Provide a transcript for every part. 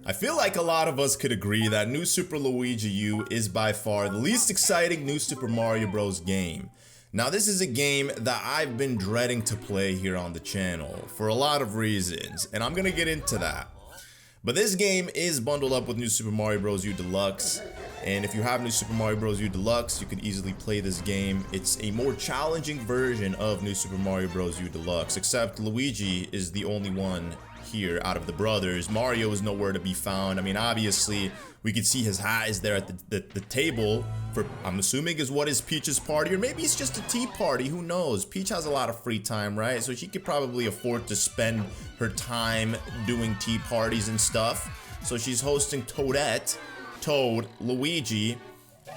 I feel like a lot of us could agree that New Super Luigi U is by far the least exciting New Super Mario Bros. Game. Now this is a game that I've been dreading to play here on the channel for a lot of reasons, and I'm gonna get into that. But this game is bundled up with New Super Mario Bros. U Deluxe, and if you have New Super Mario Bros. U Deluxe, you can easily play this game. It's a more challenging version of New Super Mario Bros. U Deluxe, except Luigi is the only one here out of the brothers. Mario is nowhere to be found. I mean, obviously, we could see his hat is there at the table for, I'm assuming, is what is Peach's party, or maybe it's just a tea party, who knows? Peach has a lot of free time, right? So she could probably afford to spend her time doing tea parties and stuff. So she's hosting Toad, Luigi,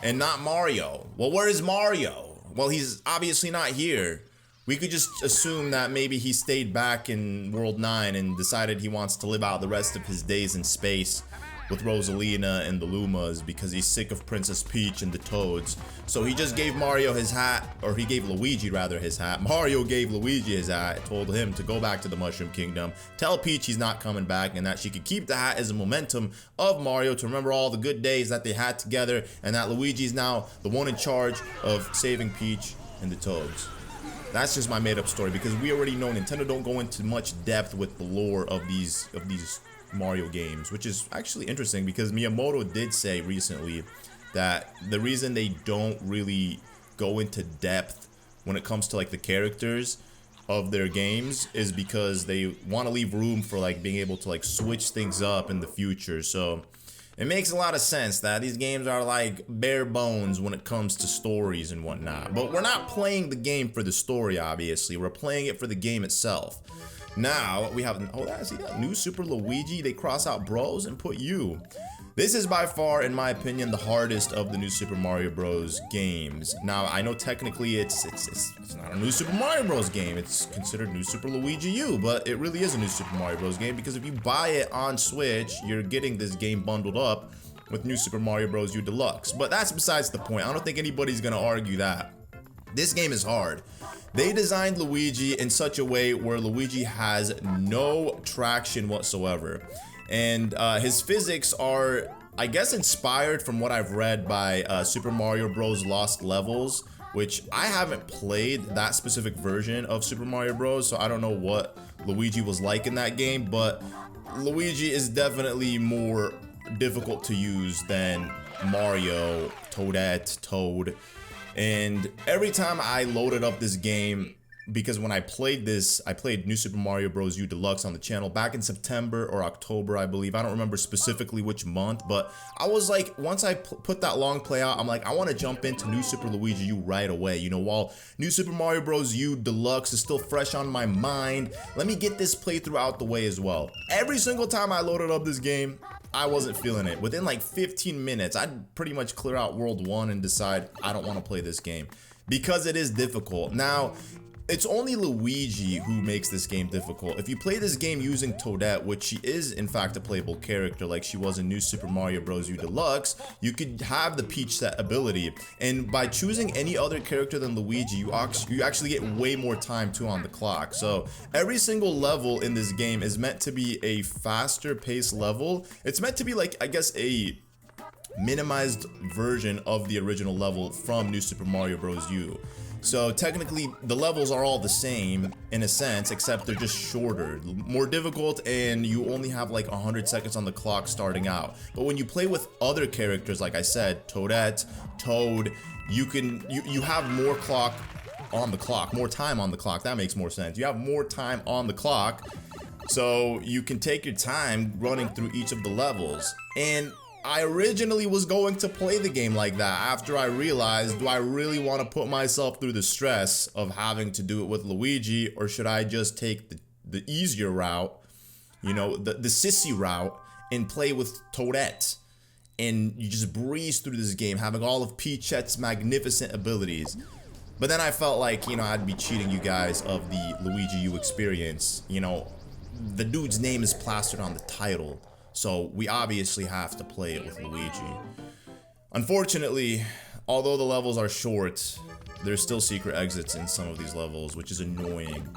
and not Mario. Well, where is Mario? Well, he's obviously not here. We could just assume that maybe he stayed back in World 9 and decided he wants to live out the rest of his days in space with Rosalina and the Lumas because he's sick of Princess Peach and the Toads. So he just gave Mario his hat, or he gave Luigi rather his hat. Mario gave Luigi his hat, told him to go back to the Mushroom Kingdom, tell Peach he's not coming back, and that she could keep the hat as a momentum of Mario to remember all the good days that they had together, and that Luigi's now the one in charge of saving Peach and the Toads. That's just my made-up story, because we already know Nintendo don't go into much depth with the lore of these Mario games, which is actually interesting because Miyamoto did say recently that the reason they don't really go into depth when it comes to like the characters of their games is because they want to leave room for like being able to like switch things up in the future. So it makes a lot of sense that these games are like bare bones when it comes to stories and whatnot. But we're not playing the game for the story, obviously. We're playing it for the game itself. Now, we have, see that? New Super Luigi, they cross out Bros and put U. This is by far, in my opinion, the hardest of the New Super Mario Bros. Games. Now, I know technically it's not a New Super Mario Bros. Game. It's considered New Super Luigi U, but it really is a New Super Mario Bros. Game because if you buy it on Switch, you're getting this game bundled up with New Super Mario Bros. U Deluxe. But that's besides the point. I don't think anybody's gonna argue that. This game is hard. They designed Luigi in such a way where Luigi has no traction whatsoever. And his physics are, I guess, inspired from what I've read by Super Mario Bros. Lost Levels, which I haven't played that specific version of Super Mario Bros. So I don't know what Luigi was like in that game, but Luigi is definitely more difficult to use than Mario, Toad. And every time I loaded up this game, because when I played this, I played New Super Mario Bros. U Deluxe on the channel back in September or October, I believe. I don't remember specifically which month, but I was like, once I put that long play out, I'm like, I want to jump into New Super Luigi U right away. You know, while New Super Mario Bros. U Deluxe is still fresh on my mind, let me get this playthrough out the way as well. Every single time I loaded up this game, I wasn't feeling it. Within like 15 minutes, I'd pretty much clear out World 1 and decide I don't want to play this game because it is difficult. Now, it's only Luigi who makes this game difficult. If you play this game using Toadette, which she is in fact a playable character like she was in New Super Mario Bros. U Deluxe, you could have the Peach set ability. And by choosing any other character than Luigi, you actually get way more time too on the clock. So every single level in this game is meant to be a faster paced level. It's meant to be like, I guess, a minimized version of the original level from New Super Mario Bros. U. So technically the levels are all the same in a sense, except they're just shorter, more difficult, and you only have like 100 seconds on the clock starting out. But when you play with other characters, like I said, Toadette, Toad, you have more clock on the clock, more time on the clock. That makes more sense. You have more time on the clock, so you can take your time running through each of the levels. And I originally was going to play the game like that after I realized, do I really want to put myself through the stress of having to do it with Luigi, or should I just take the easier route, you know, the sissy route, and play with Toadette? And you just breeze through this game, having all of Peachette's magnificent abilities. But then I felt like, you know, I'd be cheating you guys of the Luigi U experience. You know, the dude's name is plastered on the title, so we obviously have to play it with Luigi. Unfortunately, although the levels are short, there's still secret exits in some of these levels, which is annoying.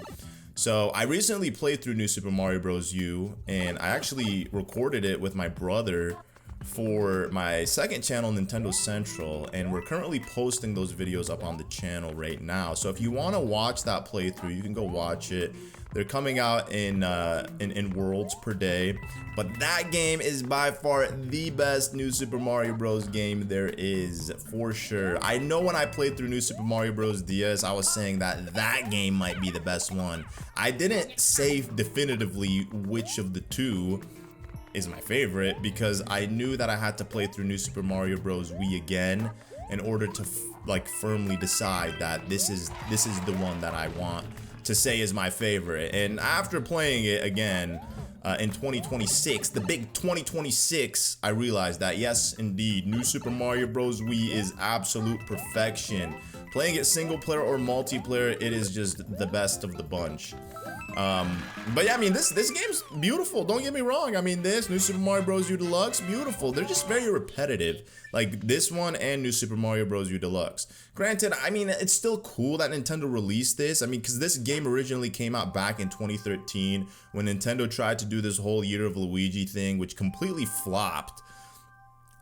So I recently played through New Super Mario Bros. U, and I actually recorded it with my brother for my second channel, Nintendo Central, and we're currently posting those videos up on the channel right now. So if you want to watch that playthrough, you can go watch it. They're coming out in worlds per day, but that game is by far the best New Super Mario Bros. Game there is, for sure. I know when I played through New Super Mario Bros. DS, I was saying that that game might be the best one. I didn't say definitively which of the two is my favorite, because I knew that I had to play through New Super Mario Bros. Wii again in order to like firmly decide that this is the one that I want to say is my favorite. And after playing it again in 2026, the big 2026, I realized that yes, indeed, New Super Mario Bros. Wii is absolute perfection. Playing it single player or multiplayer, it is just the best of the bunch. But yeah, I mean, this game's beautiful, don't get me wrong. I mean, this New Super Mario Bros. U Deluxe, beautiful. They're just very repetitive, like this one and New Super Mario Bros. U Deluxe. Granted, I mean, it's still cool that Nintendo released this. I mean, because this game originally came out back in 2013 when Nintendo tried to do this whole Year of Luigi thing, which completely flopped.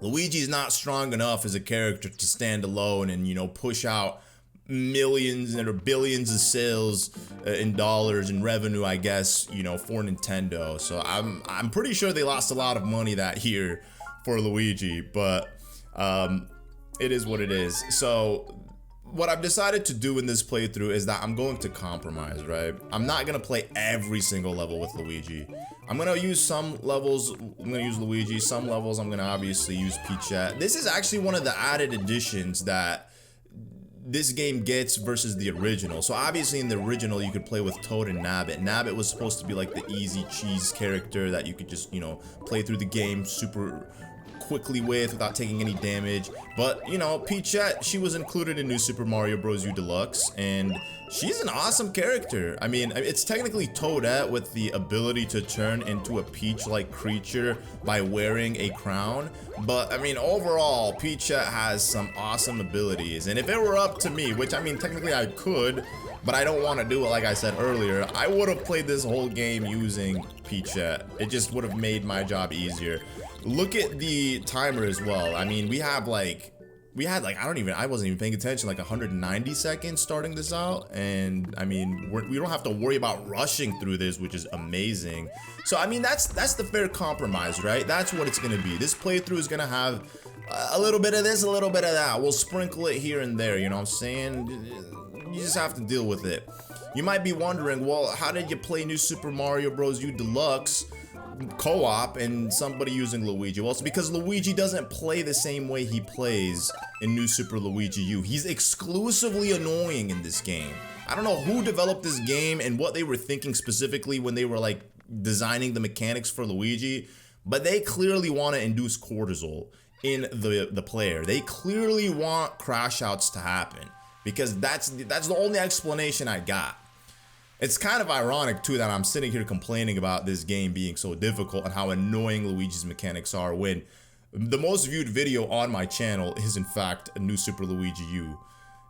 Luigi's not strong enough as a character to stand alone and, you know, push out millions or billions of sales in dollars in revenue, I guess, you know, for Nintendo. So I'm pretty sure they lost a lot of money that year for Luigi, but it is what it is. So what I've decided to do in this playthrough is that I'm going to compromise, right? I'm not gonna play every single level with Luigi. I'm gonna use some levels, I'm gonna use Luigi, some levels I'm gonna obviously use Peachette. This is actually one of the added additions that this game gets versus the original. So obviously in the original you could play with Toad and Nabbit. Nabbit was supposed to be like the easy cheese character that you could just, you know, play through the game super quickly without taking any damage. But, you know, Peachette, she was included in New Super Mario Bros. U Deluxe, and she's an awesome character. I mean, it's technically Toadette with the ability to turn into a peach-like creature by wearing a crown. But, I mean, overall, Peachette has some awesome abilities. And if it were up to me, which, I mean, technically I could, but I don't want to do it like I said earlier, I would have played this whole game using Peachette. It just would have made my job easier. Look at the timer as well. I mean, I wasn't even paying attention, like 190 seconds starting this out. And I mean, we don't have to worry about rushing through this, which is amazing. So, I mean, that's the fair compromise, right? That's what it's gonna be. This playthrough is gonna have a little bit of this, a little bit of that. We'll sprinkle it here and there, you know what I'm saying? You just have to deal with it. You might be wondering, well, how did you play New Super Mario Bros. U Deluxe co-op and somebody using Luigi? Well, it's because Luigi doesn't play the same way he plays in New Super Luigi U. He's exclusively annoying in this game. I don't know who developed this game and what they were thinking specifically when they were like designing the mechanics for Luigi, but they clearly want to induce cortisol in the player. They clearly want crash outs to happen, because that's the only explanation I got. It's kind of ironic too that I'm sitting here complaining about this game being so difficult and how annoying Luigi's mechanics are, when the most viewed video on my channel is in fact a New Super Luigi U.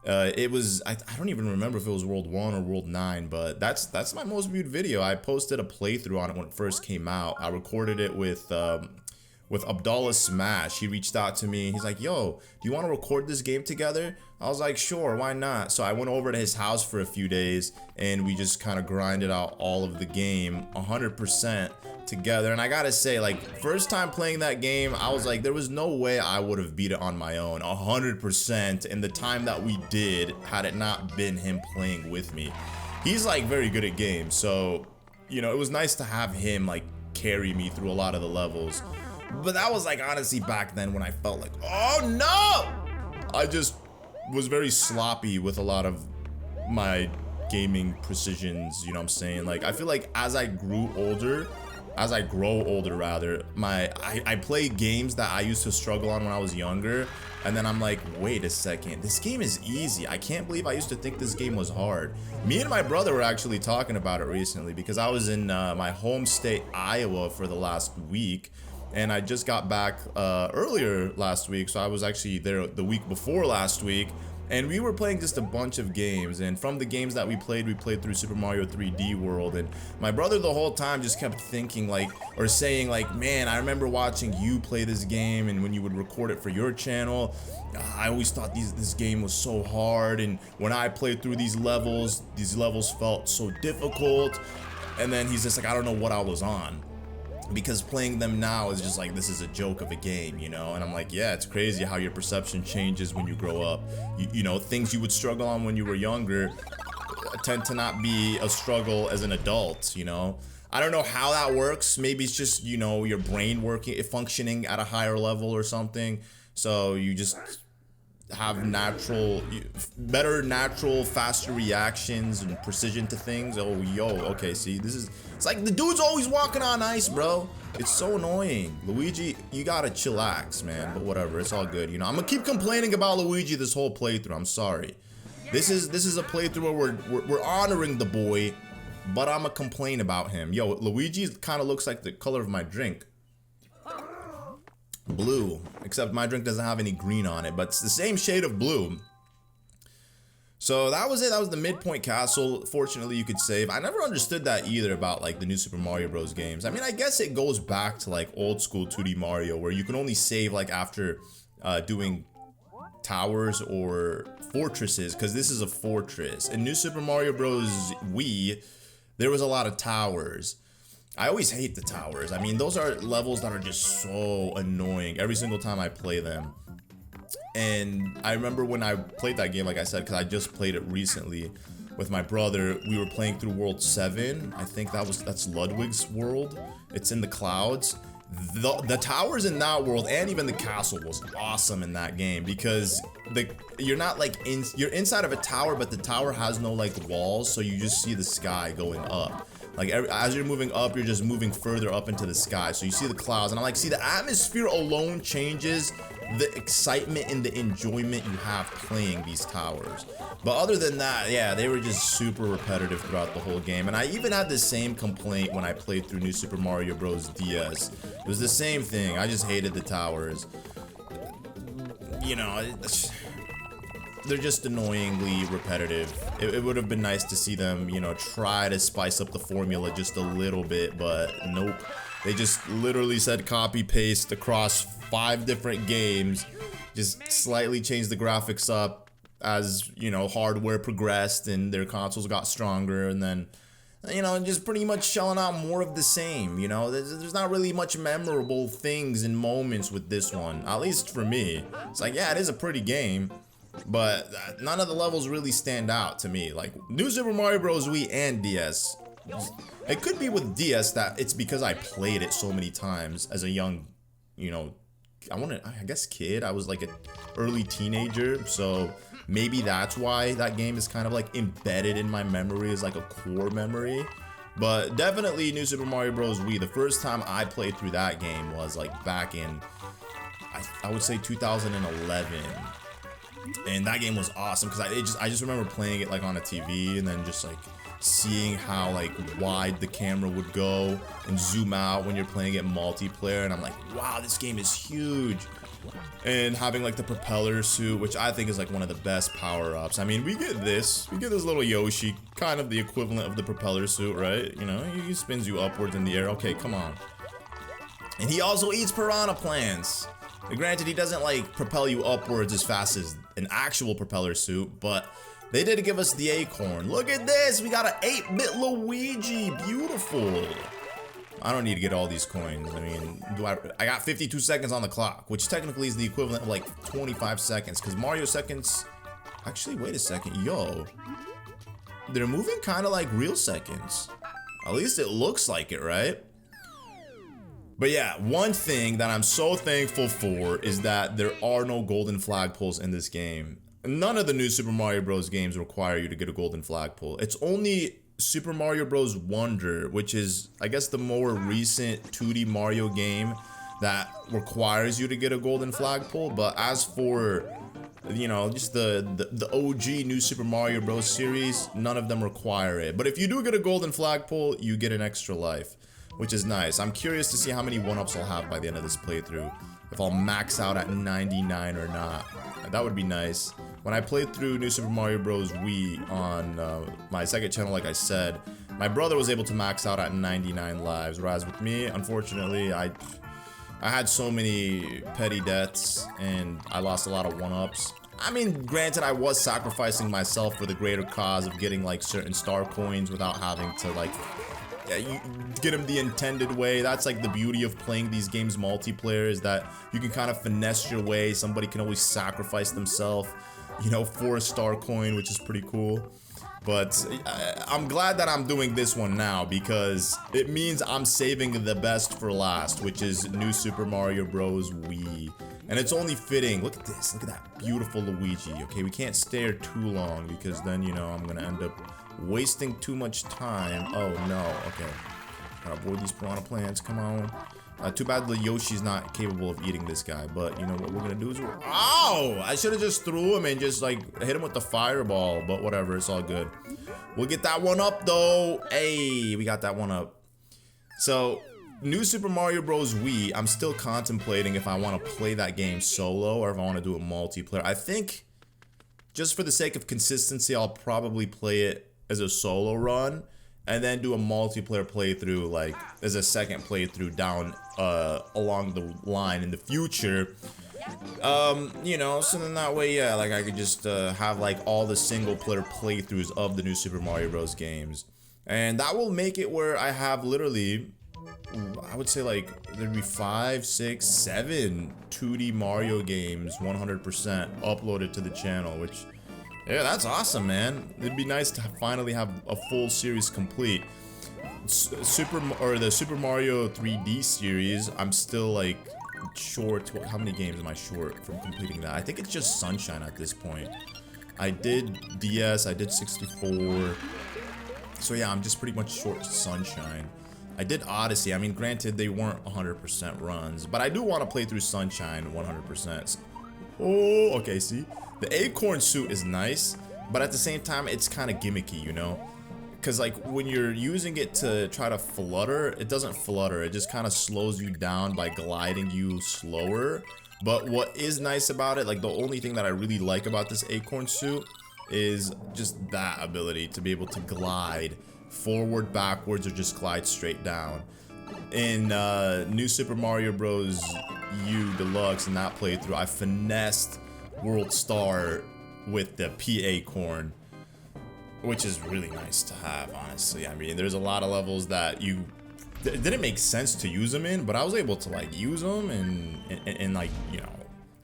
It was, I don't even remember if it was World 1 or World 9, but that's my most viewed video. I posted a playthrough on it when it first came out. I recorded it with Abdallah Smash. He reached out to me. He's like, yo, do you want to record this game together? I was like, sure, why not? So I went over to his house for a few days and we just kind of grinded out all of the game 100% together. And I gotta say, like, first time playing that game, I was like, there was no way I would have beat it on my own 100% in the time that we did had it not been him playing with me. He's like very good at games, so, you know, it was nice to have him like carry me through a lot of the levels. But that was like honestly back then when I felt like, oh no! I just was very sloppy with a lot of my gaming precisions, you know what I'm saying? Like, I feel like as I grow older rather, I play games that I used to struggle on when I was younger, and then I'm like, wait a second, this game is easy. I can't believe I used to think this game was hard. Me and my brother were actually talking about it recently, because I was in my home state, Iowa, for the last week, and I just got back earlier last week, so I was actually there the week before last week, And we were playing just a bunch of games, and from the games that we played through Super Mario 3D World, and my brother the whole time just kept thinking like, or saying like, man, I remember watching you play this game, and when you would record it for your channel, I always thought this game was so hard, and when I played through these levels felt so difficult. And then he's just like, I don't know what I was on, because playing them now is just like, this is a joke of a game, you know? And I'm like, yeah, it's crazy how your perception changes when you grow up. You know, things you would struggle on when you were younger tend to not be a struggle as an adult, you know? I don't know how that works. Maybe it's just, you know, your brain functioning at a higher level or something. So you just have better natural, faster reactions and precision to things. Oh, yo, okay, see, it's like the dude's always walking on ice, bro. It's so annoying. Luigi, you gotta chillax, man, but whatever, it's all good, you know. I'm gonna keep complaining about Luigi this whole playthrough, I'm sorry. This is a playthrough where we're honoring the boy, but I'm gonna complain about him. Yo, Luigi kind of looks like the color of my drink. Blue, except my drink doesn't have any green on it, but it's the same shade of blue. So that was it. That was the midpoint castle. Fortunately, you could save. I never understood that either about like the new Super Mario Bros. Games. I mean, I guess it goes back to like old school 2D Mario, where you can only save like after doing towers or fortresses, because this is a fortress. In new Super Mario Bros. Wii, there was a lot of towers. I always hate the towers. I mean, those are levels that are just so annoying every single time I play them. And I remember when I played that game, like I said, because I just played it recently with my brother, we were playing through World 7. I think that's Ludwig's world. It's in the clouds. The towers in that world, and even the castle, was awesome in that game, because you're not like you're inside of a tower, but the tower has no like walls, so you just see the sky going up. Like as you're moving up, you're just moving further up into the sky, so you see the clouds. And I'm like, see, the atmosphere alone changes the excitement and the enjoyment you have playing these towers. But other than that, yeah, they were just super repetitive throughout the whole game. And I even had the same complaint when I played through New Super Mario Bros. DS. It was the same thing. I just hated the towers. You know, they're just annoyingly repetitive. It would have been nice to see them, you know, try to spice up the formula just a little bit, but nope. They just literally said copy paste across 5 different games, just slightly changed the graphics up as, you know, hardware progressed and their consoles got stronger, and then, you know, just pretty much shelling out more of the same. You know, there's not really much memorable things and moments with this one, at least for me. It's like, yeah, it is a pretty game, but none of the levels really stand out to me. Like New Super Mario Bros. Wii and DS. It could be with DS that it's because I played it so many times as a young, you know, I guess kid. I was like an early teenager, so maybe that's why that game is kind of like embedded in my memory as like a core memory. But definitely New Super Mario Bros. Wii, the first time I played through that game was like back in, I would say 2011. And that game was awesome because I just remember playing it like on a TV, and then just like seeing how like wide the camera would go and zoom out when you're playing it multiplayer, and I'm like, wow, this game is huge. And having like the propeller suit, which I think is like one of the best power-ups. I mean, we get this little Yoshi, kind of the equivalent of the propeller suit, right? You know, he spins you upwards in the air. Okay, come on. And he also eats piranha plants. Granted, he doesn't like propel you upwards as fast as an actual propeller suit, but they did give us the Acorn. Look at this, we got an 8-bit Luigi, beautiful. I don't need to get all these coins. I mean, I got 52 seconds on the clock, which technically is the equivalent of like 25 seconds, because Mario seconds, actually, wait a second, yo. They're moving kind of like real seconds. At least it looks like it, right? But yeah, one thing that I'm so thankful for is that there are no golden flagpoles in this game. None of the new Super Mario Bros. Games require you to get a golden flagpole. It's only Super Mario Bros. Wonder, which is, I guess, the more recent 2D Mario game that requires you to get a golden flagpole. But as for, you know, just the OG new Super Mario Bros. Series, none of them require it. But if you do get a golden flagpole, you get an extra life, which is nice. I'm curious to see how many 1-ups I'll have by the end of this playthrough. If I'll max out at 99 or not. That would be nice. when I played through New Super Mario Bros. Wii on my second channel, like I said, my brother was able to max out at 99 lives, whereas with me, unfortunately, I had so many petty deaths, and I lost a lot of one-ups. I mean, granted, I was sacrificing myself for the greater cause of getting, like, certain star coins without having to, like, you get them the intended way. That's, like, the beauty of playing these games multiplayer, is that you can kind of finesse your way. Somebody can always sacrifice themselves, you know, for a star coin, which is pretty cool. But I'm glad that I'm doing this one now, because it means I'm saving the best for last, which is New Super Mario Bros. Wii. And it's only fitting. Look at this. Look at that beautiful Luigi. Okay, we can't stare too long, because then, you know, I'm going to end up wasting too much time. Oh, no. Okay. Gotta avoid these piranha plants. Come on. Too bad the Yoshi's not capable of eating this guy, but you know what we're gonna do is ow! I should have just threw him and just like hit him with the fireball, but whatever, it's all good. We'll get that one up though. Hey, we got that one up. So, New Super Mario Bros. Wii, I'm still contemplating if I want to play that game solo or if I want to do a multiplayer. I think, just for the sake of consistency, I'll probably play it as a solo run, and then do a multiplayer playthrough, like, as a second playthrough down, along the line in the future. You know, so then that way, yeah, like, I could just, have, like, all the single-player playthroughs of the New Super Mario Bros. Games. And that will make it where I have literally, I would say, like, there'd be 5, 6, 7 2D Mario games 100% uploaded to the channel, which... yeah, that's awesome, man. It'd be nice to finally have a full series complete. The Super Mario 3D series, I'm still like short. How many games am I short from completing that? I think it's just Sunshine at this point. I did DS, I did 64. So yeah, I'm just pretty much short Sunshine. I did Odyssey. I mean, granted, they weren't 100% runs, but I do want to play through Sunshine 100%. Oh, okay, see? The Acorn suit is nice, but at the same time, it's kind of gimmicky, you know? Because, like, when you're using it to try to flutter, it doesn't flutter. It just kind of slows you down by gliding you slower. But what is nice about it, like, the only thing that I really like about this Acorn suit is just that ability to be able to glide forward, backwards, or just glide straight down. In New Super Mario Bros. U Deluxe, in that playthrough, I finessed World Star with the Acorn, which is really nice to have, honestly. I mean, there's a lot of levels that it didn't make sense to use them in, but I was able to like use them and like, you know,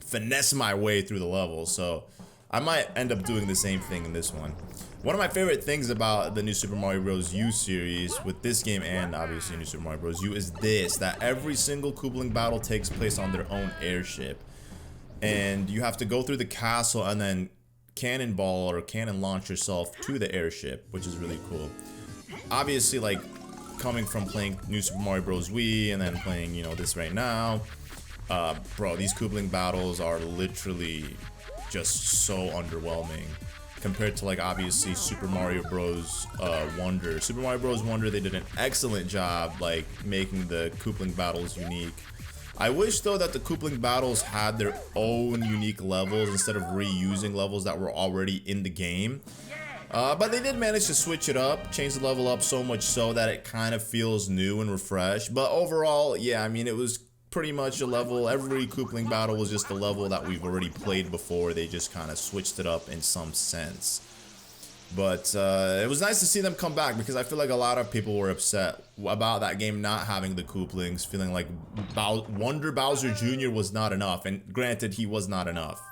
finesse my way through the levels. So I might end up doing the same thing in this one. One of my favorite things about the New Super Mario Bros. U series with this game, and obviously New Super Mario Bros. U, is that every single Koopaling battle takes place on their own airship. And you have to go through the castle and then cannonball or cannon launch yourself to the airship, which is really cool. Obviously, like, coming from playing New Super Mario Bros. Wii and then playing, you know, this right now, bro, these Koopaling battles are literally just so underwhelming compared to, like, obviously Super Mario Bros. Wonder. Super Mario Bros. Wonder, they did an excellent job, like, making the Koopaling battles unique. I wish, though, that the Koopaling battles had their own unique levels instead of reusing levels that were already in the game. But they did manage to switch it up, change the level up so much so that it kind of feels new and refreshed. But overall, yeah, I mean, it was pretty much a level. Every Koopaling battle was just a level that we've already played before. They just kind of switched it up in some sense. But it was nice to see them come back, because I feel like a lot of people were upset about that game not having the Koopalings, feeling like Wonder Bowser Jr. was not enough. And granted, he was not enough.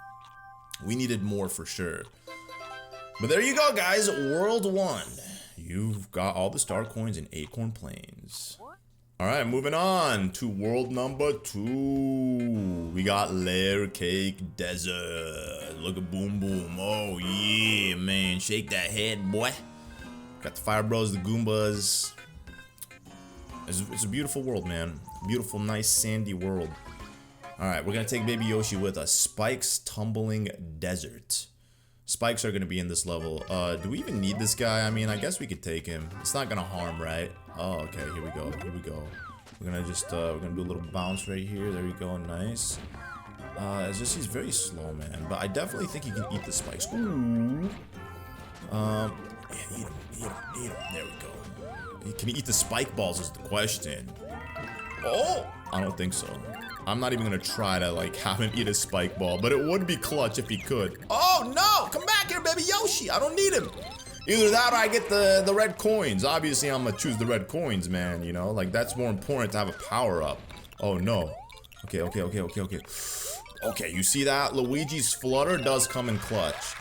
We needed more for sure. But there you go, guys. World 1. You've got all the star coins in Acorn Plains. Alright, moving on to world number 2. We got Layer Cake Desert. Look at Boom Boom. Oh yeah, man. Shake that head, boy. Got the Fire Bros, the Goombas. It's a beautiful world, man. Beautiful, nice, sandy world. Alright, we're gonna take Baby Yoshi with us. Spike's Tumbling Desert. Spikes are gonna be in this level. Do we even need this guy? I mean, I guess we could take him. It's not gonna harm, right? Oh, okay, here we go, here we go. We're gonna just, we're gonna do a little bounce right here. There we go, nice. It's just he's very slow, man. But I definitely think he can eat the spikes. Ooh. Yeah, eat him. There we go. Can he eat the spike balls is the question. Oh, I don't think so. I'm not even gonna try to like have him eat a spike ball, but it would be clutch if he could. Oh no, come back here, baby Yoshi. I don't need him. Either that or I get the red coins. Obviously, I'm gonna choose the red coins, man. You know, like that's more important to have a power up. Oh no. Okay. Okay, you see that? Luigi's flutter does come in clutch.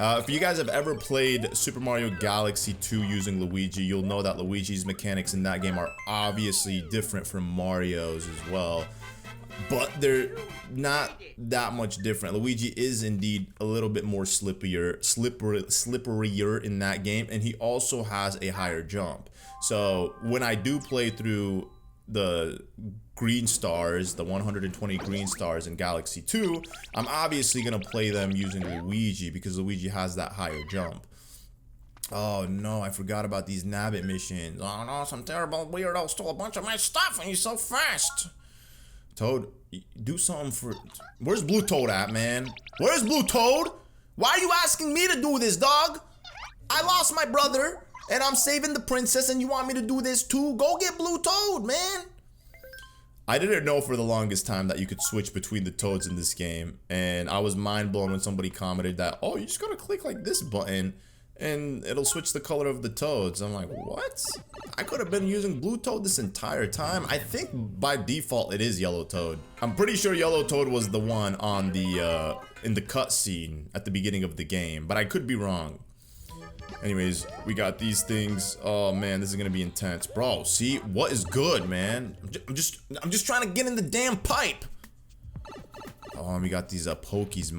If you guys have ever played Super Mario Galaxy 2 using Luigi, you'll know that Luigi's mechanics in that game are obviously different from Mario's as well. But they're not that much different. Luigi is indeed a little bit more slipperier in that game, and he also has a higher jump. So when I do play through the green stars, the 120 green stars in Galaxy 2, I'm obviously gonna play them using Luigi because Luigi has that higher jump. Oh no, I forgot about these Nabbit missions. Oh no, some terrible weirdo stole a bunch of my stuff and he's so fast. Toad, do something for... Where's Blue Toad at, man? Where's Blue Toad? Why are you asking me to do this, dog? I lost my brother, and I'm saving the princess, and you want me to do this too? Go get Blue Toad, man. I didn't know for the longest time that you could switch between the Toads in this game, and I was mind blown when somebody commented that, oh, you just gotta click like this button, and it'll switch the color of the Toads. I'm like, what? I could have been using Blue Toad this entire time. I think by default it is Yellow Toad. I'm pretty sure Yellow Toad was the one on the in the cutscene at the beginning of the game, but I could be wrong. Anyways, we got these things. Oh man, this is gonna be intense, bro. See what is good, man? I'm just trying to get in the damn pipe. Oh, and we got these pokies.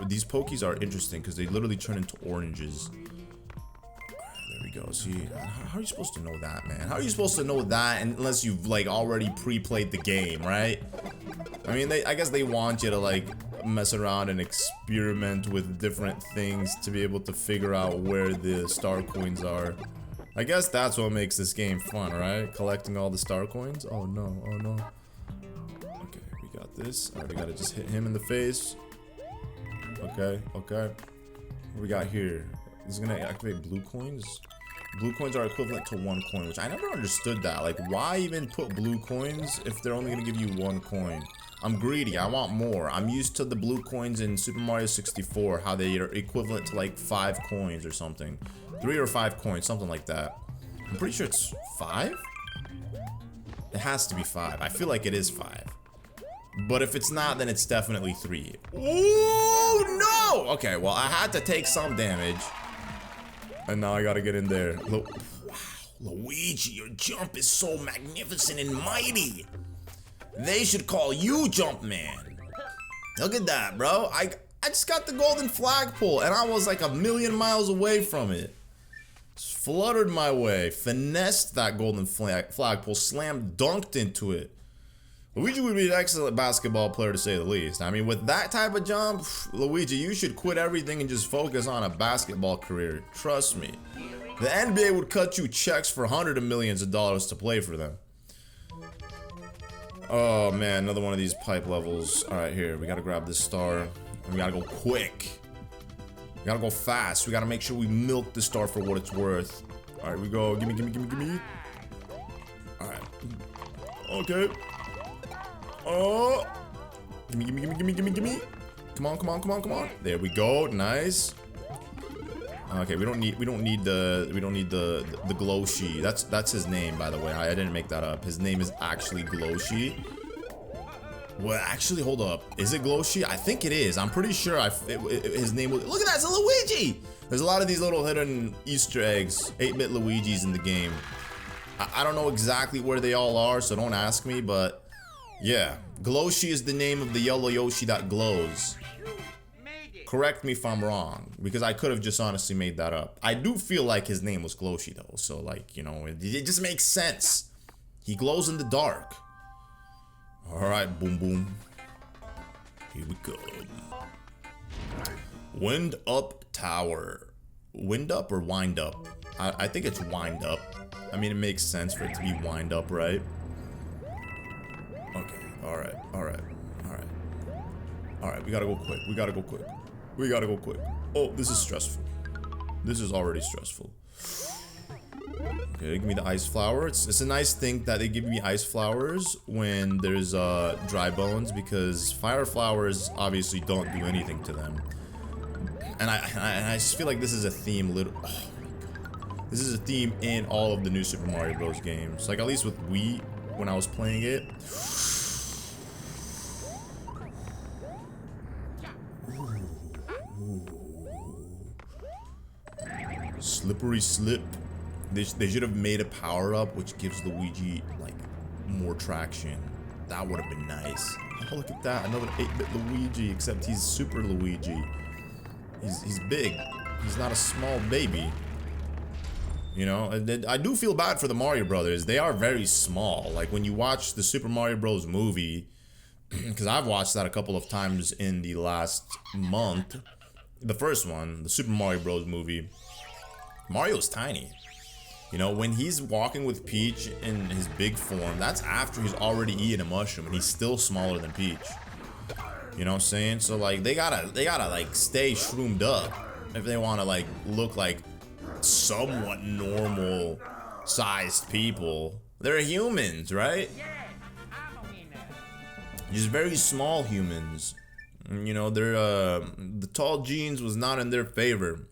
These pokies are interesting because they literally turn into oranges. There we go. See, how are you supposed to know that, man? How are you supposed to know that unless you've like already pre-played the game, right? I mean, I guess they want you to like mess around and experiment with different things to be able to figure out where the star coins are. I guess that's what makes this game fun, right? Collecting all the star coins. Oh no, oh no. Okay, we got this. Alright, we gotta just hit him in the face. Okay. What we got here? This is gonna activate blue coins. Blue coins are equivalent to 1 coin, which I never understood that. Like, why even put blue coins if they're only gonna give you 1 coin? I'm greedy, I want more. I'm used to the blue coins in Super Mario 64, how they are equivalent to like 5 coins or something. 3 or 5 coins, something like that. I'm pretty sure it's 5? It has to be 5. I feel like it is 5. But if it's not, then it's definitely 3. Ooh, no! Okay, well, I had to take some damage. And now I gotta get in there. Wow, Luigi, your jump is so magnificent and mighty. They should call you Jumpman. Look at that, bro. I just got the golden flagpole, and I was like a million miles away from it. Just fluttered my way, finessed that golden flagpole, slam dunked into it. Luigi would be an excellent basketball player to say the least. I mean, with that type of jump, Luigi, you should quit everything and just focus on a basketball career. Trust me. The NBA would cut you checks for hundreds of millions of dollars to play for them. Oh man, another one of these pipe levels. Alright, here, we gotta grab this star. And we gotta go quick. We gotta go fast. We gotta make sure we milk the star for what it's worth. Alright, we go. Gimme. Alright. Okay. Oh, gimme. Come on. There we go. Nice. Okay, we don't need the Glacier. That's his name, by the way. I didn't make that up. His name is actually Glacier. Well, actually, hold up. Is it Glacier? I think it is. I'm pretty sure his name was. Look at that, it's a Luigi. There's a lot of these little hidden Easter eggs, 8-bit Luigis in the game. I don't know exactly where they all are, so don't ask me, but. Yeah, Glacier is the name of the yellow Yoshi that glows. Correct me if I'm wrong, because I could have just honestly made that up. I do feel like his name was Glacier though, so like, you know, it just makes sense. He glows in the dark. Alright, boom. Here we go. Wind Up Tower. Wind Up or Wind Up? I think it's Wind Up. I mean, it makes sense for it to be Wind Up, right? Okay, alright. Alright, we gotta go quick. We gotta go quick. We gotta go quick. Oh, this is stressful. This is already stressful. Okay, give me the ice flower. It's a nice thing that they give me ice flowers when there's dry bones, because fire flowers obviously don't do anything to them. And I just feel like this is a theme. Oh my god, this is a theme in all of the new Super Mario Bros. Games. Like at least with Wii when I was playing it. Slippery slip. They should have made a power-up which gives Luigi, like, more traction. That would have been nice. Oh, look at that. Another 8-bit Luigi, except he's Super Luigi. He's big. He's not a small baby. You know, I do feel bad for the Mario Brothers. They are very small. Like, when you watch the Super Mario Bros. Movie, because I've watched that a couple of times in the last month. The first one, the Super Mario Bros. Movie, Mario's tiny. You know, when he's walking with Peach in his big form, that's after he's already eaten a mushroom, and he's still smaller than Peach. You know what I'm saying? So like they gotta like stay shroomed up if they wanna like look like somewhat normal sized people. They're humans, right? Just very small humans. You know, they're the tall genes was not in their favor.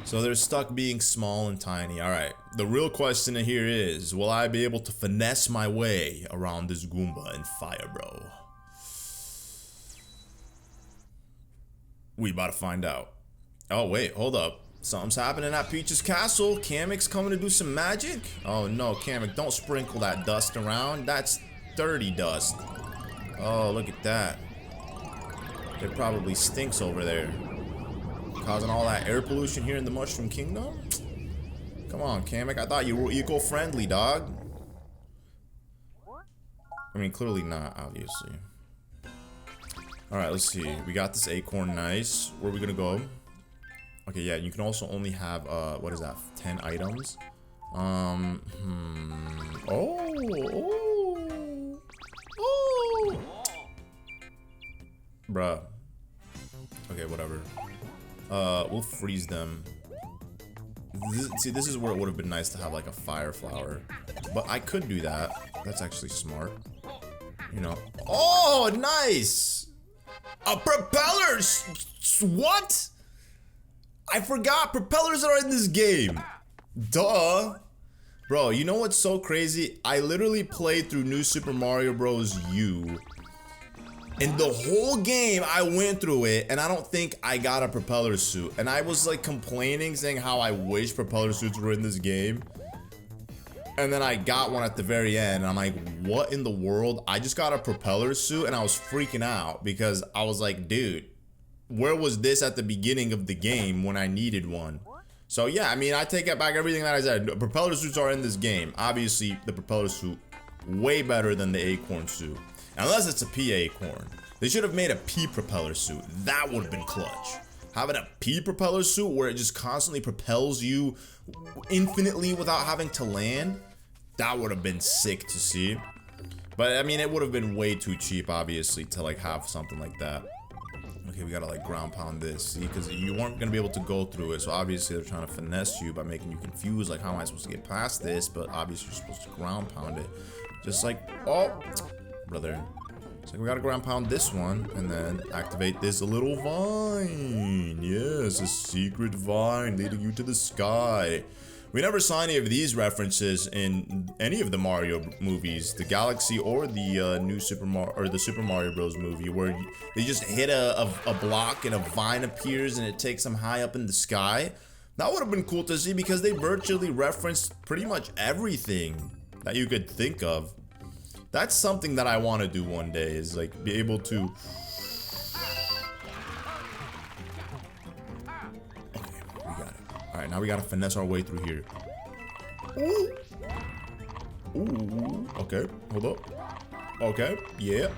So they're stuck being small and tiny. Alright, the real question here is, will I be able to finesse my way around this Goomba and Fire Bro? We about to find out. Oh wait, hold up. Something's happening at Peach's castle. Kamek's coming to do some magic? Oh no, Kamek, don't sprinkle that dust around. That's dirty dust. Oh, look at that. It probably stinks over there. Causing all that air pollution here in the Mushroom Kingdom? Come on, Kamek. I thought you were eco-friendly, dog. I mean, clearly not, obviously. Alright, let's see. We got this Acorn, nice. Where are we gonna go? Okay, yeah, you can also only have, what is that? 10 items? Oh! Bruh. Okay, whatever. We'll freeze them. This is where it would have been nice to have like a fire flower, but I could do that. That's actually smart. You know. Oh, nice! A propeller! What? I forgot propellers are in this game. Duh. Bro, you know what's so crazy? I literally played through New Super Mario Bros. U. And the whole game, I went through it, and I don't think I got a propeller suit. And I was like complaining, saying how I wish propeller suits were in this game. And then I got one at the very end, and I'm like, what in the world? I just got a propeller suit, and I was freaking out because I was like, dude, where was this at the beginning of the game when I needed one? So yeah, I mean, I take it back everything that I said. Propeller suits are in this game. Obviously, the propeller suit, way better than the Acorn suit. Unless it's a P Acorn. They should have made a P propeller suit. That would have been clutch. Having a P propeller suit where it just constantly propels you infinitely without having to land, that would have been sick to see. But I mean, it would have been way too cheap, obviously, to like have something like that. Okay, we gotta like ground pound this, see, because you weren't gonna be able to go through it. So obviously they're trying to finesse you by making you confused, like how am I supposed to get past this? But obviously you're supposed to ground pound it. Just like, oh, brother. So we gotta ground pound this one and then activate this little vine. Yes, a secret vine leading you to the sky. We never saw any of these references in any of the Mario movies, the Galaxy or the new Super Mario Bros. Movie, where they just hit a block and a vine appears and it takes them high up in the sky. That would have been cool to see because they virtually referenced pretty much everything that you could think of. That's something that I want to do one day, is like be able to. Okay, we got it. All right, now we gotta finesse our way through here. Ooh. Ooh. Okay, hold up. Okay, yeah.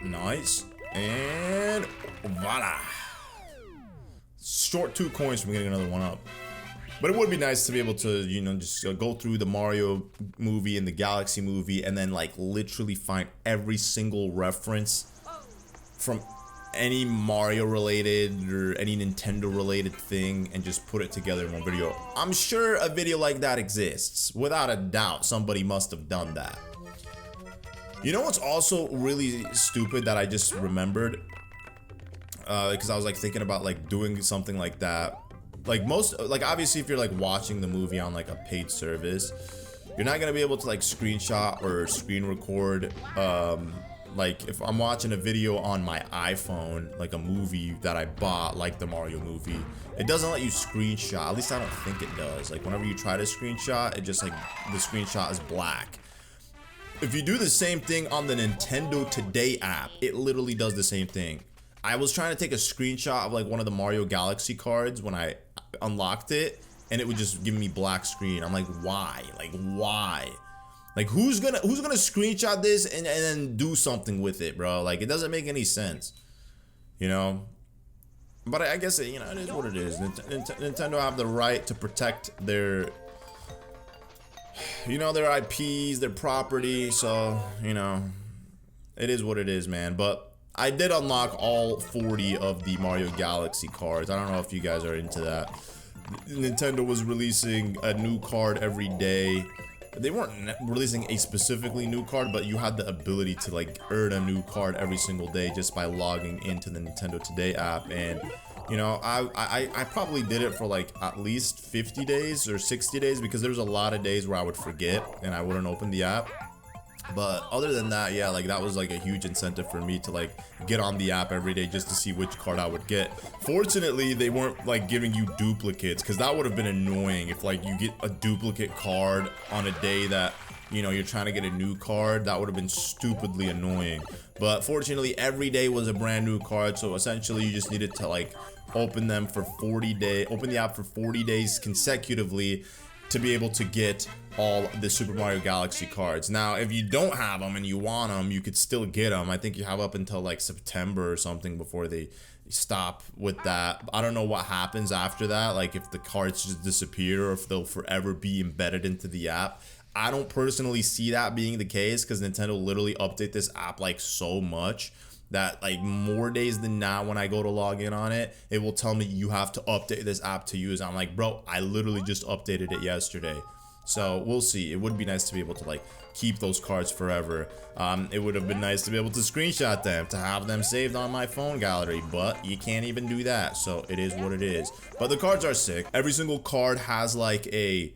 Nice. And voila. Short 2 coins from getting another one up. But it would be nice to be able to, you know, just go through the Mario movie and the Galaxy movie and then like literally find every single reference from any Mario related or any Nintendo related thing and just put it together in one video. I'm sure a video like that exists. Without a doubt, somebody must have done that. You know what's also really stupid that I just remembered? Because I was like thinking about like doing something like that. Like obviously if you're like watching the movie on like a paid service, you're not gonna be able to like screenshot or screen record. Like if I'm watching a video on my iPhone, like a movie that I bought, like the Mario movie, it doesn't let you screenshot. At least I don't think it does. Like whenever you try to screenshot, it just like the screenshot is black. If you do the same thing on the Nintendo Today app, it literally does the same thing. I was trying to take a screenshot of like one of the Mario Galaxy cards when I unlocked it, and it would just give me black screen. I'm like, why? Like, why? Like, who's gonna screenshot this and then do something with it, bro? Like, it doesn't make any sense, you know? But I guess, you know, it is what it is. Nintendo have the right to protect their, you know, their IPs, their property. So, you know, it is what it is, man. But I did unlock all 40 of the Mario Galaxy cards. I don't know if you guys are into that. Nintendo was releasing a new card every day. They weren't releasing a specifically new card, but you had the ability to like earn a new card every single day just by logging into the Nintendo Today app. And you know, I probably did it for like at least 50 days or 60 days because there was a lot of days where I would forget and I wouldn't open the app. But other than that, yeah, like that was like a huge incentive for me to like get on the app every day just to see which card I would get. Fortunately, they weren't like giving you duplicates, because that would have been annoying if like you get a duplicate card on a day that, you know, you're trying to get a new card. That would have been stupidly annoying. But fortunately, every day was a brand new card, so essentially you just needed to like open the app for 40 days consecutively to be able to get all the Super Mario Galaxy cards. Now, if you don't have them and you want them, you could still get them. I think you have up until like September or something before they stop with that. I don't know what happens after that, like if the cards just disappear or if they'll forever be embedded into the app. I don't personally see that being the case because Nintendo literally update this app like so much that like more days than not when I go to log in on it, it will tell me you have to update this app to use. I'm like, bro, I literally just updated it yesterday. So we'll see. It would be nice to be able to like keep those cards forever. It would have been nice to be able to screenshot them, to have them saved on my phone gallery, but you can't even do that. So it is what it is. But the cards are sick. Every single card has like a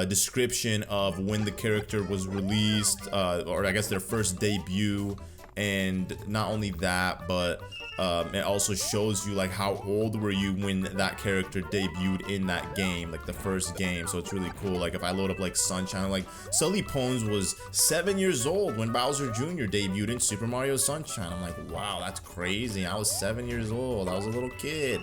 description of when the character was released, or I guess their first debut. And not only that, but it also shows you like how old were you when that character debuted in that game, like the first game. So it's really cool. Like if I load up like Sunshine, like Sully Pones was 7 years old when Bowser Jr. debuted in Super Mario Sunshine. I'm like, wow, that's crazy. I was 7 years old. I was a little kid.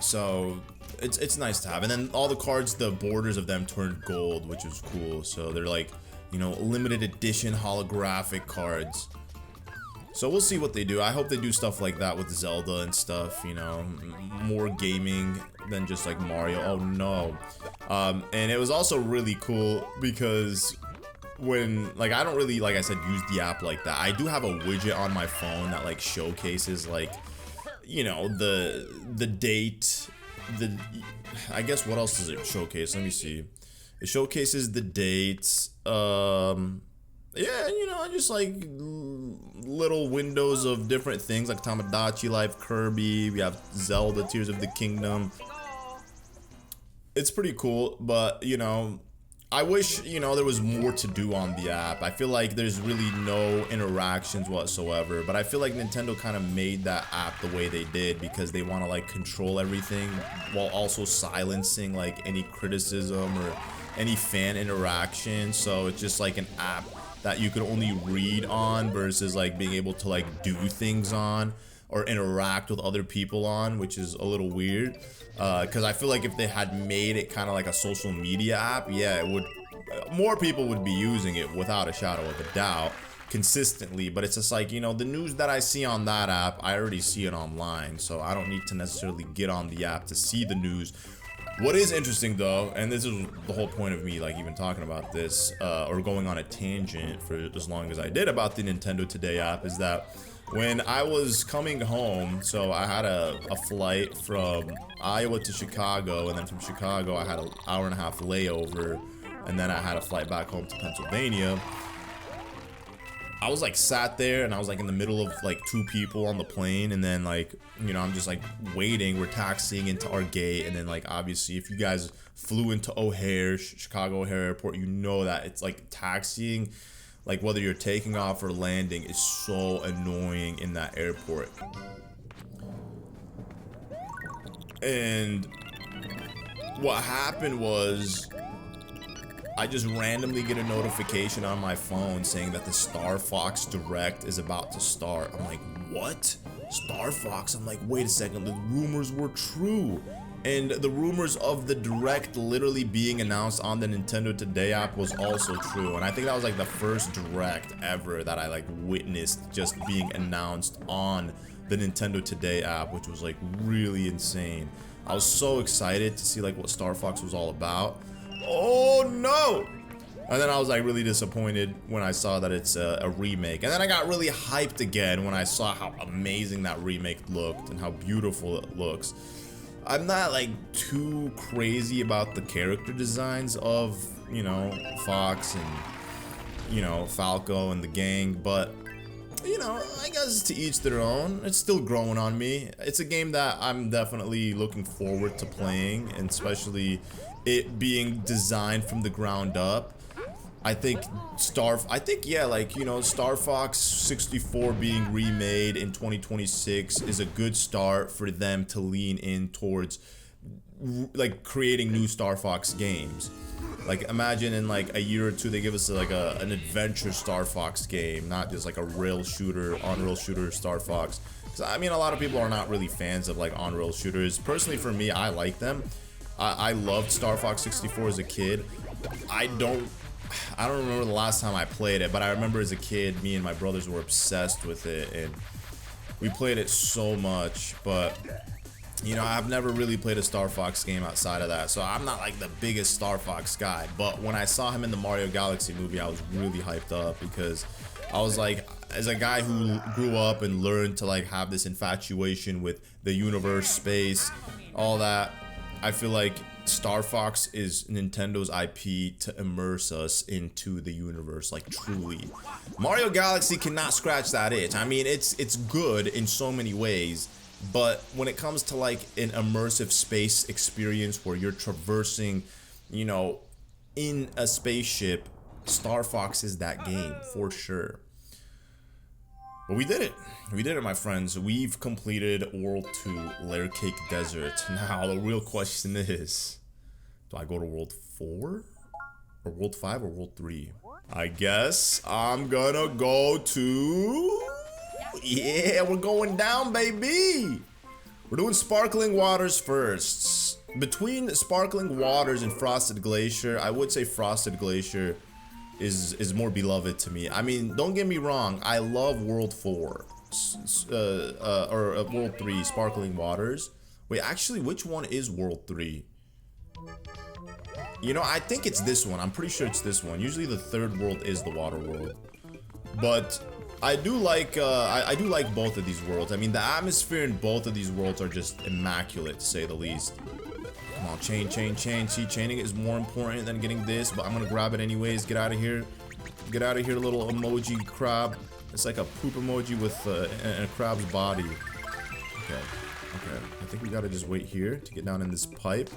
So it's nice to have. And then all the cards, the borders of them turned gold, which is cool. So they're like, you know, limited edition holographic cards. So we'll see what they do. I hope they do stuff like that with Zelda and stuff, you know, more gaming than just like Mario. Oh no. And it was also really cool because when, like, I don't really, like I said, use the app like that. I do have a widget on my phone that like showcases like, you know, the date, I guess what else does it showcase? Let me see. It showcases the dates. Yeah, you know, just like little windows of different things like Tamagotchi Life, Kirby. We have Zelda, Tears of the Kingdom. It's pretty cool, but you know, I wish, you know, there was more to do on the app. I feel like there's really no interactions whatsoever, but I feel like Nintendo kind of made that app the way they did because they want to like control everything while also silencing like any criticism or any fan interaction. So it's just like an app that you could only read on versus like being able to like do things on or interact with other people on, which is a little weird. Because I feel like if they had made it kind of like a social media app, yeah, it would, more people would be using it without a shadow of a doubt consistently. But it's just like, you know, the news that I see on that app, I already see it online, so I don't need to necessarily get on the app to see the news. What is interesting though, and this is the whole point of me like even talking about this or going on a tangent for as long as I did about the Nintendo Today app, is that When I was coming home, so I had a flight from Iowa to Chicago, and then from Chicago I had an hour-and-a-half layover, and then I had a flight back home to Pennsylvania. I was like sat there and I was like in the middle of like 2 people on the plane, and then like, you know, I'm just like waiting. We're taxiing into our gate, and then like obviously if you guys flew into O'Hare, Chicago O'Hare Airport, you know that it's like taxiing, like whether you're taking off or landing, is so annoying in that airport. And what happened was, I just randomly get a notification on my phone saying that the Star Fox Direct is about to start. I'm like, what? Star Fox? I'm like, wait a second, the rumors were true. And the rumors of the Direct literally being announced on the Nintendo Today app was also true. And I think that was like the first Direct ever that I like witnessed just being announced on the Nintendo Today app, which was like really insane. I was so excited to see like what Star Fox was all about. Oh no! And then I was like really disappointed when I saw that it's a remake. And then I got really hyped again when I saw how amazing that remake looked and how beautiful it looks. I'm not like too crazy about the character designs of, you know, Fox and, you know, Falco and the gang, but, you know, I guess to each their own. It's still growing on me. It's a game that I'm definitely looking forward to playing, and especially it being designed from the ground up. I think yeah, like, you know, Star Fox 64 being remade in 2026 is a good start for them to lean in towards like creating new Star Fox games. Like, imagine in like a year or two they give us like an adventure Star Fox game, not just like a rail shooter, on-rail shooter Star Fox. Because I mean, a lot of people are not really fans of like on-rail shooters. Personally, for me, I like them. I loved Star Fox 64 as a kid. I don't remember the last time I played it, but I remember as a kid, me and my brothers were obsessed with it, and we played it so much. But, you know, I've never really played a Star Fox game outside of that, so I'm not like the biggest Star Fox guy. But when I saw him in the Mario Galaxy movie, I was really hyped up, because I was like, as a guy who grew up and learned to like have this infatuation with the universe, space, all that, I feel like Star Fox is Nintendo's IP to immerse us into the universe, like truly. Mario Galaxy cannot scratch that itch. I mean, it's good in so many ways, but when it comes to like an immersive space experience where you're traversing, you know, in a spaceship, Star Fox is that game for sure. But we did it. We did it, my friends. We've completed World 2, Layer Cake Desert. Now, the real question is, do I go to World 4? Or World 5 or World 3? I guess I'm gonna go to... Yeah, we're going down, baby! We're doing Sparkling Waters first. Between Sparkling Waters and Frosted Glacier, I would say Frosted Glacier is more beloved to me. I mean, don't get me wrong, I love World 4 or World 3, Sparkling Waters. Wait, actually, which one is World 3? You know, I think it's this one. I'm pretty sure it's this one. Usually the third world is the water world. But I do like I do like both of these worlds. I mean, the atmosphere in both of these worlds are just immaculate, to say the least. Come on, chain, chain, chain. See, chaining is more important than getting this, but I'm gonna grab it anyways. Get out of here. Get out of here, little emoji crab. It's like a poop emoji with a crab's body. Okay. Okay. I think we gotta just wait here to get down in this pipe.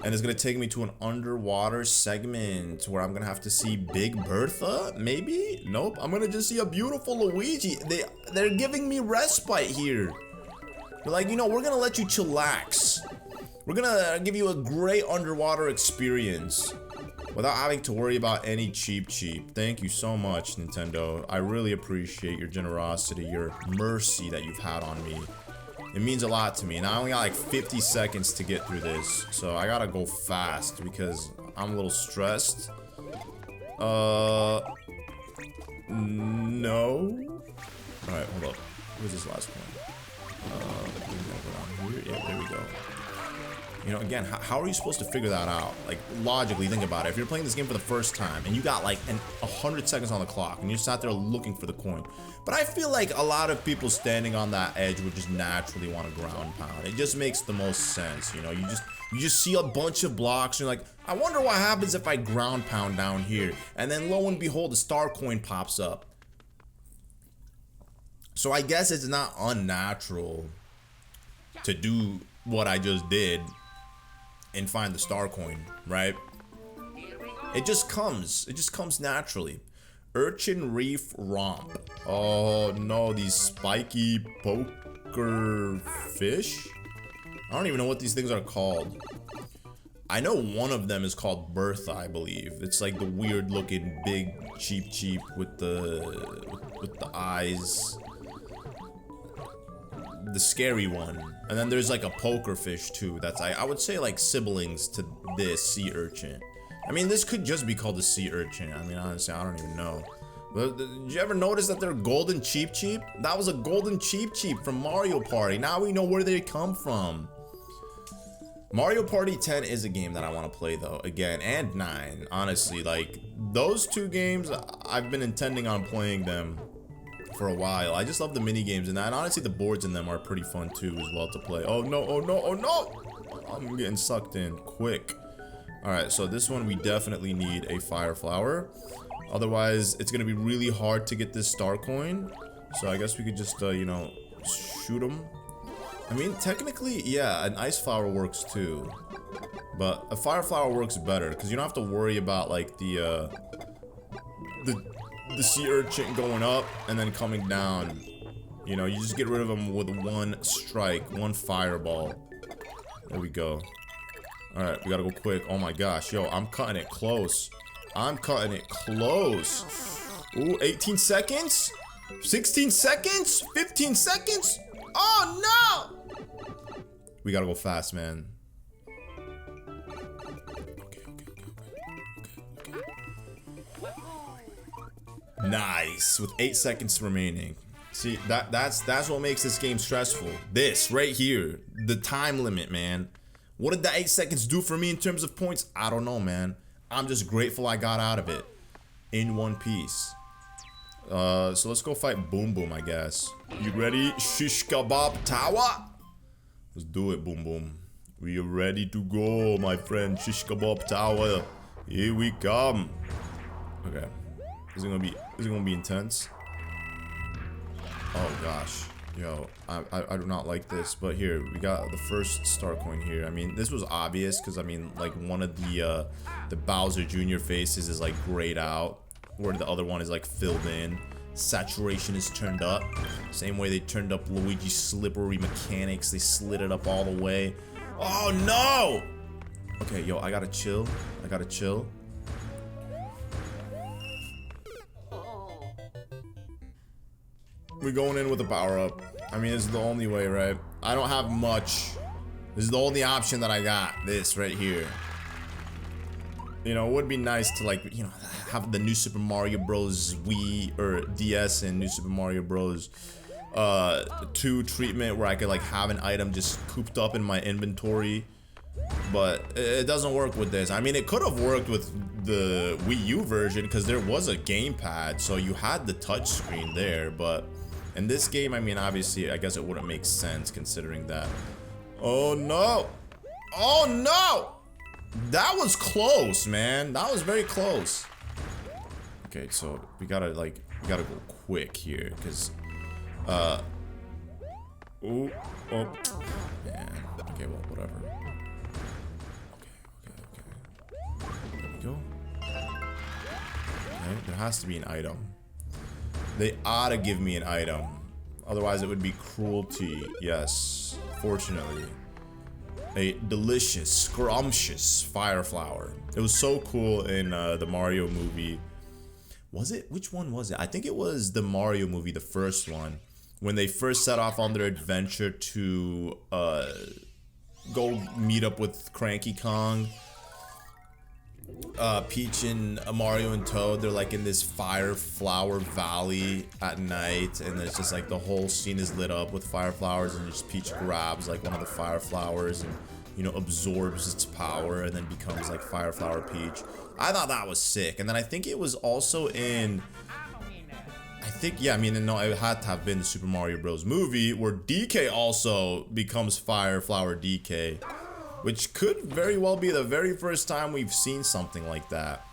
And it's gonna take me to an underwater segment where I'm gonna have to see Big Bertha, maybe? Nope, I'm gonna just see a beautiful Luigi. They're giving me respite here. They're like, you know, we're gonna let you chillax. We're gonna give you a great underwater experience without having to worry about any cheap. Thank you so much, Nintendo. I really appreciate your generosity, your mercy that you've had on me. It means a lot to me, and I only got like 50 seconds to get through this, so I gotta go fast because I'm a little stressed. No. Alright, hold up. Where's this last one? Yeah, there we go. You know, again, how are you supposed to figure that out? Like, logically, think about it. If you're playing this game for the first time and you got like 100 seconds on the clock and you're sat there looking for the coin. But I feel like a lot of people standing on that edge would just naturally want to ground pound. It just makes the most sense, you know? You just see a bunch of blocks and you're like, I wonder what happens if I ground pound down here. And then lo and behold, a star coin pops up. So I guess it's not unnatural to do what I just did and find the star coin, right? It just comes naturally. Urchin Reef Romp. Oh no, these spiky poker fish? I don't even know what these things are called. I know one of them is called Bertha, I believe. It's like the weird looking big cheap with the eyes. The scary one. And then there's like a poker fish too. That's I would say like siblings to this sea urchin. I mean, this could just be called a sea urchin. I mean, honestly, I don't even know. But did you ever notice that they're golden cheep? That was a golden cheep from Mario Party. Now we know where they come from. Mario Party 10 is a game that I want to play though, again, and 9. Honestly, like those two games, I've been intending on playing them for a while. I just love the mini games and that. And honestly, the boards in them are pretty fun too as well to play. Oh no, oh no, oh no! I'm getting sucked in quick. All right, so this one we definitely need a fire flower. Otherwise, it's gonna be really hard to get this star coin. So I guess we could just, you know, shoot them. I mean, technically, yeah, an ice flower works too. But a fire flower works better because you don't have to worry about like the sea urchin going up and then coming down. You know, you just get rid of them with one strike, one fireball. There we go. Alright, we gotta go quick. Oh my gosh, yo, I'm cutting it close. I'm cutting it close. Ooh, 18 seconds? 16 seconds? 15 seconds? Oh no! We gotta go fast, man. Nice, with 8 seconds remaining. See, that's what makes this game stressful. This right here, the time limit, man. What did the 8 seconds do for me in terms of points? I don't know, man. I'm just grateful I got out of it in one piece. So let's go fight Boom Boom, I guess. You ready, Shish Kebab Tower? Let's do it, Boom Boom. We are ready to go, my friend. Shish Kebab Tower. Here we come. Okay. This is gonna be intense. Oh gosh. Yo, I do not like this, but here, we got the first star coin here. I mean, this was obvious, because I mean, like, one of the Bowser Jr. faces is, like, grayed out, where the other one is, like, filled in. Saturation is turned up. Same way they turned up Luigi's slippery mechanics. They slid it up all the way. Oh, no! Okay, yo, I gotta chill. I gotta chill. We're going in with a power-up. I mean, this is the only way, right? I don't have much. This is the only option that I got. This right here. You know, it would be nice to, like, you know, have the new Super Mario Bros. Wii or DS and new Super Mario Bros. 2 treatment where I could, like, have an item just cooped up in my inventory. But it doesn't work with this. I mean, it could have worked with the Wii U version because there was a gamepad, so you had the touch screen there, but in this game, I mean, obviously, I guess it wouldn't make sense considering that. Oh no! Oh no! That was close, man. That was very close. Okay, so we gotta go quick here, because, ooh, oh, man. Okay, well, whatever. Okay. There we go. Okay, there has to be an item. They ought to give me an item. Otherwise, it would be cruelty. Yes, fortunately. A delicious, scrumptious fire flower. It was so cool in the Mario movie. Was it? Which one was it? I think it was the Mario movie, the first one. When they first set off on their adventure to go meet up with Cranky Kong. Peach and Mario and Toad, they're like in this fire flower valley at night, and it's just like the whole scene is lit up with fire flowers, and just Peach grabs like one of the fire flowers and you know, absorbs its power and then becomes like Fire Flower Peach. I thought that was sick. And then I think it was also in, I think, yeah, I mean, no, it had to have been the Super Mario Bros. Movie where DK also becomes Fire Flower DK, which could very well be the very first time we've seen something like that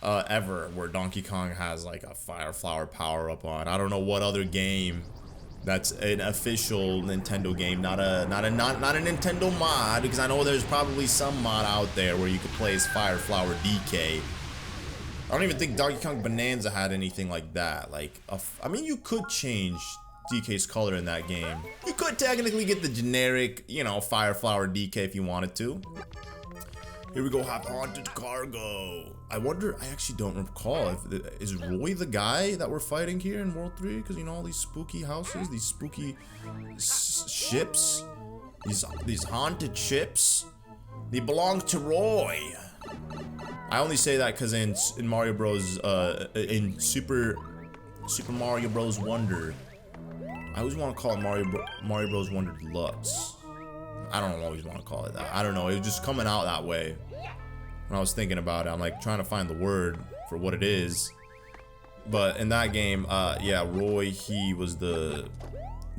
ever, where Donkey Kong has like a Fire Flower power up on. I don't know what other game that's an official Nintendo game, not a Nintendo mod, because I know there's probably some mod out there where you could play as Fire Flower DK. I don't even think Donkey Kong Bonanza had anything like that. Like, I mean, you could change DK's color in that game. You could technically get the generic, you know, Fire Flower DK if you wanted to. Here we go, hop onto cargo. I wonder, I actually don't recall, is Roy the guy that we're fighting here in World 3? Because, you know, all these spooky houses, these spooky ships, these haunted ships, they belong to Roy. I only say that because in Mario Bros, in Super Mario Bros. Wonder, I always want to call it Mario Bros. Wonder Deluxe. I don't always want to call it that. I don't know. It was just coming out that way. When I was thinking about it, I'm like trying to find the word for what it is. But in that game, yeah, Roy, he was the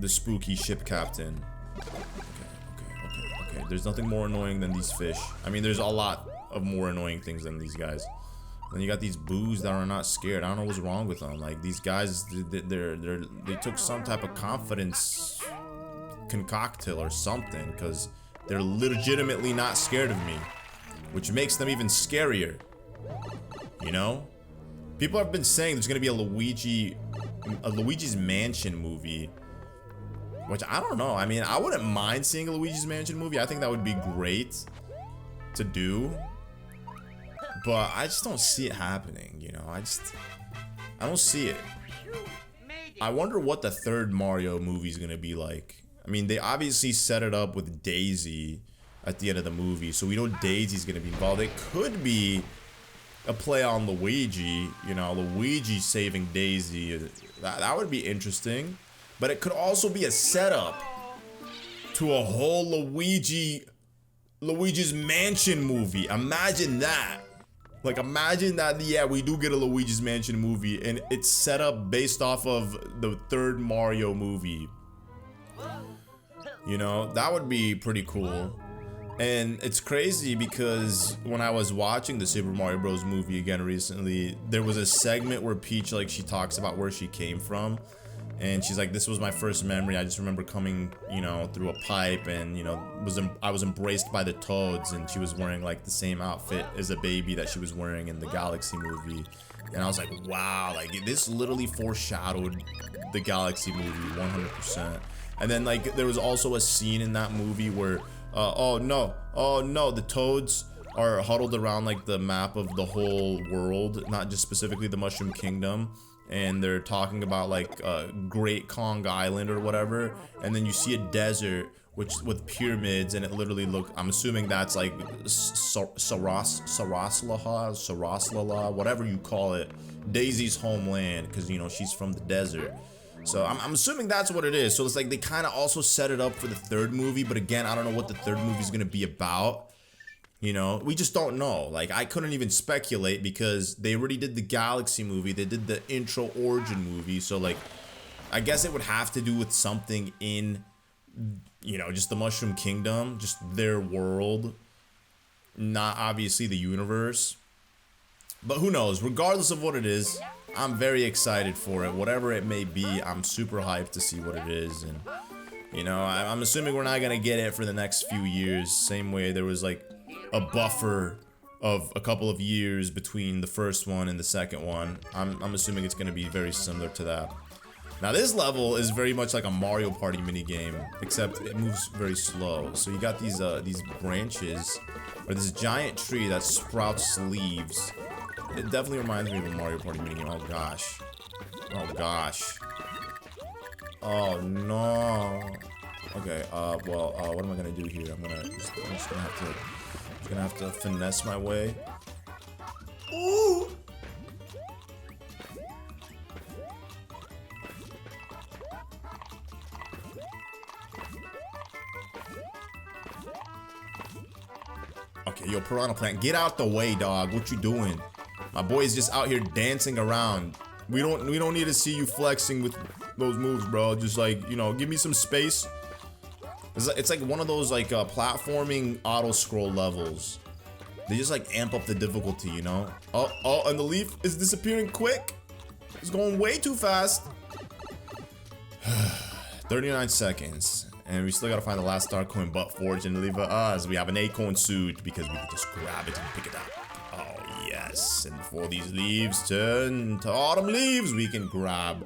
spooky ship captain. Okay. There's nothing more annoying than these fish. I mean, there's a lot of more annoying things than these guys. Then you got these boos that are not scared. I don't know what's wrong with them. Like, these guys, they took some type of confidence concoction or something, because they're legitimately not scared of me, which makes them even scarier. You know, people have been saying there's gonna be a Luigi's Mansion movie, which I don't know. I mean, I wouldn't mind seeing a Luigi's Mansion movie. I think that would be great to do, but I just don't see it happening. You know, I don't see it. I wonder what the third Mario movie is gonna be like. I mean, they obviously set it up with Daisy at the end of the movie, so we know Daisy's gonna be involved. It could be a play on Luigi, you know, Luigi saving Daisy. That would be interesting. But it could also be a setup to a whole Luigi's Mansion movie. Imagine that. Like, imagine that, yeah, we do get a Luigi's Mansion movie, and it's set up based off of the third Mario movie. You know, that would be pretty cool. And it's crazy because when I was watching the Super Mario Bros. Movie again recently, there was a segment where Peach, like, she talks about where she came from. And she's like, this was my first memory. I just remember coming, you know, through a pipe, and, you know, I was embraced by the Toads, and she was wearing, like, the same outfit as a baby that she was wearing in the Galaxy movie. And I was like, wow, like, this literally foreshadowed the Galaxy movie 100%. And then, like, there was also a scene in that movie where, oh no, the Toads are huddled around, like, the map of the whole world, not just specifically the Mushroom Kingdom. And they're talking about, like, Great Kong Island or whatever. And then you see a desert with pyramids, and it literally I'm assuming that's like Saraslala, whatever you call it, Daisy's homeland, because, you know, she's from the desert. So I'm assuming that's what it is. So it's like they kind of also set it up for the third movie, but again, I don't know what the third movie is going to be about. You know, we just don't know. Like, I couldn't even speculate because they already did the Galaxy movie. They did the intro origin movie. So, like, I guess it would have to do with something in, you know, just the Mushroom Kingdom, just their world, not obviously the universe. But who knows? Regardless of what it is, I'm very excited for it. Whatever it may be, I'm super hyped to see what it is. And, you know, I'm assuming we're not going to get it for the next few years. Same way there was, like, a buffer of a couple of years between the first one and the second one. I'm assuming it's going to be very similar to that. Now, this level is very much like a Mario Party minigame, except it moves very slow. So you got these branches, or this giant tree that sprouts leaves. It definitely reminds me of a Mario Party minigame. Oh gosh. Oh gosh. Oh no. Okay, well, what am I gonna do here? I'm just gonna have to finesse my way. Ooh! Yo, Piranha Plant, get out the way, dog. What you doing? My boy's just out here dancing around. We don't need to see you flexing with those moves, bro. Just like, you know, give me some space. It's like one of those like platforming auto scroll levels. They just like amp up the difficulty, you know? Oh, and the leaf is disappearing quick. It's going way too fast. 39 seconds. And we still gotta find the last star coin, but fortunately for us, we have an Acorn suit because we can just grab it and pick it up. Oh, yes. And before these leaves turn to autumn leaves, we can grab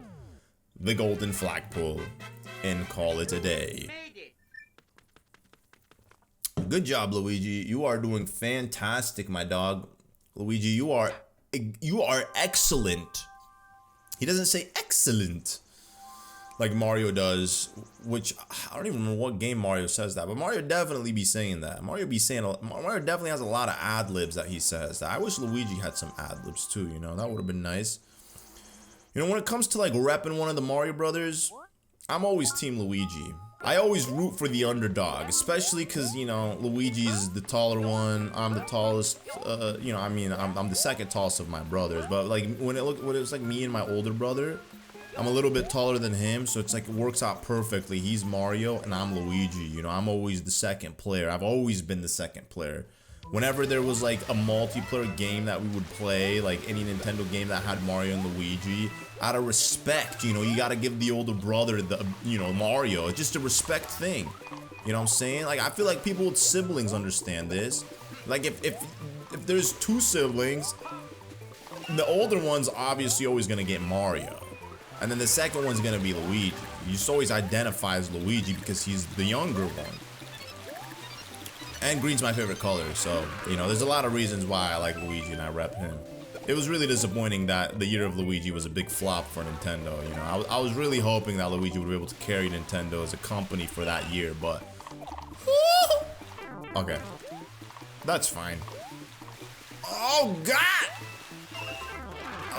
the golden flagpole and call it a day. Good job, Luigi. You are doing fantastic, my dog. Luigi, you are excellent. He doesn't say excellent like Mario does, which I don't even remember what game Mario says that, but Mario definitely be saying that. Mario definitely has a lot of ad-libs that he says. I wish Luigi had some ad-libs too, you know, that would have been nice. You know, when it comes to like repping one of the Mario brothers, I'm always team Luigi. I always root for the underdog, especially because, you know, Luigi's the taller one. I'm the tallest, you know, I mean, I'm the second tallest of my brothers, but like when it was like me and my older brother, I'm a little bit taller than him, so it's like it works out perfectly. He's Mario and I'm Luigi, you know, I'm always the second player. I've always been the second player. Whenever there was like a multiplayer game that we would play, like any Nintendo game that had Mario and Luigi, out of respect, you know, you gotta give the older brother the, you know, Mario. It's just a respect thing. You know what I'm saying? Like, I feel like people with siblings understand this. Like, if there's two siblings, the older one's obviously always gonna get Mario. And then the second one's gonna be Luigi. You just always identify as Luigi because he's the younger one. And green's my favorite color, so, you know, there's a lot of reasons why I like Luigi and I rep him. It was really disappointing that the year of Luigi was a big flop for Nintendo, you know. I was really hoping that Luigi would be able to carry Nintendo as a company for that year, but... Okay. That's fine. Oh, God!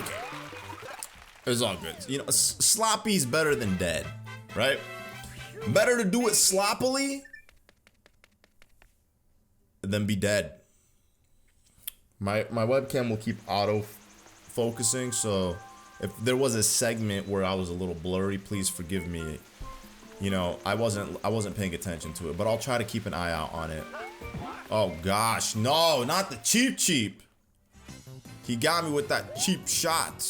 Okay. It's all good. You know, sloppy's better than dead, right? Better to do it sloppily than be dead. My webcam will keep auto focusing, so if there was a segment where I was a little blurry, please forgive me. You know, I wasn't paying attention to it, but I'll try to keep an eye out on it. Oh gosh, no, not the cheap. He got me with that cheap shot.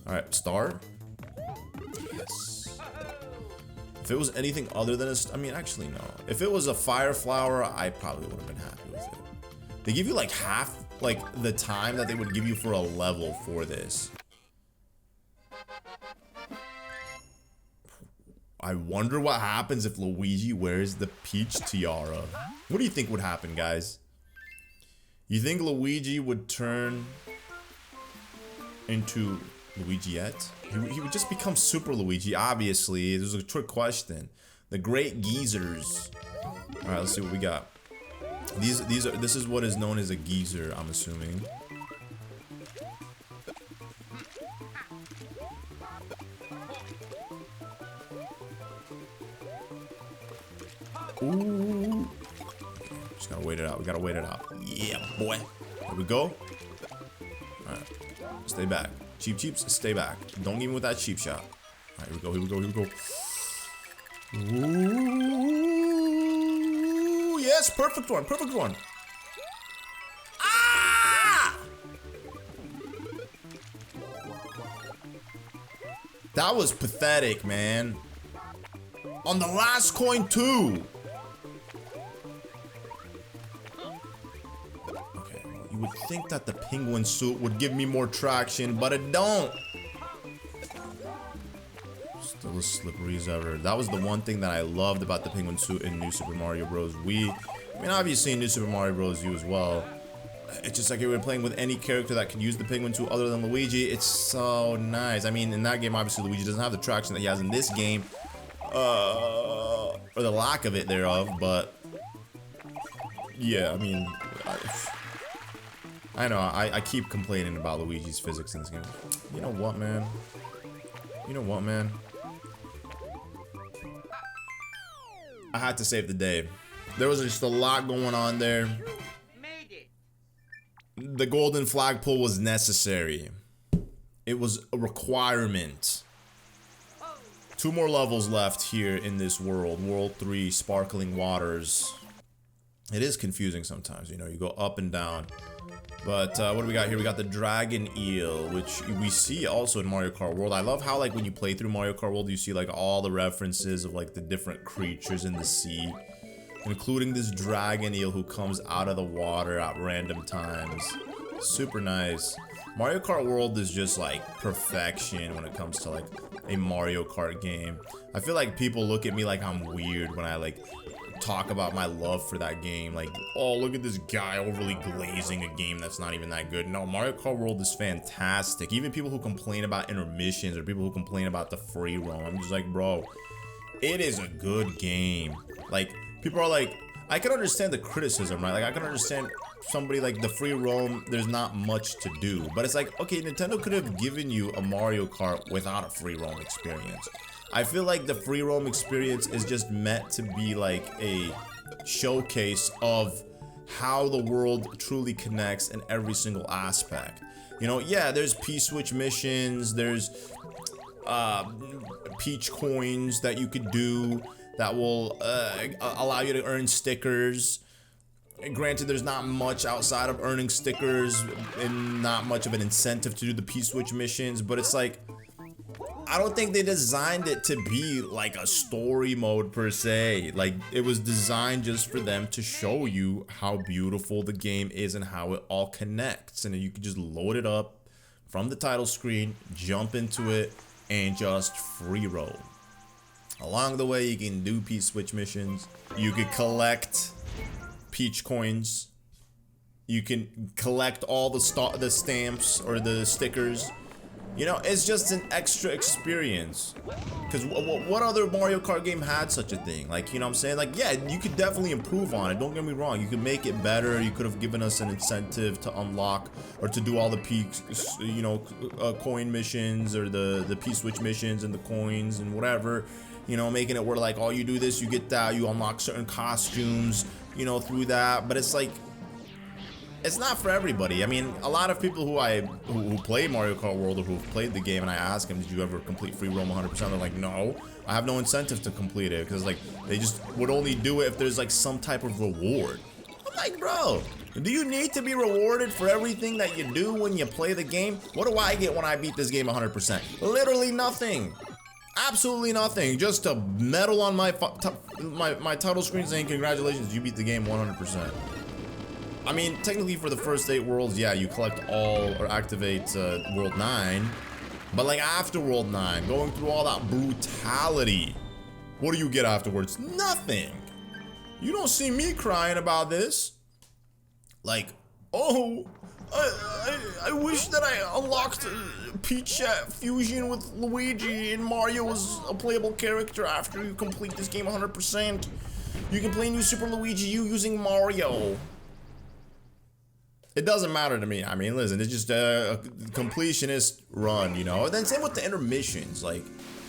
All right, star. Yes. If it was anything other than I mean, actually no. If it was a fire flower, I probably would have been happy with it. They give you like half, like the time that they would give you for a level for this. I wonder what happens if Luigi wears the Peach tiara. What do you think would happen, guys? You think Luigi would turn into Luigiette? He would just become Super Luigi, obviously. This was a trick question. The Great Geezers. Alright, let's see what we got. This is what is known as a geezer, I'm assuming. Ooh. Just gotta wait it out. We gotta wait it out. Yeah, boy. There we go. Alright. Stay back. Cheeps, stay back. Don't give me with that cheap shot. Alright, here we go. Ooh, yes, perfect one. Ah! That was pathetic, man. On the last coin, too. Okay, well, you would think that the penguin suit would give me more traction, but it don't. Still as slippery as ever. That was the one thing that I loved about the penguin suit in New Super Mario Bros. Wii. I mean, obviously in New Super Mario Bros. U as well. It's just like you were playing with any character that could use the penguin suit other than Luigi. It's so nice. I mean, in that game, obviously Luigi doesn't have the traction that he has in this game. Or the lack of it thereof, but yeah, I mean, I know I keep complaining about Luigi's physics in this game. You know what, man? I had to save the day. There was just a lot going on there. The golden flagpole was necessary. It was a requirement. 2 more levels left here in this world. World 3, Sparkling Waters. It is confusing sometimes, you know, you go up and down. But what do we got here? We got the Dragon Eel, which we see also in Mario Kart World. I love how, like, when you play through Mario Kart World, you see, like, all the references of, like, the different creatures in the sea. Including this Dragon Eel who comes out of the water at random times. Super nice. Mario Kart World is just, like, perfection when it comes to, like, a Mario Kart game. I feel like people look at me like I'm weird when I, like, talk about my love for that game. Like, oh, look at this guy overly glazing a game that's not even that good. No, Mario Kart World is fantastic. Even people who complain about intermissions or people who complain about the free roam, I'm just like, bro, it is a good game. Like, people are like, I can understand the criticism, right? Like, I can understand somebody like the free roam, there's not much to do. But it's like, okay, Nintendo could have given you a Mario Kart without a free roam experience. I feel like the free roam experience is just meant to be like a showcase of how the world truly connects in every single aspect. You know, yeah, there's P-Switch missions, there's Peach coins that you could do that will allow you to earn stickers. Granted, there's not much outside of earning stickers and not much of an incentive to do the P-Switch missions, but it's like, I don't think they designed it to be like a story mode per se. Like, it was designed just for them to show you how beautiful the game is and how it all connects. And you can just load it up from the title screen, jump into it, and just free roam. Along the way, you can do P-Switch missions. You could collect Peach coins. You can collect all the stamps or the stickers. You know, it's just an extra experience. Because what other Mario Kart game had such a thing? Like, you know what I'm saying? Like, yeah, you could definitely improve on it. Don't get me wrong. You could make it better. You could have given us an incentive to unlock or to do all the coin missions or the P-Switch missions and the coins and whatever. You know, making it where, like, oh, you do this, you get that, you unlock certain costumes, you know, through that. But it's like, it's not for everybody. I mean, a lot of people who play Mario Kart World or who've played the game, and I ask them, did you ever complete free roam 100%? They're like, no, I have no incentive to complete it, because, like, they just would only do it if there's, like, some type of reward. I'm like, bro, do you need to be rewarded for everything that you do when you play the game? What do I get when I beat this game 100%? Literally nothing. Absolutely nothing. Just a medal on my title screen saying, congratulations, you beat the game 100%. I mean, technically for the first 8 worlds, yeah, you collect all or activate World 9. But like after World 9, going through all that brutality, what do you get afterwards? Nothing. You don't see me crying about this. Like, oh, I wish that I unlocked Peach fusion with Luigi and Mario was a playable character after you complete this game 100%. You can play new Super Luigi U using Mario. It doesn't matter to me. I mean, listen, it's just a completionist run, you know? And then same with the intermissions. Like,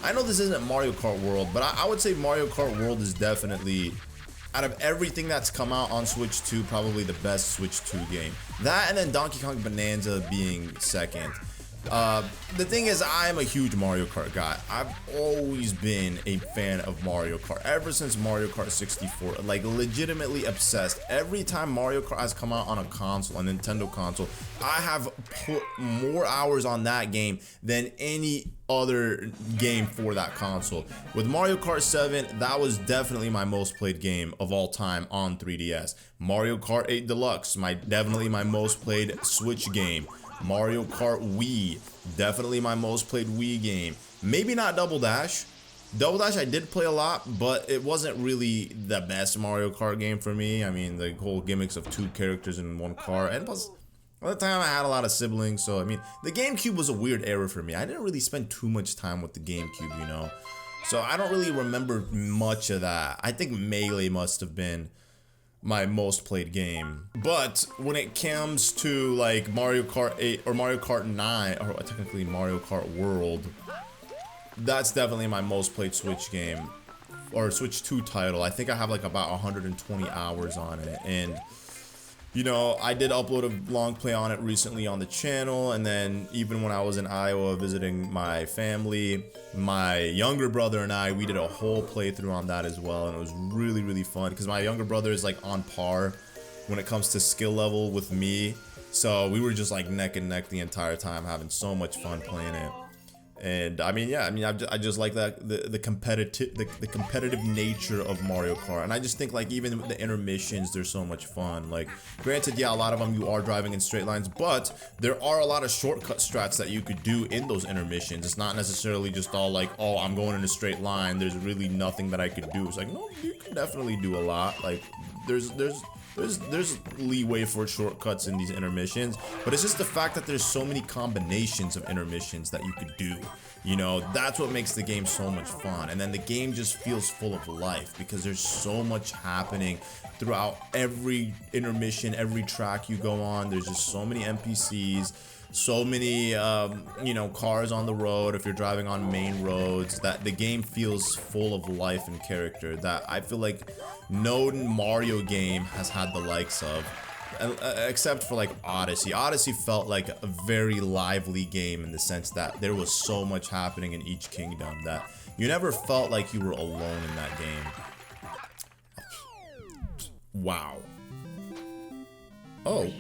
I know this isn't Mario Kart World, but I would say Mario Kart World is definitely, out of everything that's come out on Switch 2, probably the best Switch 2 game. That and then Donkey Kong Bonanza being second. The thing is, I'm a huge Mario Kart guy. I've always been a fan of Mario Kart ever since Mario Kart 64, like legitimately obsessed. Every time Mario Kart has come out on a console, a Nintendo console, I have put more hours on that game than any other game for that console. With Mario Kart 7, that was definitely my most played game of all time on 3DS. Mario Kart 8 Deluxe, definitely my most played Switch game. Mario Kart Wii, definitely my most played Wii game. Maybe not Double Dash. Double Dash I did play a lot, but it wasn't really the best Mario Kart game for me. I mean, the whole gimmicks of 2 characters in 1 car, and plus, at the time I had a lot of siblings, so I mean, the GameCube was a weird era for me. I didn't really spend too much time with the GameCube, you know? So I don't really remember much of that. I think Melee must have been my most played game. But when it comes to like Mario Kart 8 or Mario Kart 9, or technically Mario Kart World, that's definitely my most played Switch game, or Switch 2 title. I think I have like about 120 hours on it, and You know, I did upload a long play on it recently on the channel, and then even when I was in Iowa visiting my family, my younger brother and I, we did a whole playthrough on that as well, and it was really, really fun because my younger brother is like on par when it comes to skill level with me, so we were just like neck and neck the entire time, having so much fun playing it. And I mean, yeah, I mean, I just like that the competitive nature of Mario Kart, and I just think like even with the intermissions, they're so much fun. Like, granted, yeah, a lot of them you are driving in straight lines, but there are a lot of shortcut strats that you could do in those intermissions. It's not necessarily just all like, oh, I'm going in a straight line. There's really nothing that I could do. It's like, no, you can definitely do a lot. Like, there's leeway for shortcuts in these intermissions, but it's just the fact that there's so many combinations of intermissions that you could do. You know, that's what makes the game so much fun. And then the game just feels full of life because there's so much happening throughout every intermission, every track you go on. There's just so many NPCs, so many you know, cars on the road if you're driving on main roads, that the game feels full of life and character that I feel like no Mario game has had the likes of, except for like Odyssey. Odyssey felt like a very lively game in the sense that there was so much happening in each kingdom that you never felt like you were alone in that game. Wow. Oh,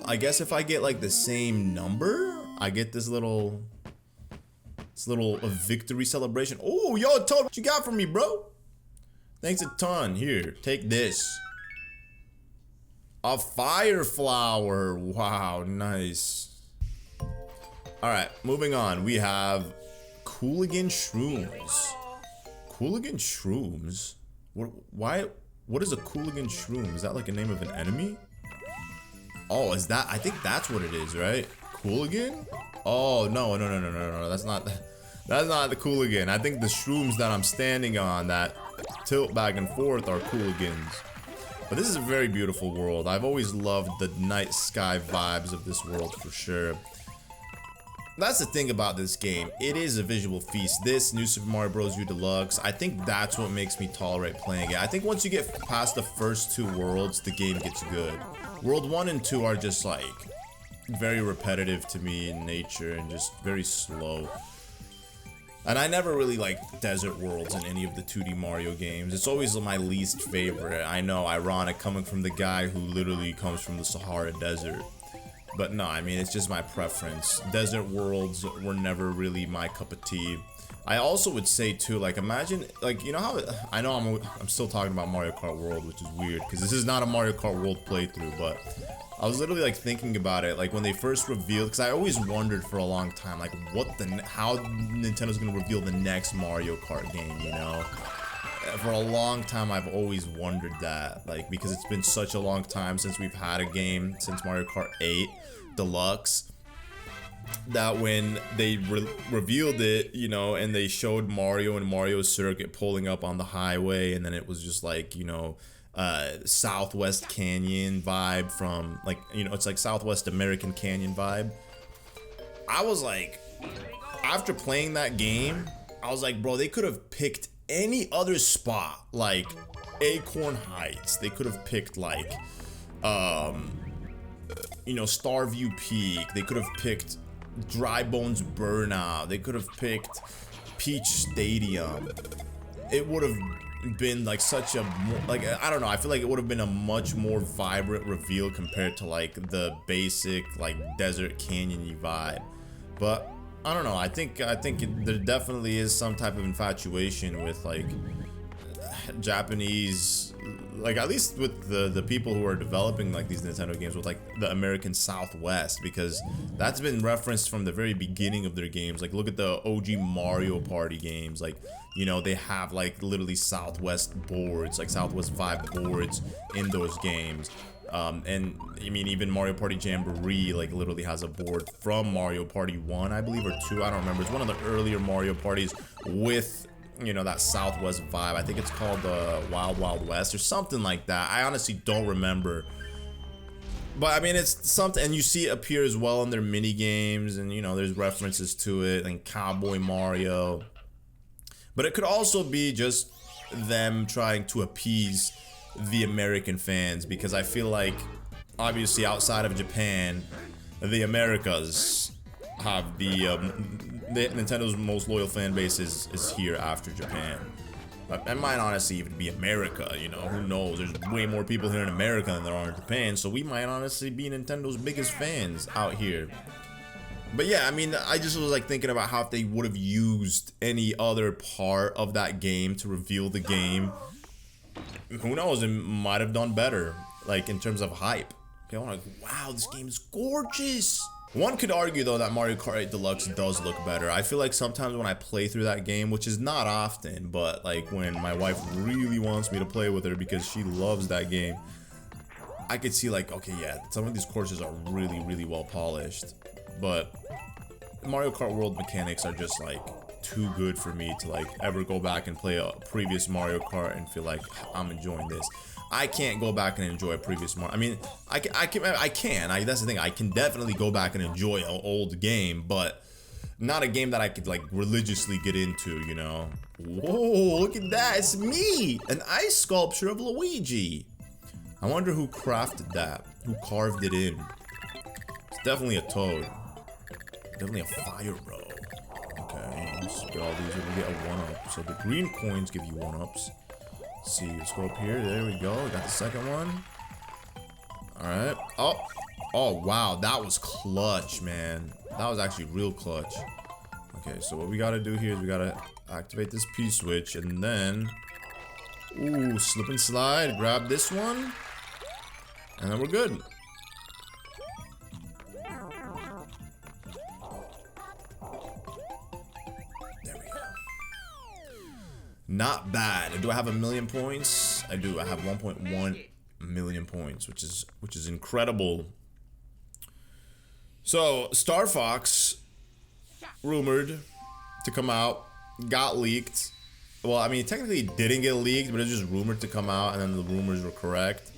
I guess if I get like the same number, I get this little victory celebration. Oh, yo, Toad, what you got for me, bro? Thanks a ton. Here, take this. A fire flower. Wow, nice. Alright, moving on. We have Cooligan Shrooms. Cooligan Shrooms? What is a Cooligan Shroom? Is that like a name of an enemy? Oh, is that? I think that's what it is, right? Cooligan? Oh, no. That's not the Cooligan. I think the shrooms that I'm standing on that tilt back and forth are Cooligans. But this is a very beautiful world. I've always loved the night sky vibes of this world for sure. That's the thing about this game. It is a visual feast. This New Super Mario Bros. U Deluxe, I think that's what makes me tolerate playing it. I think once you get past the first two worlds, the game gets good. World 1 and 2 are just like very repetitive to me in nature and just very slow. And I never really liked desert worlds in any of the 2D Mario games. It's always my least favorite. I know, ironic coming from the guy who literally comes from the Sahara Desert. But no, I mean, it's just my preference. Desert worlds were never really my cup of tea. I also would say too, like, imagine, like, you know how, I know I'm still talking about Mario Kart World, which is weird, because this is not a Mario Kart World playthrough, but I was literally, like, thinking about it, like, when they first revealed, because I always wondered for a long time, like, how Nintendo's gonna reveal the next Mario Kart game, you know? For a long time, I've always wondered that, like, because it's been such a long time since we've had a game, since Mario Kart 8 Deluxe, that when they revealed it, you know, and they showed Mario and Mario's circuit pulling up on the highway, and then it was just like, you know, Southwest Canyon vibe from, like, you know, it's like Southwest American Canyon vibe. I was like, after playing that game, I was like, bro, they could have picked any other spot, like Acorn Heights. They could have picked like, you know, Starview Peak. They could have picked Dry Bones Burnout. They could have picked Peach Stadium. It would have been like such a, like, I don't know, I feel like it would have been a much more vibrant reveal compared to like the basic like desert canyon-y vibe. But I don't know, I think there definitely is some type of infatuation with like Japanese, like at least with the people who are developing like these Nintendo games, with like the American Southwest, because that's been referenced from the very beginning of their games. Like, look at the OG Mario Party games, like, you know, they have like literally Southwest boards, like Southwest vibe boards in those games. And I mean, even Mario Party Jamboree like literally has a board from Mario Party 1, I believe, or 2, I don't remember. It's one of the earlier Mario parties with, you know, that Southwest vibe. I think it's called the Wild Wild West or something like that. I honestly don't remember. But I mean, it's something, and you see it appear as well in their mini games, and you know, there's references to it, and Cowboy Mario. But it could also be just them trying to appease the American fans, because I feel like obviously outside of Japan, the Americas have the Nintendo's most loyal fan base is here after Japan. That might honestly even be America, you know, who knows? There's way more people here in America than there are in Japan, so we might honestly be Nintendo's biggest fans out here. But yeah, I mean, I just was like thinking about how if they would have used any other part of that game to reveal the game, who knows, it might have done better, like in terms of hype. Okay, I'm like, wow, this game is gorgeous. One could argue though that Mario Kart 8 Deluxe does look better. I feel like sometimes when I play through that game, which is not often, but like when my wife really wants me to play with her because she loves that game, I could see like, okay, yeah, some of these courses are really, really well polished, but Mario Kart World mechanics are just like too good for me to like ever go back and play a previous Mario Kart and feel like I'm enjoying this. I can't go back and enjoy a previous Mario. I mean, I can. That's the thing. I can definitely go back and enjoy an old game, but not a game that I could like religiously get into, you know. Whoa, look at that. It's me, an ice sculpture of Luigi. I wonder who crafted that, who carved it in. It's definitely a Toad. Definitely a Fire Bro. Okay, let's get all these. We'll get a 1-up. So the green coins give you 1-ups. Let's see, let's go up here. There we go. We got the second one. Alright. Oh, wow. That was clutch, man. That was actually real clutch. Okay, so what we gotta do here is we gotta activate this P-switch and then... Ooh, slip and slide. Grab this one. And then we're good. Not bad. Do I have 1,000,000 points? I do. I have 1.1 million points, which is incredible. So, Star Fox, rumored to come out, got leaked. Well, I mean, technically it didn't get leaked, but it was just rumored to come out, and then the rumors were correct.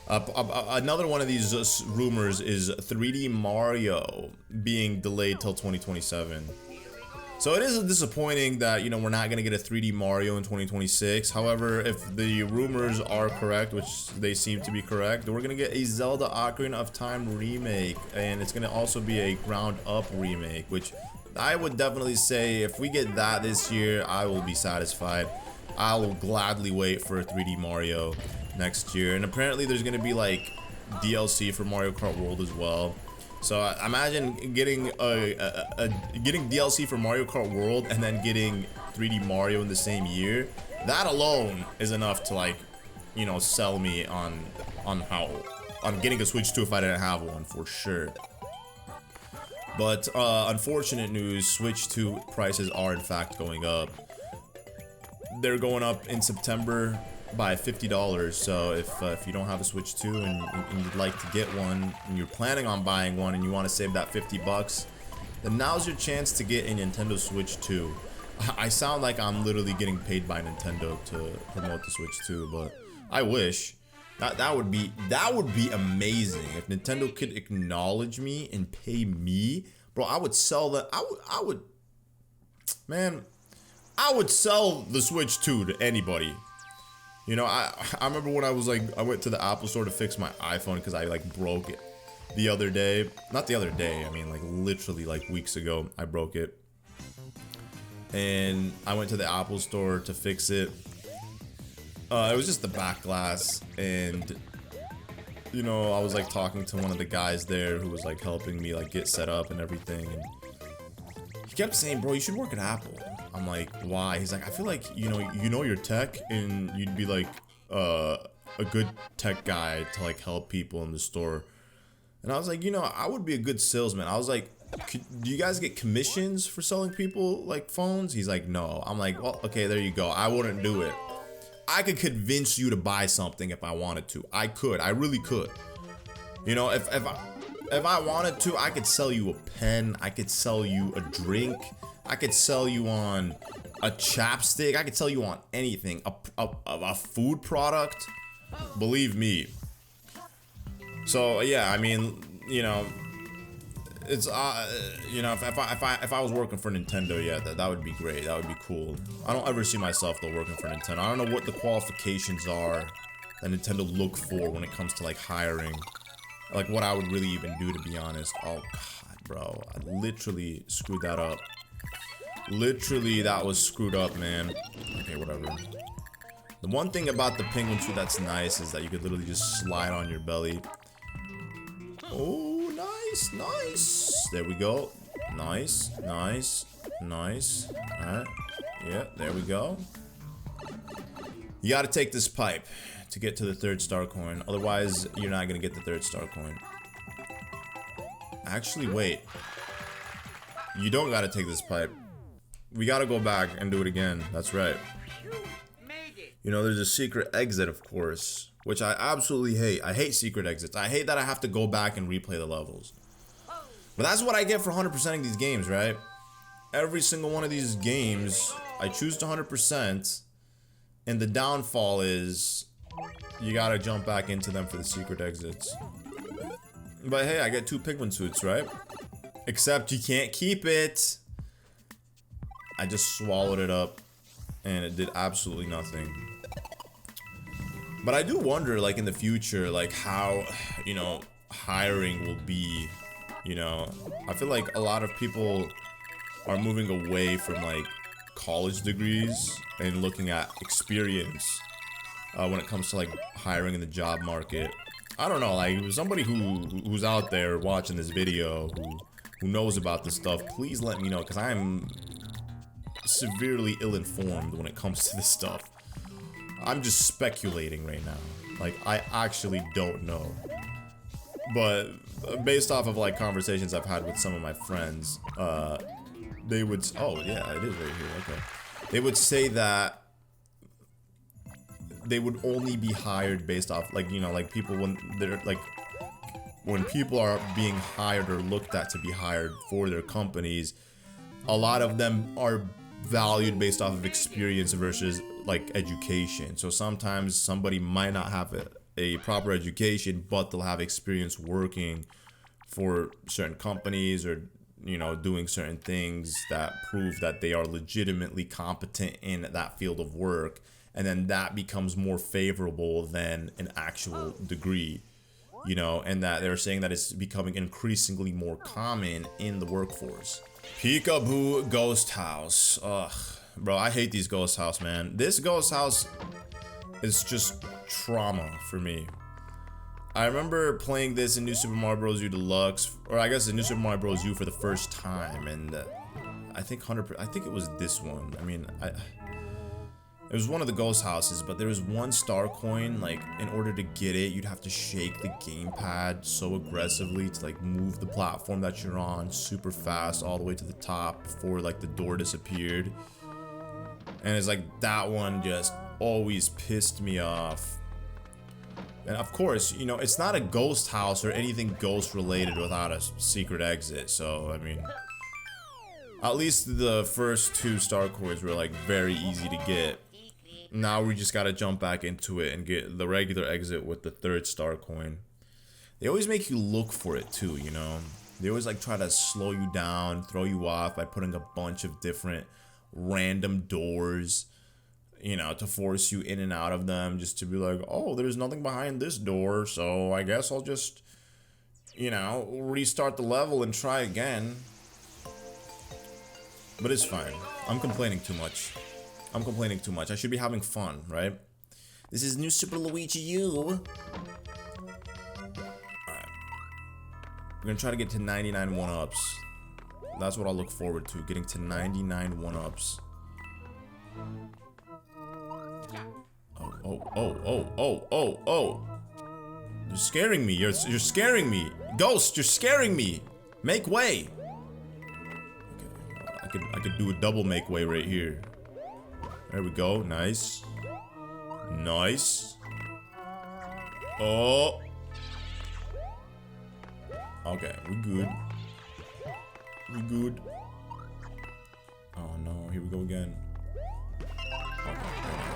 Another one of these rumors is 3D Mario being delayed till 2027. So it is disappointing that, you know, we're not going to get a 3D Mario in 2026. However, if the rumors are correct, which they seem to be correct, we're going to get a Zelda Ocarina of Time remake. And it's going to also be a ground up remake, which I would definitely say if we get that this year, I will be satisfied. I will gladly wait for a 3D Mario next year. And apparently there's going to be like DLC for Mario Kart World as well. So imagine getting getting DLC for Mario Kart World and then getting 3D Mario in the same year. That alone is enough to, like, you know, sell me on getting a Switch 2 if I didn't have one, for sure. But unfortunate news, Switch 2 prices are in fact going up. They're going up in September by $50. So if you don't have a Switch 2 and you'd like to get one and you're planning on buying one and you want to save that $50, then now's your chance to get a Nintendo Switch 2. I sound like I'm literally getting paid by Nintendo to promote the Switch 2, but I wish. That would be amazing if Nintendo could acknowledge me and pay me, bro. I would sell that. I would sell the Switch 2 to anybody. You know, I remember when I went to the Apple store to fix my iPhone because I like broke it the other day. Not the other day, I mean like literally like weeks ago I broke it. And I went to the Apple store to fix it. It was just the back glass, and you know, I was like talking to one of the guys there who was like helping me like get set up and everything, and he kept saying, bro, you should work at Apple. I'm like, why? He's like, I feel like, you know your tech, and you'd be like a good tech guy to like help people in the store. And I was like, you know, I would be a good salesman. I was like, do you guys get commissions for selling people like phones? He's like, no. I'm like, well, okay, there you go. I wouldn't do it. I could convince you to buy something if I wanted to. I could. I really could. You know, if I wanted to, I could sell you a pen. I could sell you a drink. I could sell you on a chapstick. I could sell you on anything. A food product. Believe me. So yeah, I mean, you know, it's you know, if I was working for Nintendo, yeah, that would be great. That would be cool. I don't ever see myself though working for Nintendo. I don't know what the qualifications are that Nintendo look for when it comes to like hiring Like what I would really even do, to be honest. Oh god, bro, I literally screwed that up. Literally, that was screwed up, man. Okay, whatever. The one thing about the penguin suit that's nice is that you could literally just slide on your belly. Oh, nice, nice. There we go. Nice, nice, nice. Alright. Yeah, there we go. You gotta take this pipe to get to the 3rd star coin. Otherwise, you're not gonna get the 3rd star coin. Actually, wait. You don't gotta take this pipe. We gotta go back and do it again. That's right. You know, there's a secret exit, of course, which I absolutely hate. I hate secret exits. I hate that I have to go back and replay the levels. But that's what I get for 100%ing these games, right? Every single one of these games, I choose to 100%, and the downfall is you gotta jump back into them for the secret exits. But hey, I get 2 penguin suits, right? Except you can't keep it. I just swallowed it up, and it did absolutely nothing. But I do wonder, like, in the future, like, how, you know, hiring will be, you know. I feel like a lot of people are moving away from, like, college degrees and looking at experience when it comes to, like, hiring in the job market. I don't know, like, somebody who's out there watching this video who knows about this stuff, please let me know, because I'm severely ill-informed when it comes to this stuff. I'm just speculating right now. Like, I actually don't know. But based off of like conversations I've had with some of my friends, they would, oh yeah, it is right here, okay. They would say that they would only be hired based off, like, you know, like people when they're like, when people are being hired or looked at to be hired for their companies, a lot of them are valued based off of experience versus like education. So sometimes somebody might not have a proper education, but they'll have experience working for certain companies or, you know, doing certain things that prove that they are legitimately competent in that field of work, and then that becomes more favorable than an actual degree, you know, and that they're saying that it's becoming increasingly more common in the workforce. Peekaboo Ghost House. Ugh, bro, I hate these ghost house, man. This ghost house is just trauma for me. I remember playing this in New Super Mario Bros. U Deluxe, or I guess in New Super Mario Bros. U for the first time, and I think it was this one. I mean, it was one of the ghost houses, but there was one star coin. Like, in order to get it, you'd have to shake the gamepad so aggressively to like move the platform that you're on super fast all the way to the top before like the door disappeared. And it's like that one just always pissed me off. And of course, you know, it's not a ghost house or anything ghost related without a secret exit. So, I mean, at least the first 2 star coins were like very easy to get. Now we just gotta jump back into it and get the regular exit with the 3rd star coin. They always make you look for it too, you know. They always like try to slow you down, throw you off by putting a bunch of different random doors, you know, to force you in and out of them, just to be like, oh, there's nothing behind this door, so I guess I'll just, you know, restart the level and try again. But it's fine. I'm complaining too much. I should be having fun, right? This is New Super Luigi U. Alright. We're gonna try to get to 99 1-ups. That's what I'll look forward to, getting to 99 1-ups. Oh. You're scaring me. You're scaring me. Ghost, you're scaring me. Make way. Okay, I could do a double make way right here. There we go. Nice. Nice. Oh. Okay, we good. We good. Oh no, here we go again. Okay,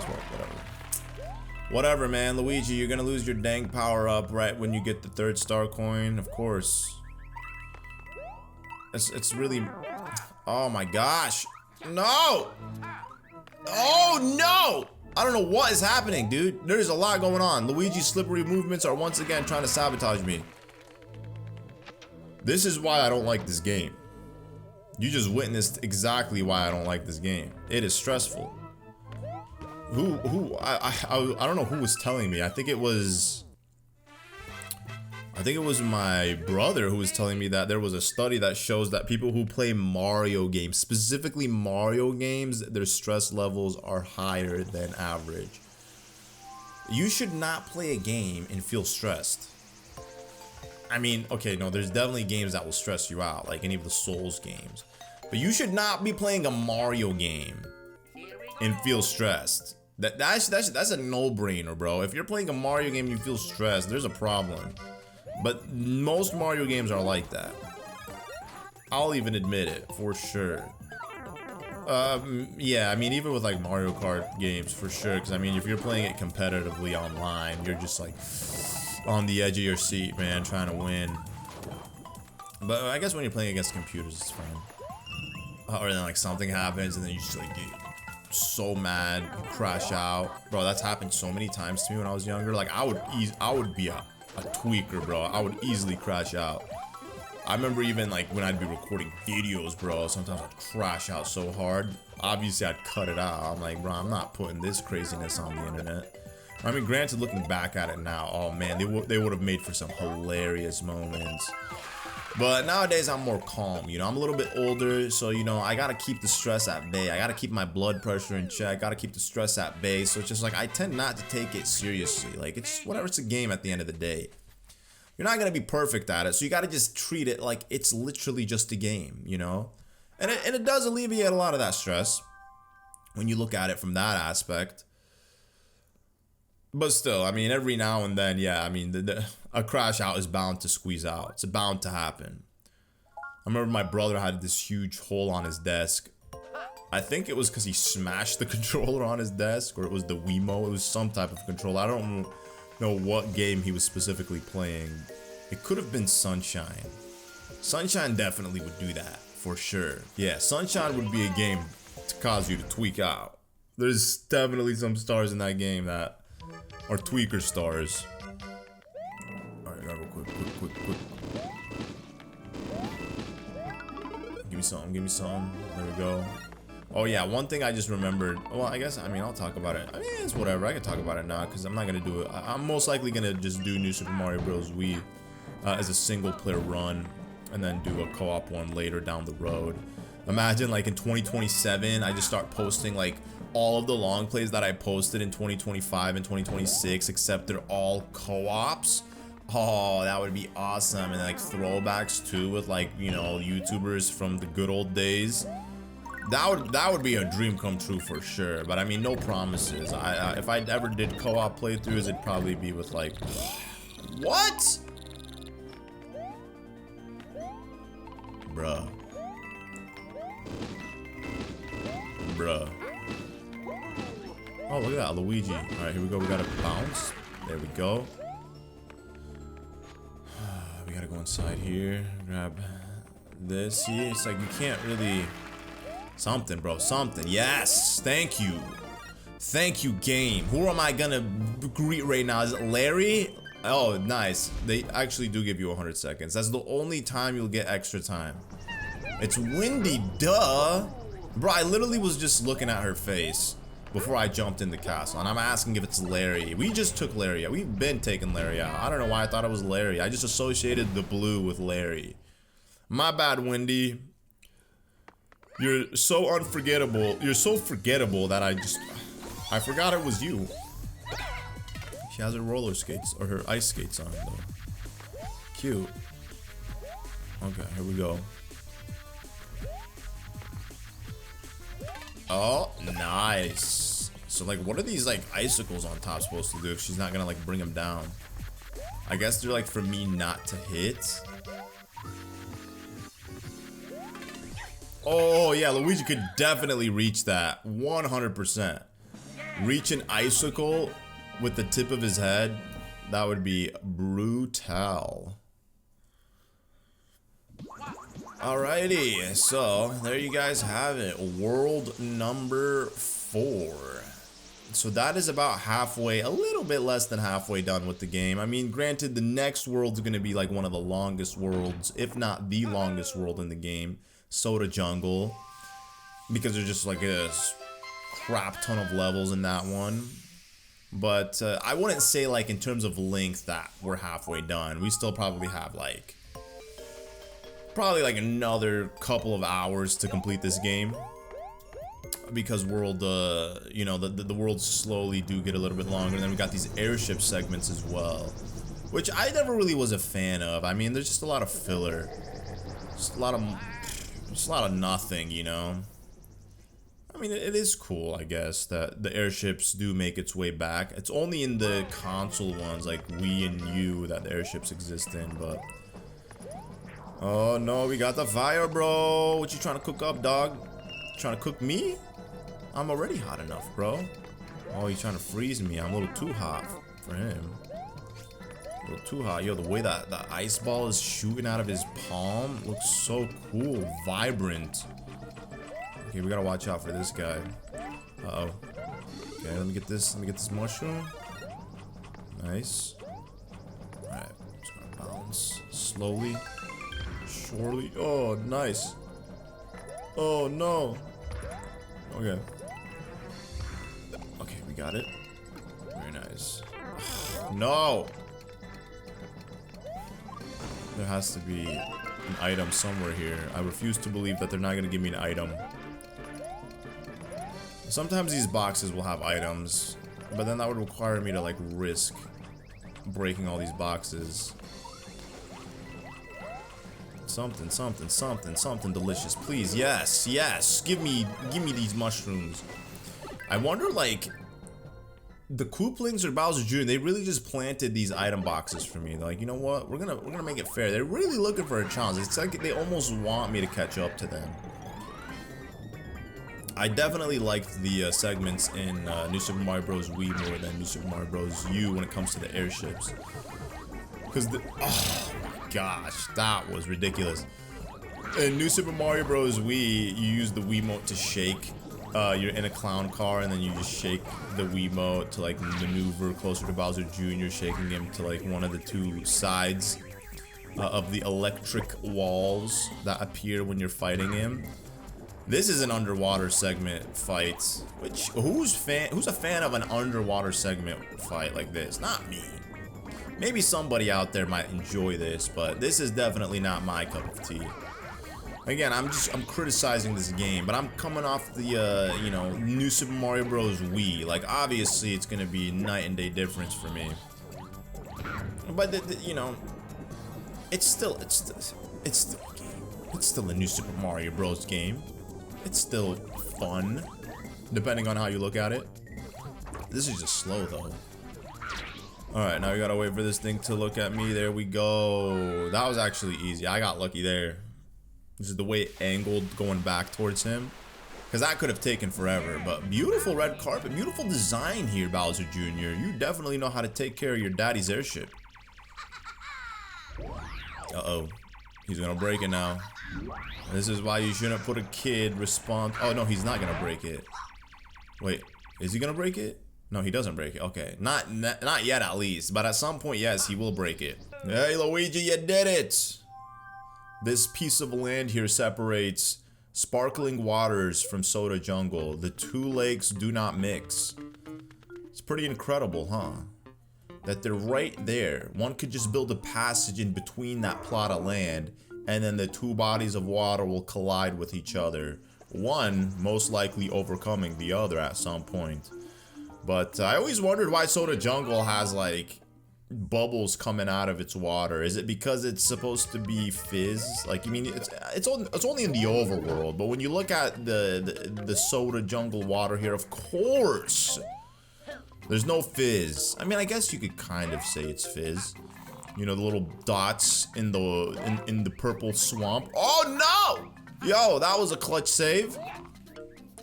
well, whatever. Whatever, man. Luigi, you're gonna lose your dang power up right when you get the 3rd star coin, of course. It's really... Oh my gosh. No! Oh no! I don't know what is happening, dude. There's a lot going on. Luigi's slippery movements are once again trying to sabotage me. This is why I don't like this game. You just witnessed exactly why I don't like this game. It is stressful. I don't know who was telling me. I think it was my brother who was telling me that there was a study that shows that people who play Mario games, specifically Mario games, their stress levels are higher than average. You should not play a game and feel stressed. I mean, okay, no, there's definitely games that will stress you out, like any of the Souls games. But you should not be playing a Mario game and feel stressed. That's a no-brainer, bro. If you're playing a Mario game and you feel stressed, there's a problem. But most Mario games are like that. I'll even admit it, for sure. Yeah, I mean, even with like Mario Kart games, for sure. Because I mean, if you're playing it competitively online, you're just like on the edge of your seat, man, trying to win. But I guess when you're playing against computers, it's fine. Or then like something happens and then you just like get so mad, you crash out. Bro, that's happened so many times to me when I was younger. Like I would be a tweaker, bro. I would easily crash out. I remember even like when I'd be recording videos, bro, sometimes I'd crash out so hard. Obviously I'd cut it out. I'm like, bro, I'm not putting this craziness on the internet. I mean, granted, looking back at it now, oh man, they would have made for some hilarious moments. But nowadays I'm more calm, you know, I'm a little bit older, so you know, I gotta keep the stress at bay. I gotta keep my blood pressure in check, gotta keep the stress at bay. So it's just like, I tend not to take it seriously. Like, it's whatever, it's a game at the end of the day. You're not gonna be perfect at it, so you gotta just treat it like it's literally just a game, you know? And it does alleviate a lot of that stress when you look at it from that aspect. But still, I mean, every now and then, yeah, I mean, a crash out is bound to squeeze out. It's bound to happen. I remember my brother had this huge hole on his desk. I think it was because he smashed the controller on his desk, or it was the Wiimote. It was some type of controller. I don't know what game he was specifically playing. It could have been Sunshine. Sunshine definitely would do that, for sure. Yeah, Sunshine would be a game to cause you to tweak out. There's definitely some stars in that game that are tweaker stars. Alright, gotta go quick. Give me some. There we go. Oh yeah, one thing I just remembered. Well, I guess, I mean, I'll talk about it. I mean, it's whatever. I can talk about it now because I'm not gonna do it. I'm most likely gonna just do New Super Mario Bros. Wii as a single player run and then do a co-op one later down the road. Imagine like in 2027, I just start posting like all of the long plays that I posted in 2025 and 2026, except they're all co-ops. Oh, that would be awesome. And like throwbacks too, with like, you know, YouTubers from the good old days. That would be a dream come true for sure. But I mean, no promises. If I ever did co-op playthroughs, it'd probably be with like what? Bruh. Oh, look at that, Luigi. Alright, here we go. We gotta bounce. There we go. We gotta go inside here. Grab this. See, it's like you can't really... Something, bro. Something. Yes! Thank you. Thank you, game. Who am I gonna greet right now? Is it Larry? Oh, nice. They actually do give you 100 seconds. That's the only time you'll get extra time. It's Windy, duh! Bro, I literally was just looking at her face before I jumped in the castle, and I'm asking if it's Larry. We just took Larry out. We've been taking Larry out. I don't know why I thought it was Larry. I just associated the blue with Larry. My bad, Wendy. You're so unforgettable. You're so forgettable that I forgot it was you. She has her roller skates, or her ice skates on, though. Cute. Okay, here we go. Oh, nice. So like, what are these like icicles on top supposed to do if she's not gonna like bring them down? I guess they're like for me not to hit. Oh yeah, Luigi could definitely reach that 100%. Reach an icicle with the tip of his head, that would be brutal. Alrighty, so there you guys have it. World number 4. So that is about halfway, a little bit less than halfway done with the game. I mean, granted, the next world's gonna be like one of the longest worlds, if not the longest world in the game, Soda Jungle, because there's just like a crap ton of levels in that one. But I wouldn't say like in terms of length that we're halfway done. We still probably have like another couple of hours to complete this game, because world you know, the worlds slowly do get a little bit longer. And then we got these airship segments as well, which I never really was a fan of. I mean, there's just a lot of filler, just a lot of nothing, you know. I mean, it is cool, I guess, that the airships do make its way back. It's only in the console ones like Wii and U that the airships exist in, but oh no, we got the fire, bro. What you trying to cook up, dog? Trying to cook me? I'm already hot enough, bro. Oh, he's trying to freeze me. I'm a little too hot for him. A little too hot. Yo, the way that the ice ball is shooting out of his palm looks so cool, vibrant. Okay, we gotta watch out for this guy. Uh-oh. Okay, let me get this mushroom. Nice. Alright, just gonna bounce slowly. Surely. Oh, nice. Oh no. Okay. Okay, we got it. Very nice. No! There has to be an item somewhere here. I refuse to believe that they're not gonna give me an item. Sometimes these boxes will have items, but then that would require me to like risk breaking all these boxes. Something delicious, please. Yes, give me these mushrooms. I wonder, like, the Kooplings or Bowser Jr., they really just planted these item boxes for me. They're like, you know what, we're gonna make it fair. They're really looking for a challenge. It's like they almost want me to catch up to them. I definitely liked the segments in New Super Mario Bros. Wii more than New Super Mario Bros. U when it comes to the airships. Because oh my gosh, that was ridiculous. In New Super Mario Bros. Wii, you use the Wiimote to shake. You're in a clown car, and then you just shake the Wiimote to like maneuver closer to Bowser Jr., shaking him to like one of the two sides of the electric walls that appear when you're fighting him. This is an underwater segment fight, which who's a fan of an underwater segment fight like this? Not me. Maybe somebody out there might enjoy this, but this is definitely not my cup of tea. Again, I'm criticizing this game, but I'm coming off the you know, New Super Mario Bros. Wii. Like, obviously it's gonna be night and day difference for me. But you know, it's still a game. It's still a New Super Mario Bros. Game. It's still fun, depending on how you look at it. This is just slow though. Alright, now we gotta wait for this thing to look at me. There we go. That was actually easy. I got lucky there. This is the way it angled going back towards him, because that could have taken forever. But beautiful red carpet, beautiful design here, Bowser Jr. You definitely know how to take care of your daddy's airship. Uh-oh. He's gonna break it now. This is why you shouldn't put a kid respond. Oh no, he's not gonna break it. Wait, is he gonna break it? No, he doesn't break it. Okay, not yet at least. But at some point, yes, he will break it. Hey Luigi, you did it! This piece of land here separates Sparkling Waters from Soda Jungle. The two lakes do not mix. It's pretty incredible, huh? That they're right there. One could just build a passage in between that plot of land, and then the two bodies of water will collide with each other. One most likely overcoming the other at some point. But I always wondered why Soda Jungle has like bubbles coming out of its water. Is it because it's supposed to be fizz? Like, I mean, it's only in the overworld, but when you look at the Soda Jungle water here, of course there's no fizz. I mean, I guess you could kind of say it's fizz. You know, the little dots in the purple swamp. Oh no! Yo, that was a clutch save.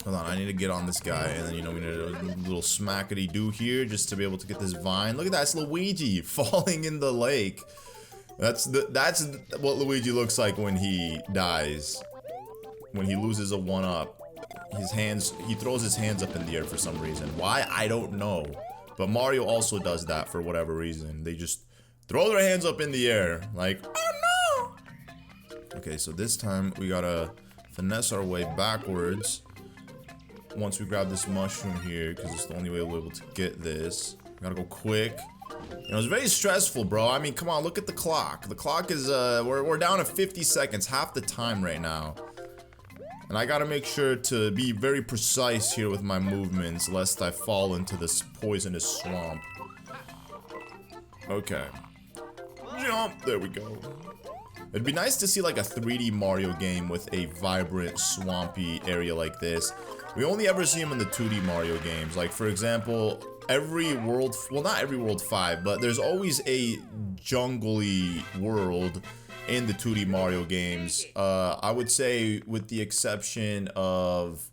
Hold on, I need to get on this guy, and then, you know, we need a little smackety-do here just to be able to get this vine. Look at that, it's Luigi falling in the lake. That's what Luigi looks like when he dies. When he loses a 1-up. his hands, he throws his hands up in the air for some reason. Why? I don't know. But Mario also does that for whatever reason. They just throw their hands up in the air, like, oh no! Okay, so this time we gotta finesse our way backwards. Once we grab this mushroom here, because it's the only way we'll be able to get this. We gotta go quick. You know, it's very stressful, bro. I mean, come on, look at the clock. The clock is, we're down to 50 seconds, half the time right now. And I gotta make sure to be very precise here with my movements, lest I fall into this poisonous swamp. Okay. Jump! There we go. It'd be nice to see like a 3D Mario game with a vibrant, swampy area like this. We only ever see them in the 2D Mario games. Like, for example, every world, well, not every World 5, but there's always a jungly world in the 2D Mario games. I would say with the exception of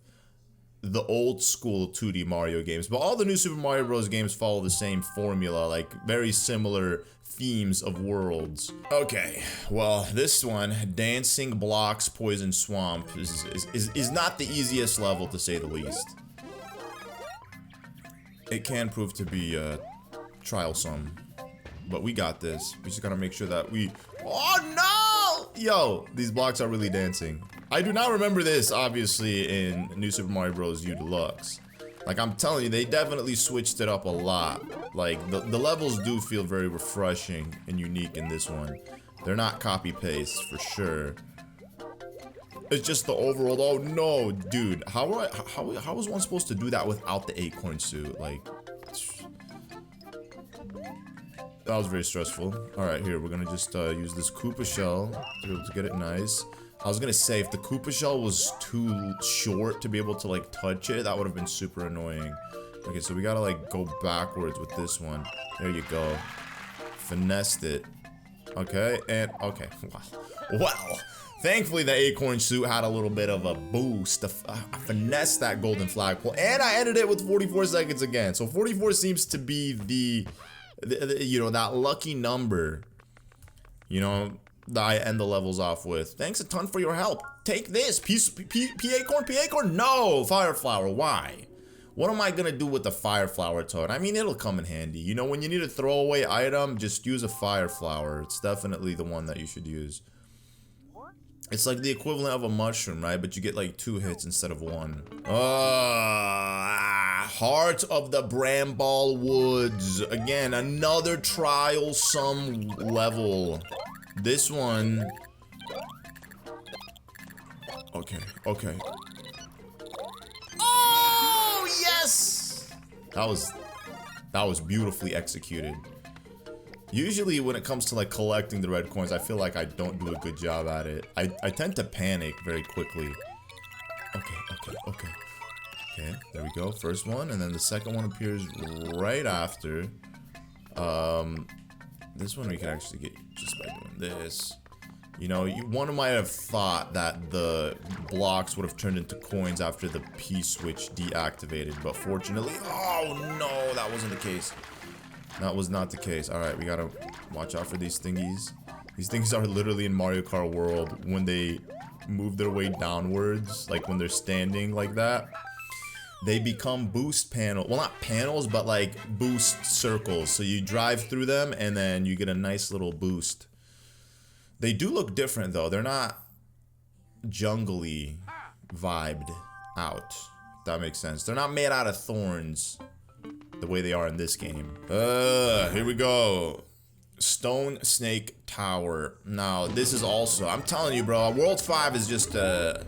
the old school 2D Mario games, but all the new Super Mario Bros. Games follow the same formula, like very similar themes of worlds. Okay, well, this one, Dancing Blocks Poison Swamp, is not the easiest level, to say the least. It can prove to be trialsome, but we got this. We just gotta make sure that we... Oh no! Yo, these blocks are really dancing. I do not remember this, obviously, in New Super Mario Bros. U Deluxe. Like, I'm telling you, they definitely switched it up a lot. Like, the levels do feel very refreshing and unique in this one. They're not copy-paste, for sure. It's just the overall... Oh, no, dude. How was one supposed to do that without the Acorn suit? Like... That was very stressful. Alright, here, we're gonna just use this Koopa shell to be able to get it nice. I was gonna say, if the Koopa shell was too short to be able to, like, touch it, that would have been super annoying. Okay, so we gotta, like, go backwards with this one. There you go. Finessed it. Okay, and, okay, wow. Well, thankfully the Acorn suit had a little bit of a boost. I finessed that golden flagpole, and I ended it with 44 seconds again. So 44 seems to be the you know, that lucky number, you know, that I end the levels off with. Thanks a ton for your help. Take this. P-Acorn? No! Fire Flower. Why? What am I gonna do with the Fire Flower Toad? I mean, it'll come in handy. You know, when you need a throwaway item, just use a Fire Flower. It's definitely the one that you should use. It's like the equivalent of a mushroom, right? But you get like 2 hits instead of 1. Heart of the Bramble Woods. Again, another trialsome level. This one... Okay, okay. Oh, yes! That was beautifully executed. Usually when it comes to like collecting the red coins, I feel like I don't do a good job at it. I tend to panic very quickly. Okay, okay, okay. Okay, there we go. First one, and then the second one appears right after. This one we can actually get just by doing this. You know, one might have thought that the blocks would have turned into coins after the P-switch deactivated, but fortunately, oh no, that wasn't the case. That was not the case. Alright, we gotta watch out for these thingies. These things are literally in Mario Kart World when they move their way downwards, like when they're standing like that. They become boost panel. Well, not panels, but like boost circles. So you drive through them and then you get a nice little boost. They do look different though. They're not jungly vibed out. If that makes sense. They're not made out of thorns the way they are in this game. Here we go. Stone Snake Tower. Now, this is also, I'm telling you, bro, World 5 is just a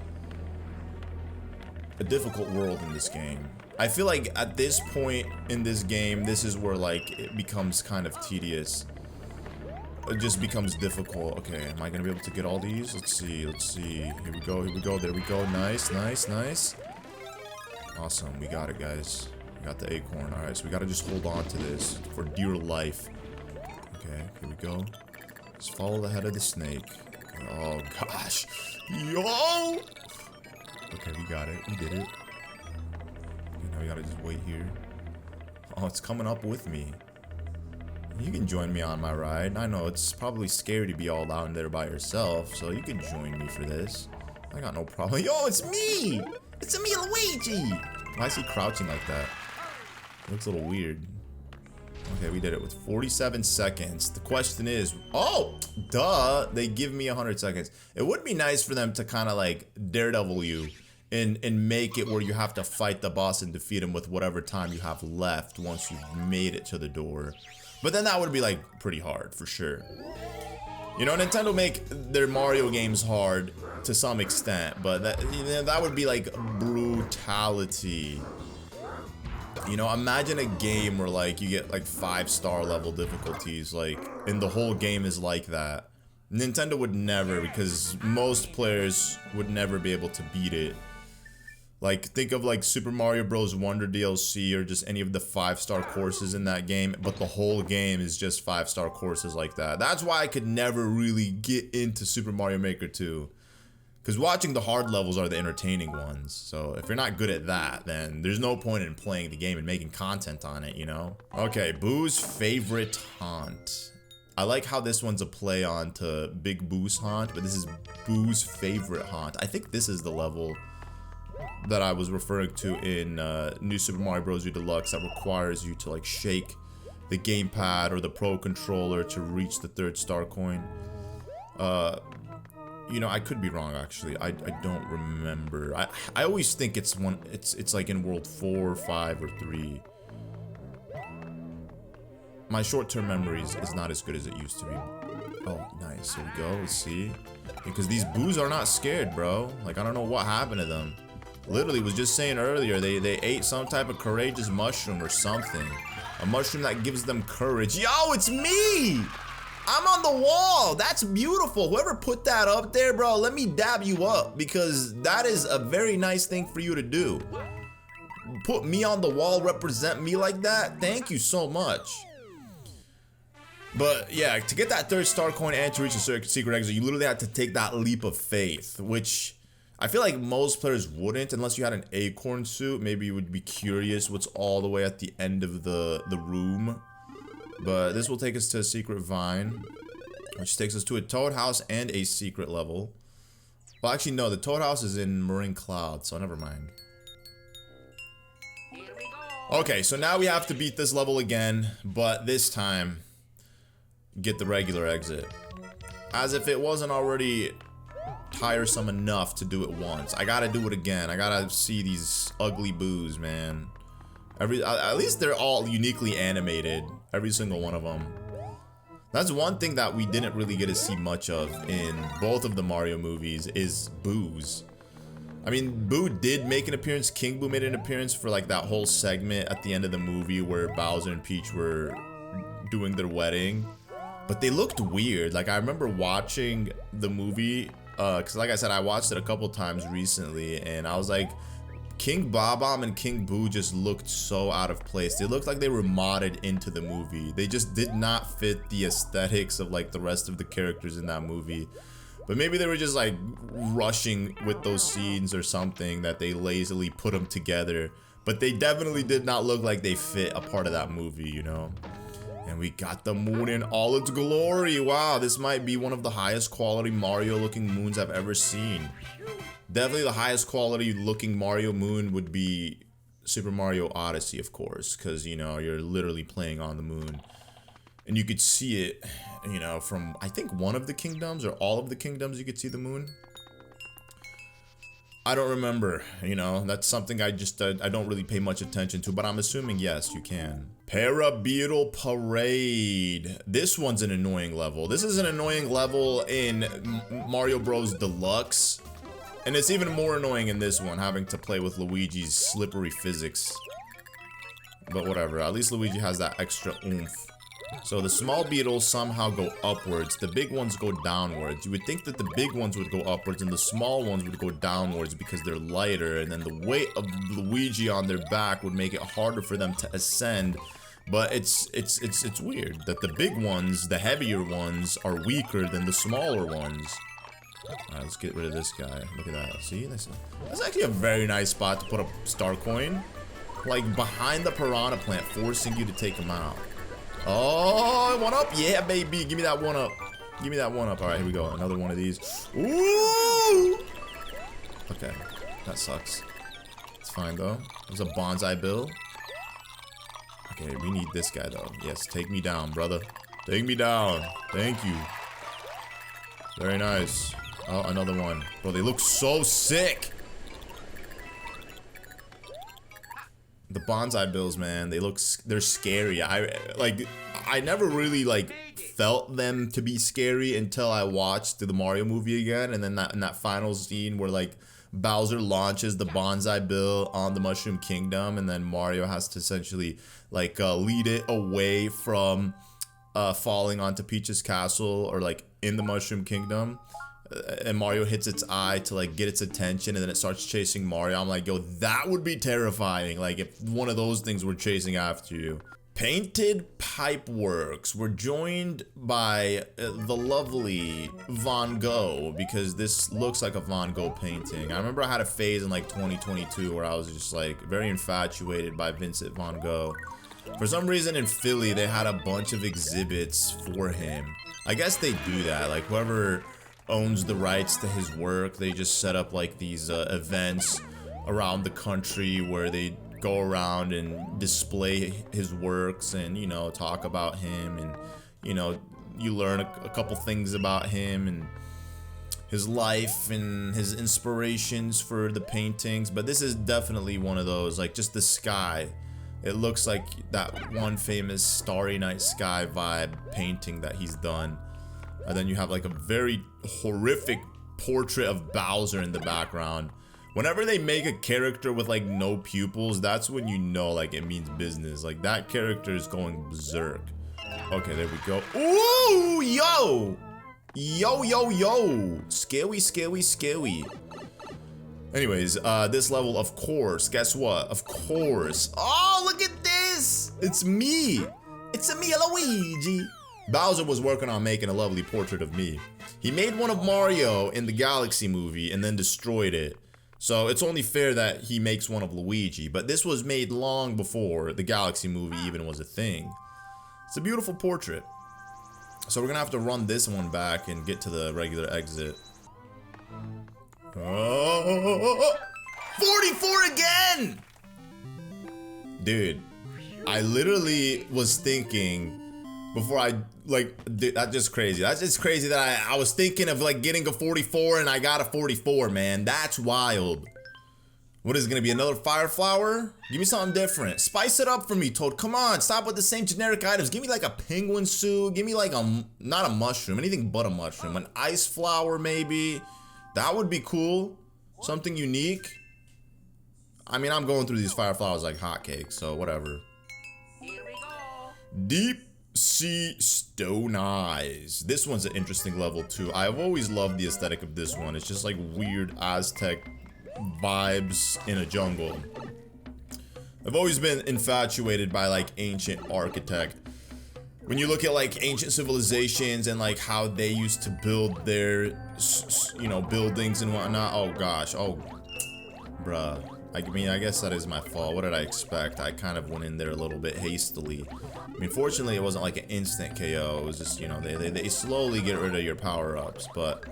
difficult world in this game. I feel like at this point in this game, this is where like it becomes kind of tedious. It just becomes difficult. Okay, am I gonna be able to get all these? Let's see, let's see. Here we go, there we go. Nice, nice, nice. Awesome, we got it, guys. We got the acorn. Alright, so we gotta just hold on to this for dear life. Okay, here we go. Just follow the head of the snake. Okay, oh gosh. Yo! Okay, we got it. We did it. Okay, now we gotta just wait here. Oh, it's coming up with me. You can join me on my ride. I know it's probably scary to be all down there by yourself, so you can join me for this. I got no problem. Yo, it's me! It's a me, Luigi! Why is he crouching like that? It looks a little weird. Okay, we did it with 47 seconds. The question is, oh, duh, they give me 100 seconds. It would be nice for them to kind of like Daredevil you and make it where you have to fight the boss and defeat him with whatever time you have left once you've made it to the door. But then that would be like pretty hard for sure. You know, Nintendo make their Mario games hard to some extent, but that, you know, that would be like brutality. You know, imagine a game where like you get like 5-star level difficulties, like, and the whole game is like that. Nintendo would never, because most players would never be able to beat it. Like, think of like Super Mario Bros. Wonder DLC or just any of the 5-star courses in that game, but the whole game is just 5-star courses like that. That's why I could never really get into Super Mario Maker 2. Because watching the hard levels are the entertaining ones. So if you're not good at that, then there's no point in playing the game and making content on it, you know? Okay, Boo's favorite haunt. I like how this one's a play on to Big Boo's haunt, but this is Boo's favorite haunt. I think this is the level that I was referring to in New Super Mario Bros. U Deluxe that requires you to like shake the gamepad or the Pro Controller to reach the 3rd star coin. You know, I could be wrong actually. I don't remember. I always think it's one. It's like in World 4 or 5 or 3. My short-term memory is not as good as it used to be. Oh, nice. Here we go. Let's see. Because these Boos are not scared, bro. Like, I don't know what happened to them. Literally, was just saying earlier, they ate some type of courageous mushroom or something. A mushroom that gives them courage. Yo, it's me! I'm on the wall. That's beautiful. Whoever put that up there, bro, let me dab you up, because that is a very nice thing for you to do. Put me on the wall, represent me like that. Thank you so much. But yeah, to get that 3rd star coin and to reach a secret exit, you literally had to take that leap of faith, which I feel like most players wouldn't unless you had an Acorn suit. Maybe you would be curious what's all the way at the end of the room. But this will take us to a secret vine, which takes us to a Toad house and a secret level. Well, actually, no, the Toad house is in Meringue Cloud, so never mind. Okay, so now we have to beat this level again, but this time, get the regular exit. As if it wasn't already tiresome enough to do it once. I gotta do it again. I gotta see these ugly Boos, man. At least they're all uniquely animated. Every single one of them. That's one thing that we didn't really get to see much of in both of the Mario movies is Boos. I mean, Boo did make an appearance. King Boo made an appearance for like that whole segment at the end of the movie where Bowser and Peach were doing their wedding. But they looked weird. Like, I remember watching the movie, because like I said, I watched it a couple times recently, and I was like, King Bob-omb and King Boo just looked so out of place. They looked like they were modded into the movie. They just did not fit the aesthetics of like the rest of the characters in that movie. But maybe they were just like rushing with those scenes or something that they lazily put them together. But they definitely did not look like they fit a part of that movie, you know? And we got the moon in all its glory. Wow, this might be one of the highest quality Mario looking moons I've ever seen. Definitely the highest quality looking Mario moon would be Super Mario Odyssey, of course, because, you know, you're literally playing on the moon. And you could see it, you know, from, I think, one of the kingdoms or all of the kingdoms you could see the moon. I don't remember, you know, that's something I just, I don't really pay much attention to, but I'm assuming, yes, you can. Para-Beetle Parade. This one's an annoying level. This is an annoying level in Mario Bros. Deluxe. And it's even more annoying in this one, having to play with Luigi's slippery physics. But whatever, at least Luigi has that extra oomph. So the small beetles somehow go upwards, the big ones go downwards. You would think that the big ones would go upwards and the small ones would go downwards because they're lighter, and then the weight of Luigi on their back would make it harder for them to ascend. But it's weird that the big ones, the heavier ones, are weaker than the smaller ones. Alright, let's get rid of this guy. Look at that. See? That's actually a very nice spot to put a star coin. Like, behind the piranha plant, forcing you to take him out. Oh, 1-up? Yeah, baby. Give me that 1-up. Give me that 1-up. Alright, here we go. Another one of these. Ooh! Okay. That sucks. It's fine though. There's a bonsai bill. Okay, we need this guy though. Yes, take me down, brother. Take me down. Thank you. Very nice. Oh, another one. Bro, they look so sick. The bonsai bills, man, they're scary. I never really like felt them to be scary until I watched the Mario movie again, and then in that final scene where like Bowser launches the bonsai bill on the Mushroom Kingdom, and then Mario has to essentially like lead it away from falling onto Peach's castle, or like in the Mushroom Kingdom. And Mario hits its eye to like get its attention, and then it starts chasing Mario. I'm like, yo, that would be terrifying. Like if one of those things were chasing after you. Painted Pipeworks. We're joined by the lovely Van Gogh, because this looks like a Van Gogh painting. I remember I had a phase in like 2022 where I was just like very infatuated by Vincent Van Gogh. For some reason in Philly, they had a bunch of exhibits for him. I guess they do that. Like whoever owns the rights to his work, they just set up like these events around the country where they go around and display his works and, you know, talk about him, and, you know, you learn a couple things about him and his life and his inspirations for the paintings. But this is definitely one of those, like just the sky. It looks like that one famous Starry Night Sky vibe painting that he's done. And then you have like a very horrific portrait of Bowser in the background. Whenever they make a character with like no pupils, that's when you know like it means business. Like that character is going berserk. Okay, there we go. Ooh, yo! Yo, yo, yo! Scary, scary, scary. Anyways, this level, of course, guess what? Of course. Oh, look at this! It's me! It's me, Luigi! Bowser was working on making a lovely portrait of me. He made one of Mario in the Galaxy movie and then destroyed it. So it's only fair that he makes one of Luigi, but this was made long before the Galaxy movie even was a thing. It's a beautiful portrait. So we're gonna have to run this one back and get to the regular exit. Oh, 44 again! Dude, I literally was thinking before dude, that's just crazy. That's just crazy that I was thinking of like getting a 44 and I got a 44, man. That's wild. What is it gonna be, another fire flower? Give me something different. Spice it up for me, Toad. Come on, stop with the same generic items. Give me like a penguin suit. Give me like not a mushroom, anything but a mushroom. An ice flower maybe. That would be cool. Something unique. I mean, I'm going through these fire flowers like hotcakes, so whatever. Here we go. Deep Sea Stone Eyes. This one's an interesting level too. I've always loved the aesthetic of this one. It's just like weird Aztec vibes in a jungle. I've always been infatuated by like ancient architect. When you look at like ancient civilizations and like how they used to build their, you know, buildings and whatnot. Oh gosh, oh, bruh. I mean, I guess that is my fault. What did I expect? I kind of went in there a little bit hastily. I mean, fortunately, it wasn't like an instant KO. It was just, you know, they slowly get rid of your power-ups. But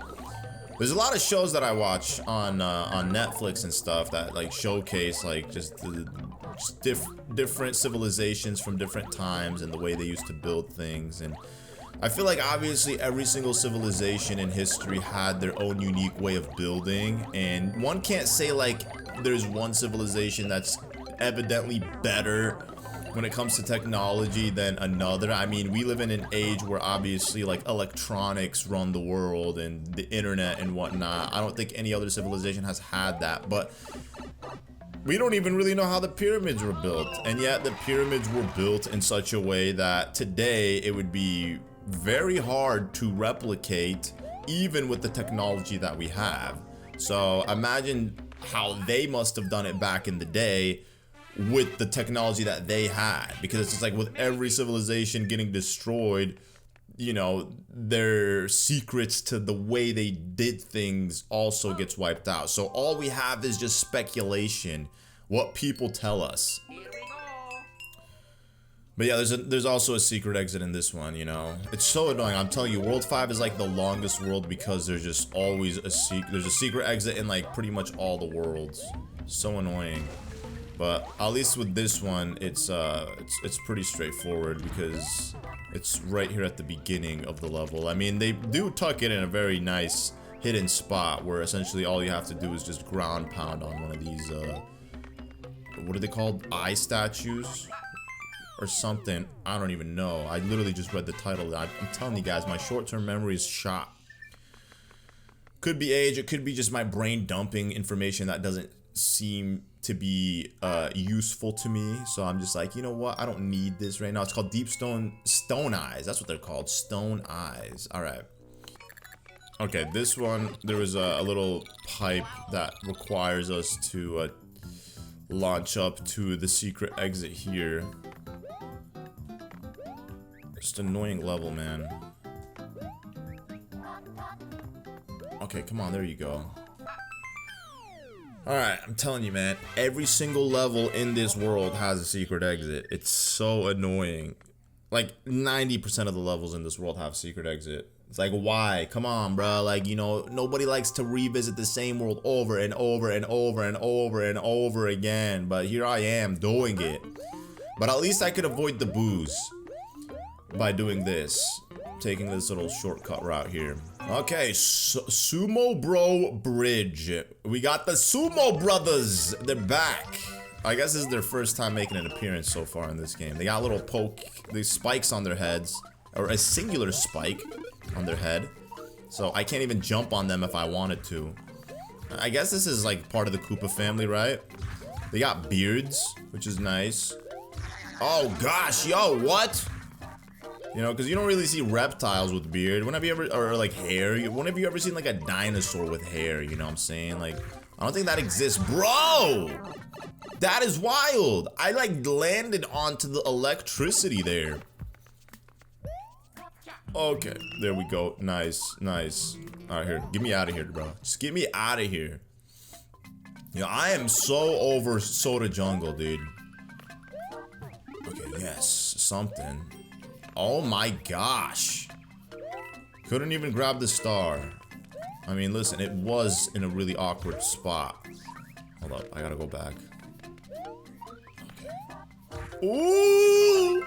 there's a lot of shows that I watch on Netflix and stuff that like showcase like just different civilizations from different times and the way they used to build things. And I feel like obviously every single civilization in history had their own unique way of building, and one can't say like there's one civilization that's evidently better when it comes to technology than another. I mean, we live in an age where obviously like electronics run the world and the internet and whatnot. I don't think any other civilization has had that, but we don't even really know how the pyramids were built, and yet the pyramids were built in such a way that today it would be very hard to replicate even with the technology that we have. So imagine how they must have done it back in the day with the technology that they had, because it's just like with every civilization getting destroyed, you know, their secrets to the way they did things also gets wiped out. So all we have is just speculation, what people tell us. Here we go. But yeah, there's also a secret exit in this one, you know. It's so annoying. I'm telling you, World 5 is like the longest world because there's just always there's a secret exit in like pretty much all the worlds. So annoying. But at least with this one, it's pretty straightforward because it's right here at the beginning of the level. I mean, they do tuck it in a very nice hidden spot where essentially all you have to do is just ground pound on one of these what are they called? Eye statues? Or something. I don't even know. I literally just read the title. I'm telling you guys, my short-term memory is shot. Could be age. It could be just my brain dumping information that doesn't seem to be useful to me. So I'm just like, you know what? I don't need this right now. It's called Deep Stone Eyes. That's what they're called. Stone Eyes. All right. Okay, this one, there was a little pipe that requires us to launch up to the secret exit here. Just annoying level, man. Okay, come on, there you go. Alright, I'm telling you, man, every single level in this world has a secret exit. It's so annoying. Like, 90% of the levels in this world have secret exit. It's like, why? Come on, bro. Like, you know, nobody likes to revisit the same world over and over and over and over and over again. But here I am doing it. But at least I could avoid the booze by doing this, taking this little shortcut route here. Okay, Sumo Bro Bridge. We got the Sumo Brothers. They're back. I guess this is their first time making an appearance so far in this game. They got little these spikes on their heads, or a singular spike on their head. So I can't even jump on them if I wanted to. I guess this is like part of the Koopa family, right? They got beards, which is nice. Oh gosh, yo, what? You know, because you don't really see reptiles with beard. When have you ever, or like hair? When have you ever seen like a dinosaur with hair? You know what I'm saying? Like, I don't think that exists. Bro! That is wild. I like landed onto the electricity there. Okay, there we go. Nice, nice. All right, here. Get me out of here, bro. Just get me out of here. Yo, I am so over Soda Jungle, dude. Okay, yes, something. Oh my gosh. Couldn't even grab the star. I mean, listen, it was in a really awkward spot. Hold up, I gotta go back. Okay. Ooh!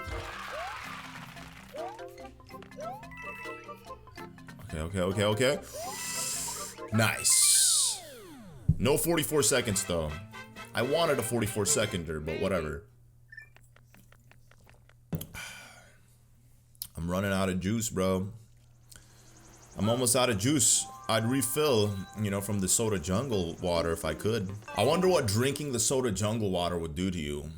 Okay. Nice. No 44 seconds, though. I wanted a 44 seconder, but whatever. I'm running out of juice, bro. I'm almost out of juice. I'd refill, you know, from the Soda Jungle water if I could. I wonder what drinking the Soda Jungle water would do to you.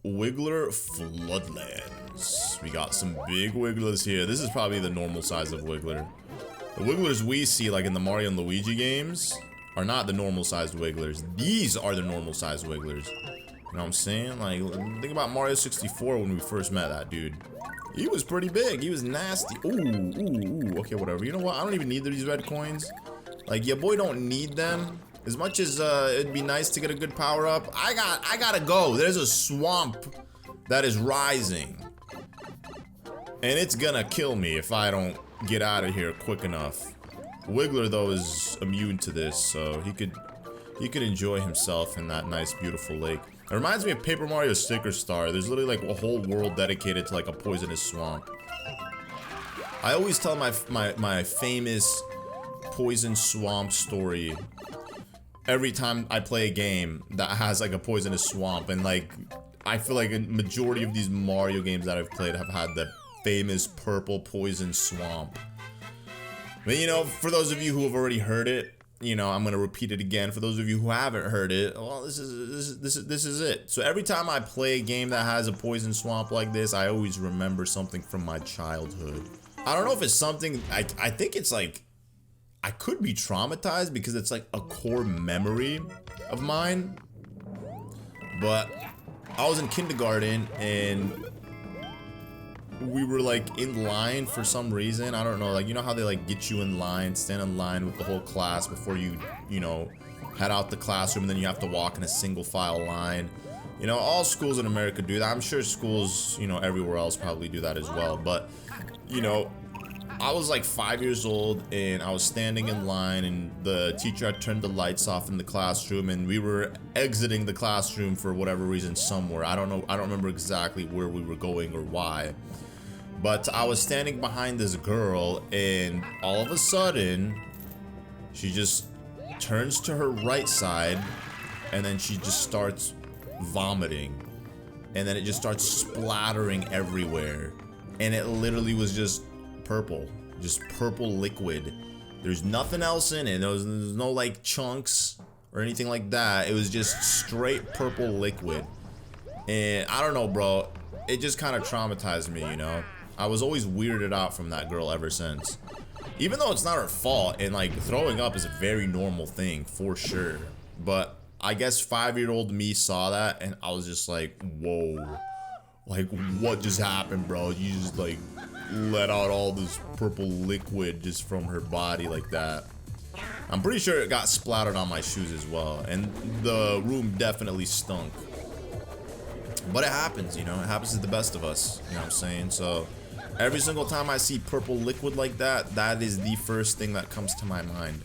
Wiggler Floodlands. We got some big Wigglers here. This is probably the normal size of Wiggler. The Wigglers we see, like in the Mario and Luigi games, are not the normal sized Wigglers. These are the normal sized Wigglers. You know what I'm saying? Like, think about Mario 64 when we first met that dude. He was pretty big. He was nasty. Ooh. Okay, whatever. You know what? I don't even need these red coins. Like, your boy don't need them. As much as it'd be nice to get a good power up, I gotta go. There's a swamp that is rising, and it's gonna kill me if I don't get out of here quick enough. Wiggler though is immune to this, so he could enjoy himself in that nice, beautiful lake. It reminds me of Paper Mario Sticker Star. There's literally like a whole world dedicated to like a poisonous swamp. I always tell my famous poison swamp story every time I play a game that has like a poisonous swamp, and like I feel like a majority of these Mario games that I've played have had the famous purple poison swamp. But you know, for those of you who have already heard it, you know, I'm gonna repeat it again. For those of you who haven't heard it, well, this is it. So every time I play a game that has a poison swamp like this, I always remember something from my childhood. I don't know if it's something, I think it's like, I could be traumatized because it's like a core memory of mine. But I was in kindergarten and we were like in line for some reason. I don't know, like, you know how they like get you in line, stand in line with the whole class before you know, head out the classroom, and then you have to walk in a single file line. You know, all schools in America do that. I'm sure schools, you know, everywhere else probably do that as well. But, you know, I was like 5 years old and I was standing in line and the teacher had turned the lights off in the classroom and we were exiting the classroom for whatever reason somewhere. I don't know. I don't remember exactly where we were going or why. But I was standing behind this girl and all of a sudden she just turns to her right side and then she just starts vomiting. And then it just starts splattering everywhere. And it literally was just purple, just purple liquid. There's nothing else in it. There's no like chunks or anything like that. It was just straight purple liquid. And I don't know, bro, it just kind of traumatized me, you know. I was always weirded out from that girl ever since, even though it's not her fault. And like throwing up is a very normal thing for sure, but I guess 5-year-old me saw that and I was just like, whoa, like what just happened, bro? You just like let out all this purple liquid just from her body like that. I'm pretty sure it got splattered on my shoes as well, and the room definitely stunk. But it happens, you know, it happens to the best of us, you know what I'm saying? So every single time I see purple liquid like that, that is the first thing that comes to my mind.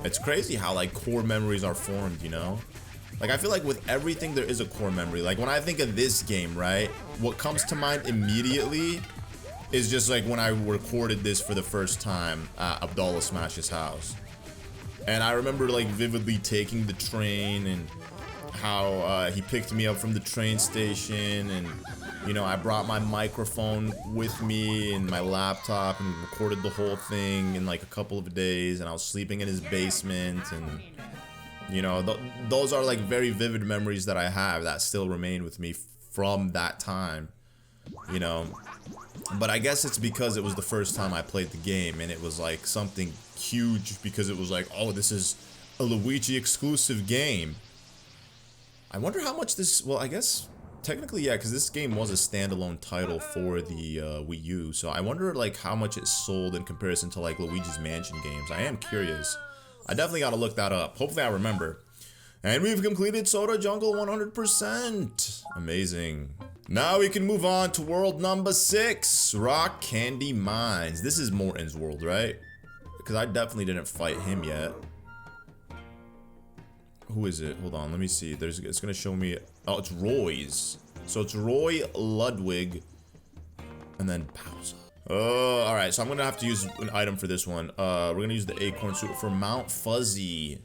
It's crazy how like core memories are formed, you know? Like I feel like with everything there is a core memory. Like when I think of this game, right? What comes to mind immediately is just like when I recorded this for the first time at Abdullah Smash's house. And I remember like vividly taking the train and how he picked me up from the train station, and you know, I brought my microphone with me and my laptop and recorded the whole thing in like a couple of days, and I was sleeping in his basement, and you know, those are like very vivid memories that I have that still remain with me from that time, you know. But I guess it's because it was the first time I played the game and it was like something huge, because it was like, oh, this is a Luigi exclusive game. I wonder how much this, well, I guess technically, yeah, because this game was a standalone title for the Wii U, so I wonder like how much it sold in comparison to like Luigi's Mansion games. I am curious. I definitely gotta look that up. Hopefully I remember. And we've completed Soda Jungle 100%. Amazing. Now we can move on to world number 6, Rock Candy Mines. This is Morton's world, right? Because I definitely didn't fight him yet. Who is it? Hold on, let me see. It's gonna show me. Oh, it's Roy's. So it's Roy, Ludwig, and then Bowser. Oh, all right. So I'm gonna have to use an item for this one. We're gonna use the Acorn suit for Mount Fuzzy.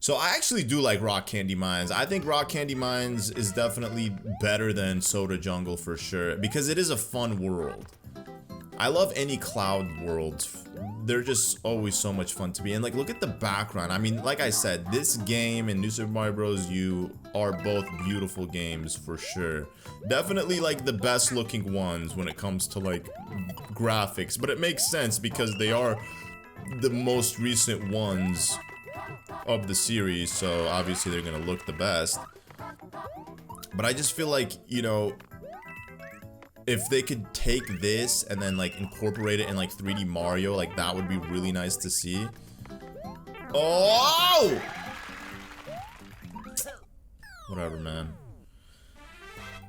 So I actually do like Rock Candy Mines. I think Rock Candy Mines is definitely better than Soda Jungle for sure, because it is a fun world. I love any cloud worlds. They're just always so much fun to be in. Like, look at the background. I mean, like I said, this game and New Super Mario Bros. U are both beautiful games for sure. Definitely like the best looking ones when it comes to like graphics, but it makes sense because they are the most recent ones of the series, so obviously they're gonna look the best. But I just feel like, you know, if they could take this and then like incorporate it in like 3D Mario, like that would be really nice to see. Oh! Whatever, man.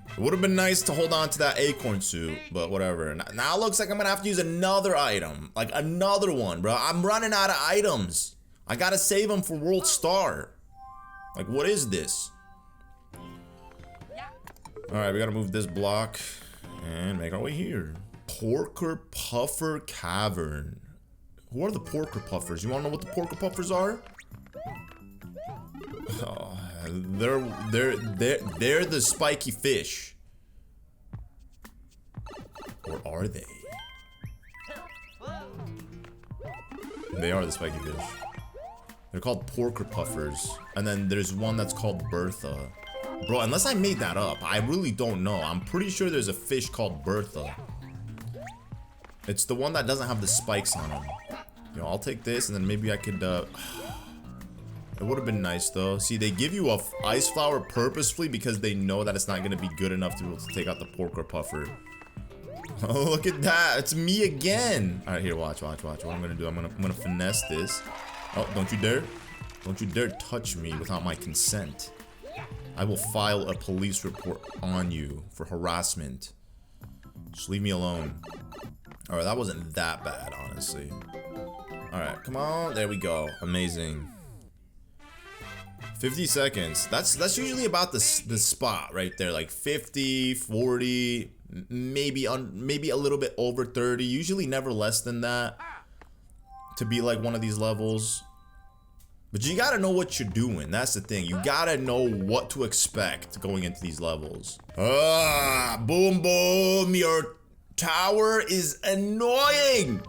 It would have been nice to hold on to that Acorn suit, but whatever. Now it looks like I'm gonna have to use another item, like another one, bro. I'm running out of items. I gotta save them for World Star. Like, what is this? Alright, we gotta move this block and make our way here. Porker Puffer Cavern. Who are the Porker Puffers? You wanna know what the Porker Puffers are? Oh, they're the spiky fish. Or are they? They are the spiky fish. They're called Porker Puffers. And then there's one that's called Bertha. Bro, unless I made that up, I really don't know. I'm pretty sure there's a fish called Bertha. It's the one that doesn't have the spikes on him. You know, I'll take this and then maybe I could, it would have been nice though. See, they give you a ice flower purposefully because they know that it's not going to be good enough to be able to take out the Porker Puffer. Oh, look at that. It's me again. All right, here, watch. What I'm going to do, I'm going to finesse this. Oh, don't you dare. Don't you dare touch me without my consent. I will file a police report on you for harassment. Just leave me alone. Alright, that wasn't that bad, honestly. Alright, come on. There we go. Amazing. 50 seconds. That's usually about the spot right there. Like 50, 40, maybe a little bit over 30. Usually never less than that to be like one of these levels. But you gotta know what you're doing. That's the thing. You gotta know what to expect going into these levels. Boom, boom. Your tower is annoying,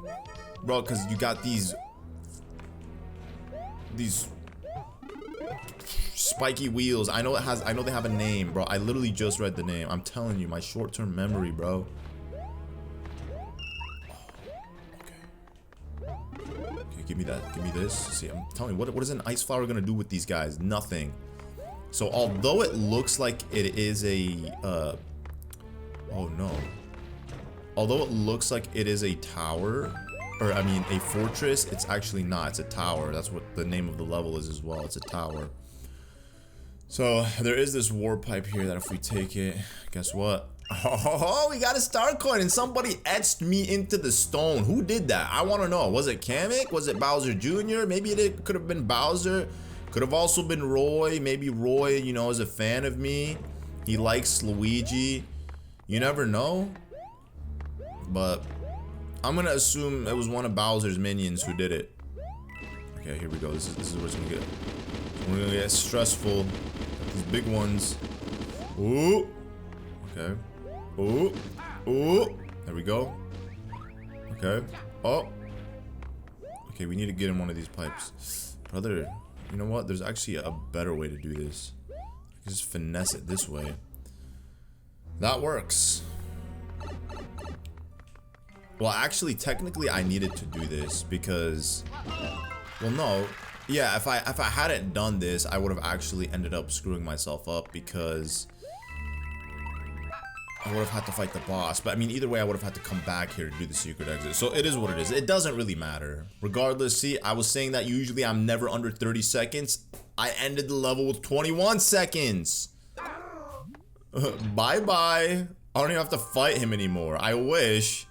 bro, because you got these spiky wheels. I know they have a name, bro. I literally just read the name. I'm telling you, my short-term memory, bro. Okay, give me that. Give me this. See, I'm telling you, what is an ice flower gonna do with these guys? Nothing. So although it looks like it is a oh no. Although it looks like it is a tower, or I mean a fortress, it's actually not. It's a tower. That's what the name of the level is as well. It's a tower. So there is this warp pipe here that if we take it, guess what? Oh, we got a star coin and somebody etched me into the stone. Who did that? I want to know. Was it Kamek? Was it Bowser Jr.? Maybe it could have been Bowser. Could have also been Roy. Maybe Roy, you know, is a fan of me. He likes Luigi. You never know. But I'm gonna assume it was one of Bowser's minions who did it. Okay, here we go. This is where it's gonna get. We're gonna get stressful. These big ones. Ooh. Okay. Ooh. Ooh. There we go. Okay. Oh. Okay, we need to get in one of these pipes. Brother, you know what? There's actually a better way to do this. Just finesse it this way. That works. Well, actually, technically, I needed to do this because, well, no, yeah. If I hadn't done this, I would have actually ended up screwing myself up because I would have had to fight the boss. But I mean, either way, I would have had to come back here to do the secret exit. So it is what it is. It doesn't really matter. Regardless, see, I was saying that usually I'm never under 30 seconds. I ended the level with 21 seconds. Bye-bye. I don't even have to fight him anymore. I wish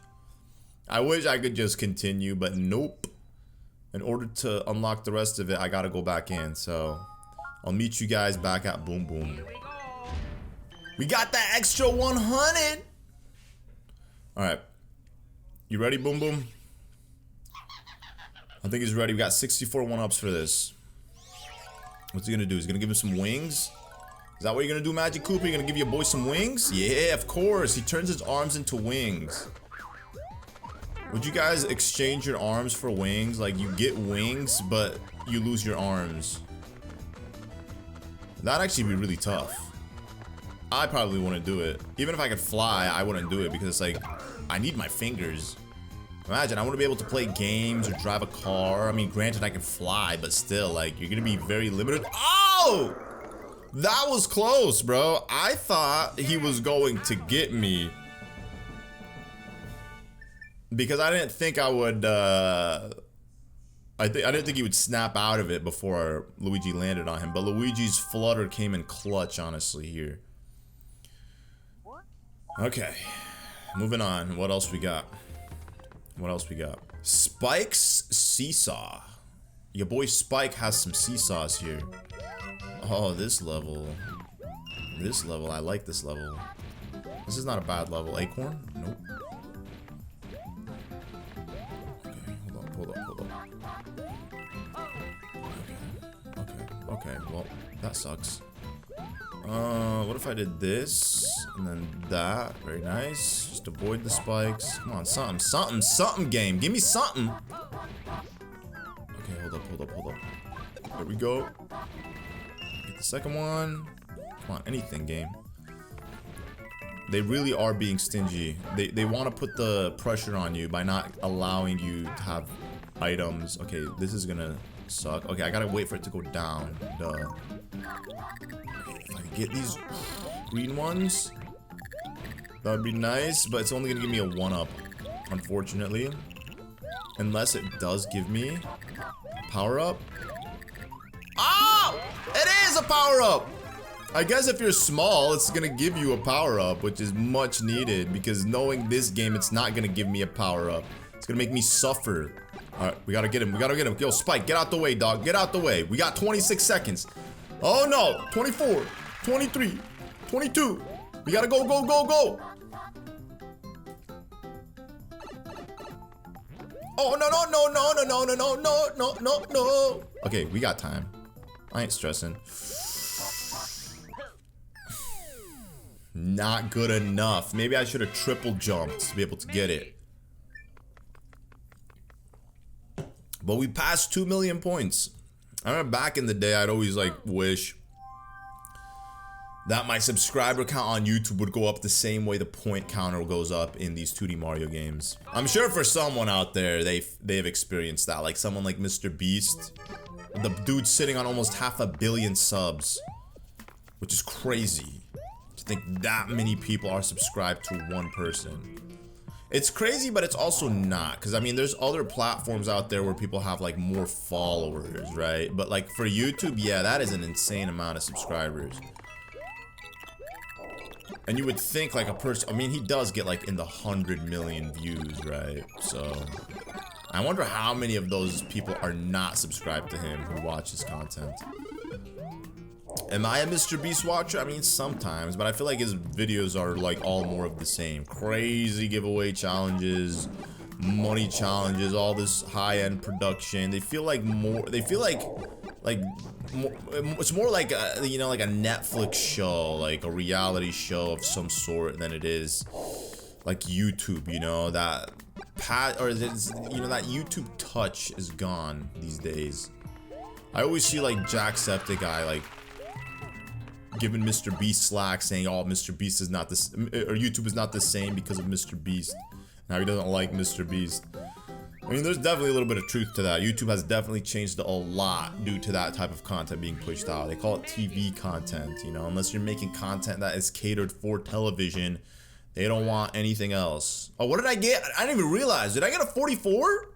I could just continue, but nope. In order to unlock the rest of it, I gotta go back in. So I'll meet you guys back at Boom Boom. We got that extra 100. All right. You ready, Boom Boom? I think he's ready. We got 64 one-ups for this. What's he gonna do? He's gonna give him some wings? Is that what you're gonna do, Magic Cooper? You're gonna give your boy some wings? Yeah, of course. He turns his arms into wings. Would you guys exchange your arms for wings? Like, you get wings, but you lose your arms. That'd actually be really tough. I probably wouldn't do it. Even if I could fly, I wouldn't do it because it's like, I need my fingers. Imagine, I want to be able to play games or drive a car. I mean, granted, I can fly, but still, like, you're gonna be very limited. Oh! That was close, bro. I thought he was going to get me. Because I didn't think I would, I didn't think he would snap out of it before Luigi landed on him. But Luigi's flutter came in clutch, honestly, here. Okay. Moving on. What else we got? What else we got? Spike's Seesaw. Your boy Spike has some seesaws here. Oh, this level. This level. I like this level. This is not a bad level. Acorn? Nope. Hold up. Okay, well, that sucks. What if I did this, and then that? Very nice. Just avoid the spikes. Come on, something, game. Give me something. Okay, hold up. There we go. Get the second one. Come on, anything, game. They really are being stingy. They want to put the pressure on you by not allowing you to have items. Okay, this is gonna suck. Okay, I gotta wait for it to go down. Duh. Okay, if I could get these green ones, that would be nice, but it's only gonna give me a 1-up, unfortunately. Unless it does give me a power-up. Oh! It is a power-up! I guess if you're small, it's gonna give you a power-up, which is much needed, because knowing this game, it's not gonna give me a power-up. It's gonna make me suffer. Alright, we gotta get him. We gotta get him. Yo, Spike, get out the way, dog. Get out the way. We got 26 seconds. Oh, no. 24, 23, 22. We gotta go, go, go, go. Oh, no, no, no, no, no, no, no, no, no, no, no, no. Okay, we got time. I ain't stressing. Not good enough. Maybe I should have triple jumped to be able to get it. But we passed 2 million points. I remember back in the day, I'd always like wish that my subscriber count on YouTube would go up the same way the point counter goes up in these 2D Mario games. I'm sure for someone out there, they've experienced that. Like someone like Mr. Beast. The dude sitting on almost 500 million subs. Which is crazy. To think that many people are subscribed to one person. It's crazy, but it's also not. Because, I mean, there's other platforms out there where people have, like, more followers, right? But, like, for YouTube, yeah, that is an insane amount of subscribers. And you would think, like, a person... I mean, he does get, like, in the 100 million views, right? So... I wonder how many of those people are not subscribed to him who watch his content. Am I a Mr. Beast watcher? I mean, sometimes, but I feel like his videos are like all more of the same. Crazy giveaway challenges, money challenges, all this high-end production. They feel like more, they feel like more, it's more like a, you know, like a Netflix show, like a reality show of some sort than it is like YouTube, you know, that you know, that YouTube touch is gone these days. I always see like Jacksepticeye like giving Mr. Beast slack, saying, "Oh, Mr. Beast is not this, or YouTube is not the same because of Mr. Beast." Now he doesn't like Mr. Beast. I mean, there's definitely a little bit of truth to that. YouTube has definitely changed a lot due to that type of content being pushed out. They call it TV content, you know, unless you're making content that is catered for television, they don't want anything else. Oh, what did I get? I didn't even realize. Did I get a 44?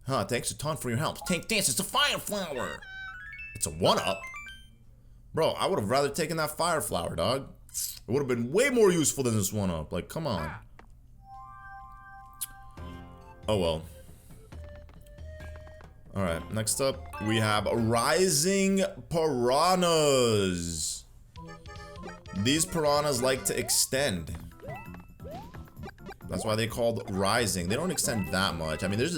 Huh, thanks a ton for your help. Tank Dance, it's a fire flower. It's a 1-up. Bro, I would have rather taken that fire flower, dog. It would have been way more useful than this 1-up. Like, come on. Oh, well. Alright, next up, we have Rising Piranhas. These piranhas like to extend. That's why they called Rising. They don't extend that much. I mean, there's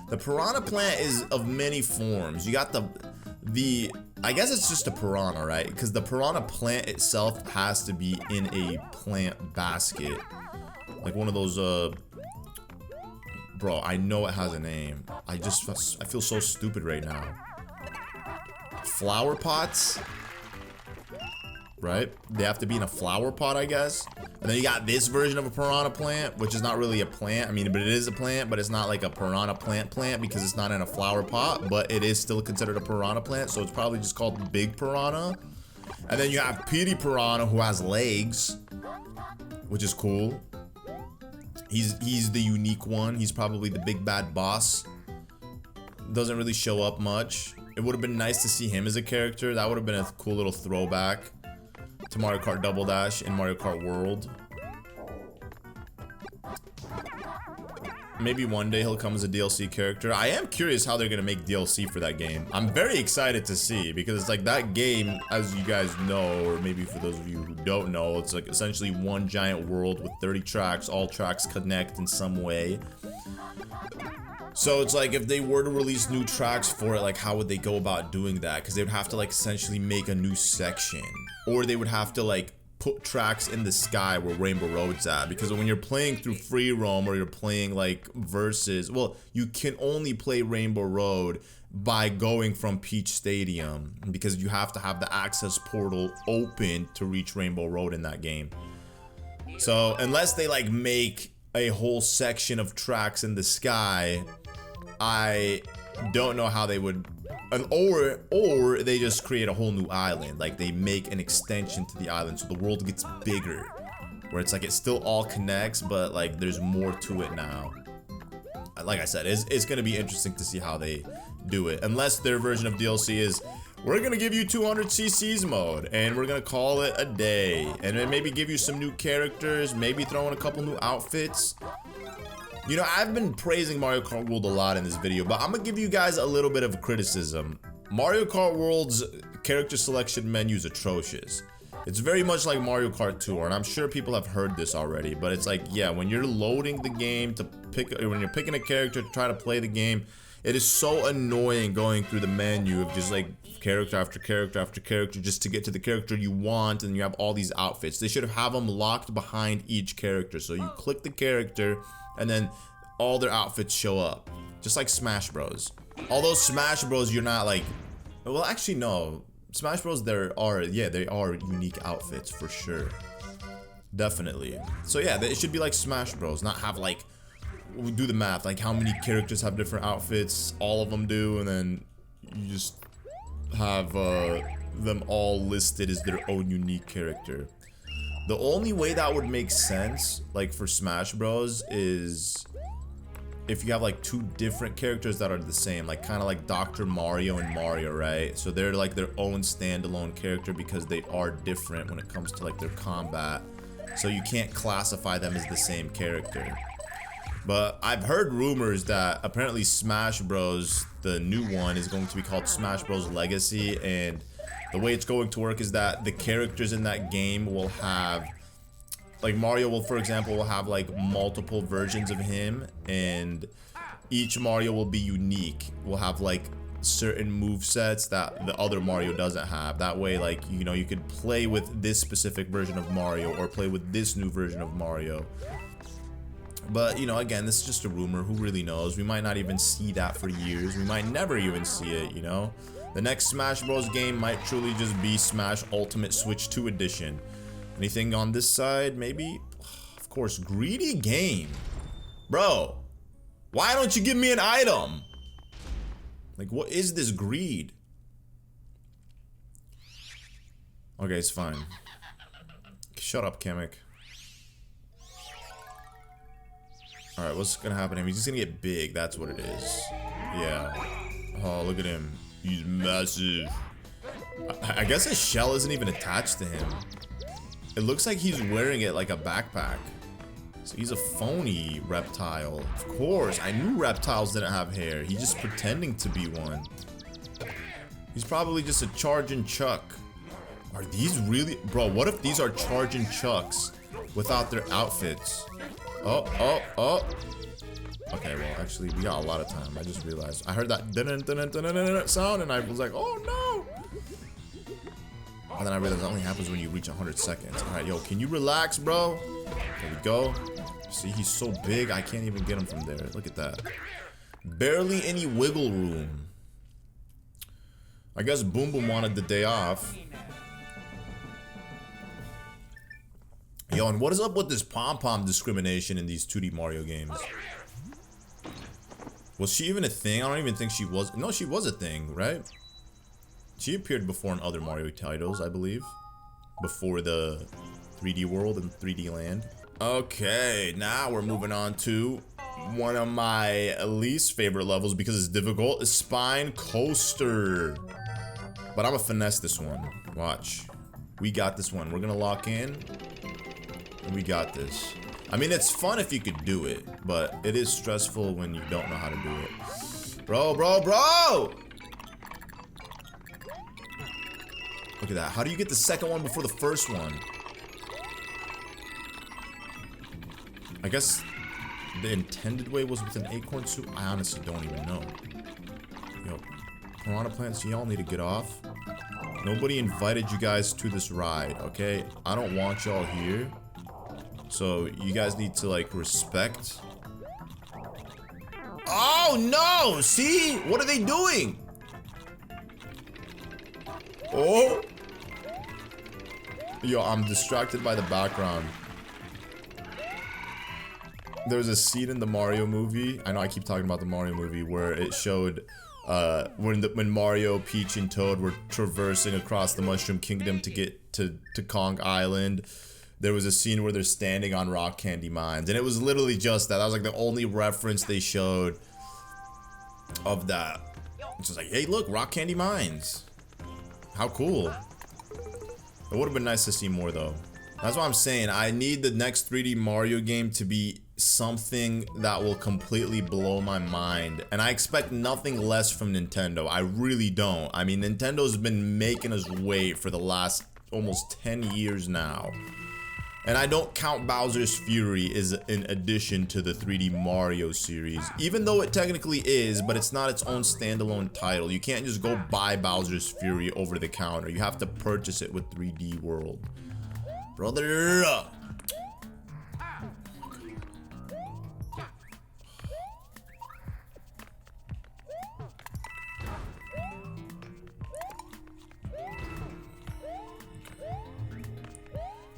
the piranha plant is of many forms. You got the I guess it's just a piranha, right? Because the piranha plant itself has to be in a plant basket. Like one of those, bro, I know it has a name. I feel so stupid right now. Flower pots? Right? They have to be in a flower pot, I guess. And then you got this version of a piranha plant, which is not really a plant. I mean, but it is a plant, but it's not like a piranha plant because it's not in a flower pot, but it is still considered a piranha plant, so it's probably just called big piranha. And then you have Petey Piranha, who has legs, which is cool. He's the unique one. He's probably the big bad boss. Doesn't really show up much. It would have been nice to see him as a character. That would have been a cool little throwback to Mario Kart Double Dash in Mario Kart World. Maybe one day he'll come as a DLC character. I am curious how they're gonna make DLC for that game. I'm very excited to see, because it's like that game, as you guys know, or maybe for those of you who don't know, it's like essentially one giant world with 30 tracks. All tracks connect in some way. So it's like if they were to release new tracks for it, like how would they go about doing that? Because they would have to like essentially make a new section, or they would have to like put tracks in the sky where Rainbow Road's at. Because when you're playing through free roam or you're playing like versus, well, you can only play Rainbow Road by going from Peach Stadium, because you have to have the access portal open to reach Rainbow Road in that game. So unless they like make a whole section of tracks in the sky, I don't know how they would, or they just create a whole new island. Like they make an extension to the island so the world gets bigger, where it's like it still all connects, but like there's more to it now. Like I said, it's gonna be interesting to see how they do it, unless their version of DLC is we're gonna give you 200 CCs mode, and we're gonna call it a day. And then maybe give you some new characters, maybe throw in a couple new outfits. You know, I've been praising Mario Kart World a lot in this video, but I'm gonna give you guys a little bit of criticism. Mario Kart World's character selection menu is atrocious. It's very much like Mario Kart Tour, and I'm sure people have heard this already, but it's like, yeah, when you're loading the game to pick, when you're picking a character to try to play the game, it is so annoying going through the menu of just like character after character after character just to get to the character you want, and you have all these outfits. They should have them locked behind each character, so you click the character, and then all their outfits show up, just like Smash Bros. Although Smash Bros, you're not like, well, actually no, Smash Bros, they are unique outfits for sure, definitely. So yeah, it should be like Smash Bros, not have like, we do the math, like how many characters have different outfits, all of them do, and then you just have them all listed as their own unique character. The only way that would make sense, like for Smash Bros, is if you have like two different characters that are the same, like kind of like Dr. Mario and Mario, right? So they're like their own standalone character because they are different when it comes to like their combat. So you can't classify them as the same character. But I've heard rumors that apparently Smash Bros, the new one, is going to be called Smash Bros Legacy, and the way it's going to work is that the characters in that game will have, like Mario will, for example, will have like multiple versions of him, and each Mario will be unique. Will have like certain movesets that the other Mario doesn't have. That way, like, you know, you could play with this specific version of Mario or play with this new version of Mario. But, you know, again, this is just a rumor. Who really knows? We might not even see that for years. We might never even see it, you know? The next Smash Bros game might truly just be Smash Ultimate Switch 2 Edition. Anything on this side? Maybe? Of course, greedy game. Bro, why don't you give me an item? Like, what is this greed? Okay, it's fine. Shut up, Kamek. Alright, what's gonna happen to him? He's just gonna get big, that's what it is. Yeah. Oh, look at him. He's massive. I guess his shell isn't even attached to him. It looks like he's wearing it like a backpack. So he's a phony reptile. Of course, I knew reptiles didn't have hair. He's just pretending to be one. He's probably just a charging Chuck. Are these really... Bro, what if these are charging Chucks without their outfits? Oh. Okay, well, actually, we got a lot of time. I just realized. I heard that dun-dun-dun-dun-dun-dun sound, and I was like, oh, no. And then I realized it only happens when you reach 100 seconds. All right, yo, can you relax, bro? There we go. See, he's so big, I can't even get him from there. Look at that. Barely any wiggle room. I guess Boom Boom wanted the day off. Yo, and what is up with this pom-pom discrimination in these 2D Mario games? Was she even a thing? I don't even think she was. No, she was a thing, right? She appeared before in other Mario titles, I believe. Before the 3D World and 3D Land. Okay, now we're moving on to one of my least favorite levels because it's difficult. Is Spine Coaster. But I'm gonna finesse this one. Watch. We got this one. We're gonna lock in. And we got this. I mean, it's fun if you could do it, but it is stressful when you don't know how to do it. Bro! Look at that. How do you get the second one before the first one? I guess the intended way was with an acorn suit. I honestly don't even know. Yo, piranha plants, y'all need to get off. Nobody invited you guys to this ride, okay? I don't want y'all here. So you guys need to like respect. Oh no! See? What are they doing? Oh! Yo, I'm distracted by the background. There was a scene in the Mario movie. I know I keep talking about the Mario movie where it showed when Mario, Peach, and Toad were traversing across the Mushroom Kingdom to get to Kong Island. There was a scene where they're standing on rock candy mines, and it was literally just that. That was like the only reference they showed of that. It's just like, hey, look, rock candy mines. How cool. It would have been nice to see more though. That's what I'm saying. I need the next 3D Mario game to be something that will completely blow my mind. And I expect nothing less from Nintendo. I really don't. I mean, Nintendo's been making us wait for the last almost 10 years now. And I don't count Bowser's Fury as an addition to the 3D Mario series. Even though it technically is, but it's not its own standalone title. You can't just go buy Bowser's Fury over the counter. You have to purchase it with 3D World. Brother!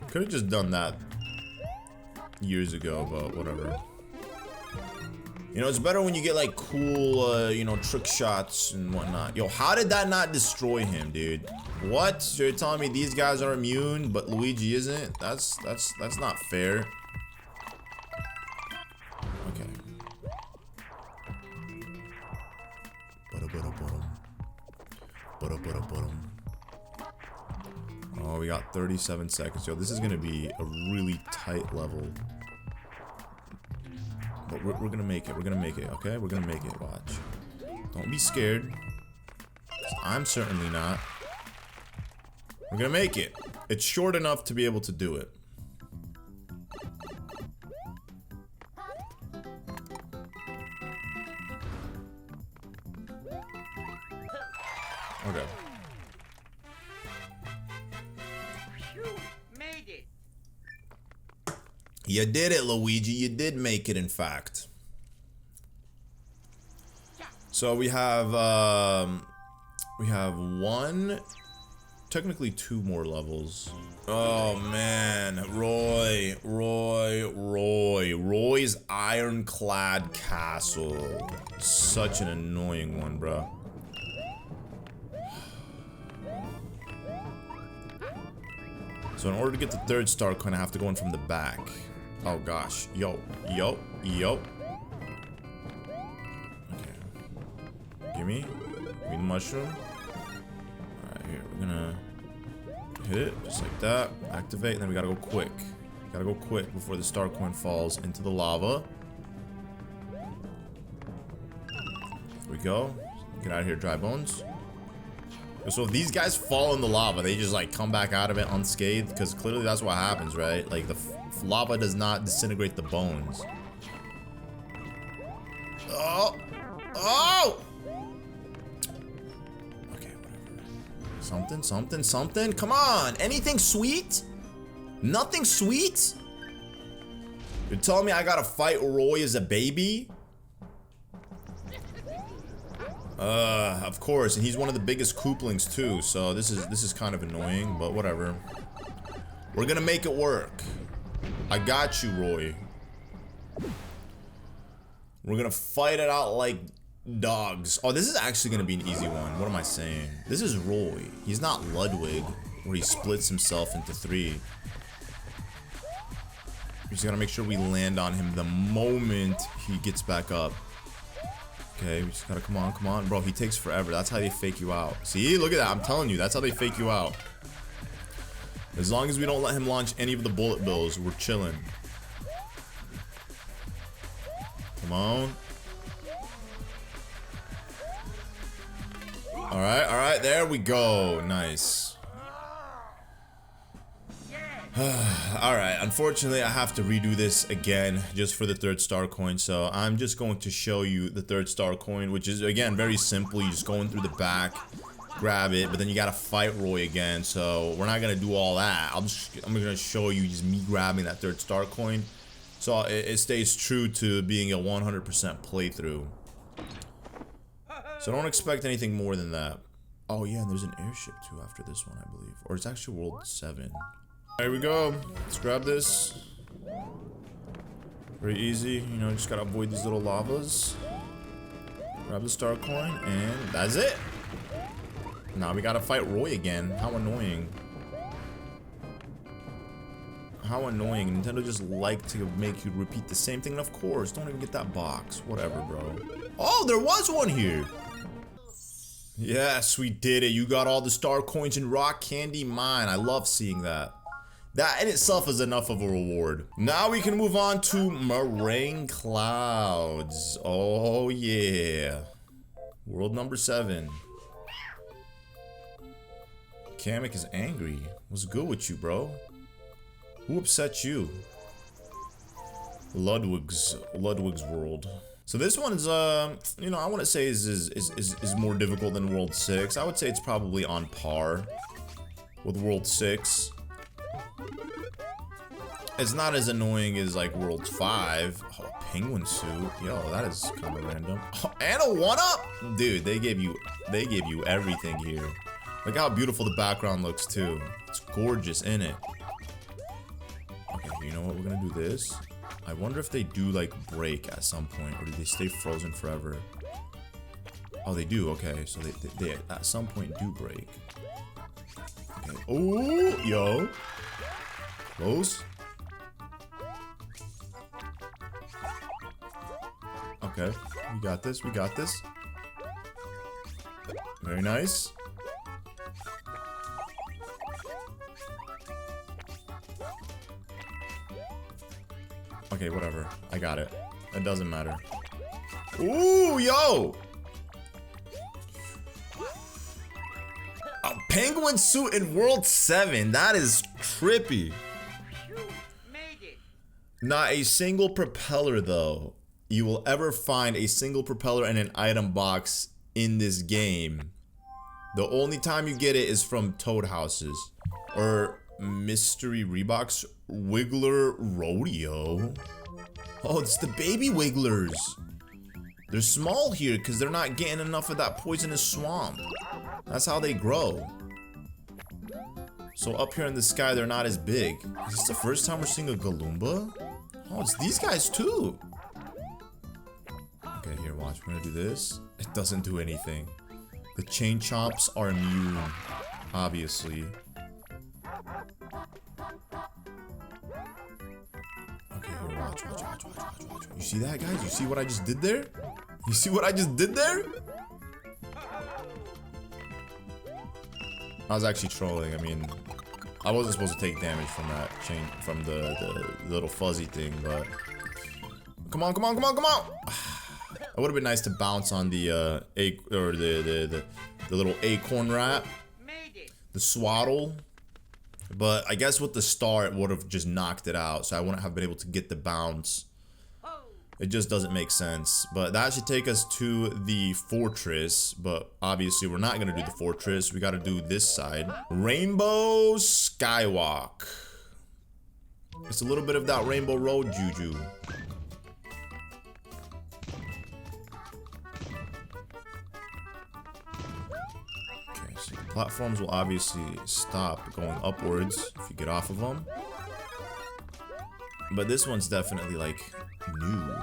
Could have just done that years ago, but whatever. You know, it's better when you get like cool, you know, trick shots and whatnot. Yo, how did that not destroy him, dude? What? So you're telling me these guys are immune, but Luigi isn't? That's not fair. Okay. Oh, we got 37 seconds. Yo, this is gonna be a really tight level. But we're gonna make it. We're gonna make it, okay? We're gonna make it. Watch. Don't be scared. I'm certainly not. We're gonna make it. It's short enough to be able to do it. Okay. You made it. You did it, Luigi. You did make it, in fact. So we have one, technically two more levels. Oh man, Roy's ironclad castle. Such an annoying one, bro. So in order to get the third star coin, I have to go in from the back. Oh gosh, yo. Okay, give me the mushroom. All right, here we're gonna hit it just like that. Activate, and then we gotta go quick. Gotta go quick before the star coin falls into the lava. There we go. Get out of here, dry bones. So if these guys fall in the lava, they just like come back out of it unscathed, because clearly that's what happens, right? Like the lava does not disintegrate the bones. Oh! Okay, whatever. Something. Come on! Anything sweet? Nothing sweet? You're telling me I gotta fight Roy as a baby? Of course, and he's one of the biggest Kooplings too, so this is kind of annoying, but whatever. We're gonna make it work. I got you, Roy. We're gonna fight it out like dogs. Oh, this is actually gonna be an easy one. What am I saying? This is Roy. He's not Ludwig, where he splits himself into three. We just gotta make sure we land on him the moment he gets back up. Okay, we just gotta come on, bro. He takes forever. That's how they fake you out. See, look at that. I'm telling you, that's how they fake you out. As long as we don't let him launch any of the bullet bills, we're chilling. Come on. All right, there we go. Nice. Alright, unfortunately I have to redo this again just for the third star coin, so I'm just going to show you the third star coin, which is again very simple. You just go in through the back, grab it, but then you gotta fight Roy again, so we're not gonna do all that. I'm gonna show you just me grabbing that third star coin, so it stays true to being a 100% playthrough. So don't expect anything more than that. Oh yeah, and there's an airship too after this one, I believe, or it's actually World 7. There we go. Let's grab this. Very easy. You know, just gotta avoid these little lavas. Grab the star coin, and that's it. Now we gotta fight Roy again. How annoying. How annoying. Nintendo just like to make you repeat the same thing. And of course, don't even get that box. Whatever, bro. Oh, there was one here. Yes, we did it. You got all the star coins in Rock Candy Mine. I love seeing that. That in itself is enough of a reward. Now we can move on to Meringue Clouds. Oh yeah. World number 7. Kamek is angry. What's good with you, bro? Who upset you? Ludwig's world. So this one is you know, I want to say is more difficult than World 6. I would say it's probably on par with World 6. It's not as annoying as like World 5. Oh, penguin suit. Yo, that is kind of random. Oh, and a 1-up! Dude, they gave you everything here. Look how beautiful the background looks too. It's gorgeous in it. Okay, you know what? We're gonna do this. I wonder if they do like break at some point, or do they stay frozen forever? Oh, they do. Okay, so they at some point do break. Okay. Oh, yo. Close. Okay, we got this. We got this. Very nice. Okay, whatever. I got it. It doesn't matter. Ooh, yo! A penguin suit in World 7. That is trippy. You made it. Not a single propeller, though. You will ever find a single propeller in an item box in this game. The only time you get it is from Toad Houses. Or Mystery Reeboks Wiggler Rodeo. Oh, it's the baby wigglers. They're small here because they're not getting enough of that poisonous swamp. That's how they grow. So up here in the sky, they're not as big. Is this the first time we're seeing a Galumba? Oh, it's these guys too. Okay, here, watch. We're gonna do this. It doesn't do anything. The chain chomps are immune, obviously. Okay, here, watch. You see that, guys? You see what I just did there? You see what I just did there? I was actually trolling. I mean, I wasn't supposed to take damage from that chain, from the little fuzzy thing, but come on. It would have been nice to bounce on the the little acorn wrap, the swaddle, but I guess with the star it would have just knocked it out, so I wouldn't have been able to get the bounce. It just doesn't make sense. But that should take us to the fortress, but obviously we're not gonna do the fortress. We gotta do this side. Rainbow Skywalk. It's a little bit of that Rainbow Road juju. Platforms will obviously stop going upwards if you get off of them. But this one's definitely like new.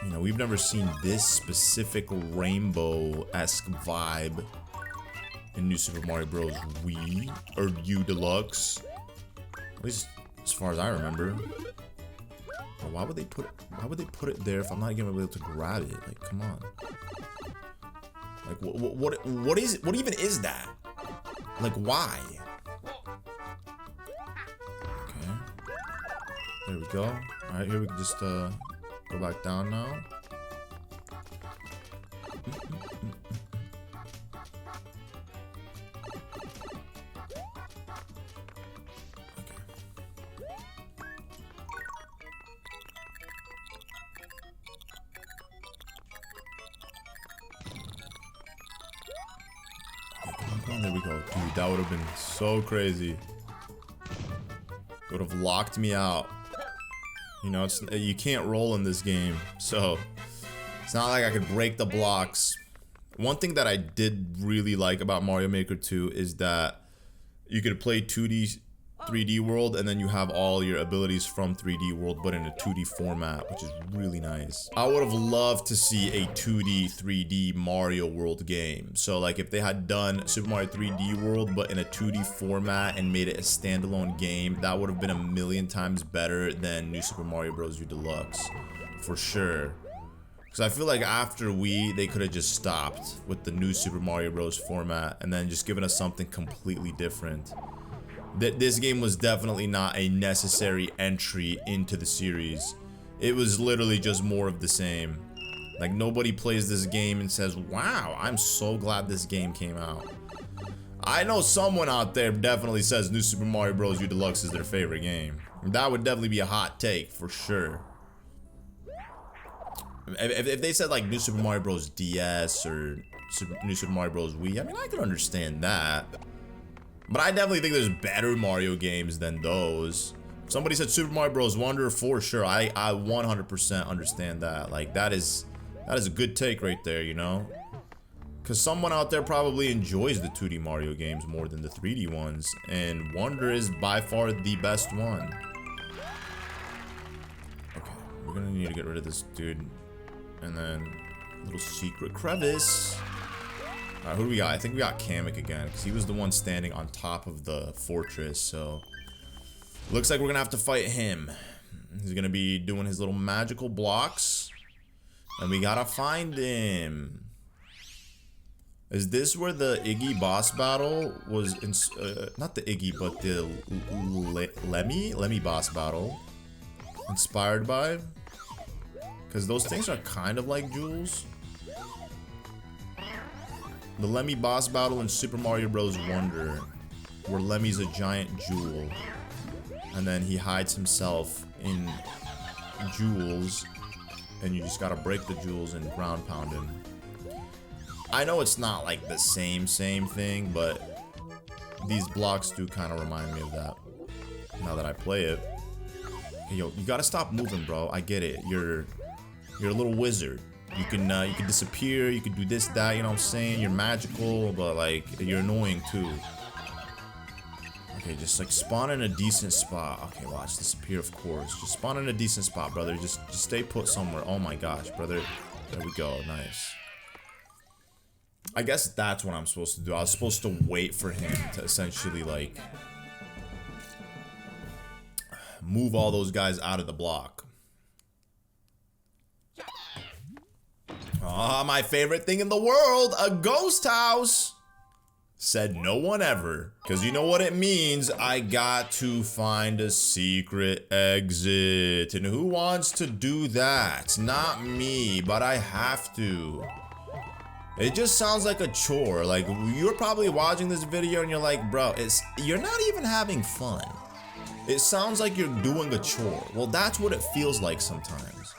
You know, we've never seen this specific rainbow-esque vibe in New Super Mario Bros. Wii or U Deluxe. At least as far as I remember. But why would they put it there if I'm not gonna be able to grab it? Like, come on. Like, what is it? What even is that? Like, why? Okay. There we go. Alright, here we can just, go back down now. There we go. Dude, that would have been so crazy. It would have locked me out. You know, you can't roll in this game, so it's not like I could break the blocks. One thing that I did really like about Mario Maker 2 is that you could play 2D, 3D world, and then you have all your abilities from 3D world, but in a 2D format, which is really nice. I would have loved to see a 2D, 3D Mario World game. So like if they had done Super Mario 3D World, but in a 2D format and made it a standalone game, that would have been a million times better than New Super Mario Bros. U Deluxe. For sure. Because I feel like after Wii, they could have just stopped with the new Super Mario Bros. Format and then just given us something completely different. This game was definitely not a necessary entry into the series. It was literally just more of the same. Like, nobody plays this game and says, wow, I'm so glad this game came out. I know someone out there definitely says New Super Mario Bros. U Deluxe is their favorite game. That would definitely be a hot take, for sure. If they said, like, New Super Mario Bros. DS or New Super Mario Bros. Wii, I mean, I could understand that. But I definitely think there's better Mario games than those. If somebody said Super Mario Bros. Wonder, for sure, I 100% understand that. Like, that is a good take right there, you know? Because someone out there probably enjoys the 2D Mario games more than the 3D ones. And Wonder is by far the best one. Okay, we're gonna need to get rid of this dude. And then, little secret crevice. Alright, who do we got? I think we got Kamek again. Because he was the one standing on top of the fortress, so... Looks like we're gonna have to fight him. He's gonna be doing his little magical blocks. And we gotta find him. Is this where the Iggy boss battle was in, not the Iggy, but the Lemmy boss battle inspired by? Because those things are kind of like jewels. The Lemmy boss battle in Super Mario Bros. Wonder, where Lemmy's a giant jewel, and then he hides himself in jewels, and you just gotta break the jewels and ground pound him. I know it's not like the same thing, but these blocks do kind of remind me of that. Now that I play it. Hey, yo, you gotta stop moving, bro. I get it. You're a little wizard. You can disappear. You can do this, that. You know what I'm saying? You're magical, but like you're annoying too. Okay, just like spawn in a decent spot. Okay, watch disappear, of course. Just spawn in a decent spot, brother. Just stay put somewhere. Oh my gosh, brother. There we go. Nice. I guess that's what I'm supposed to do. I was supposed to wait for him to essentially, like, move all those guys out of the block. Ah, my favorite thing in the world, a ghost house. Said no one ever. Because you know what it means. I got to find a secret exit. And who wants to do that? Not me, but I have to. It just sounds like a chore. Like, you're probably watching this video and you're like, bro, you're not even having fun. It sounds like you're doing a chore. Well, that's what it feels like sometimes.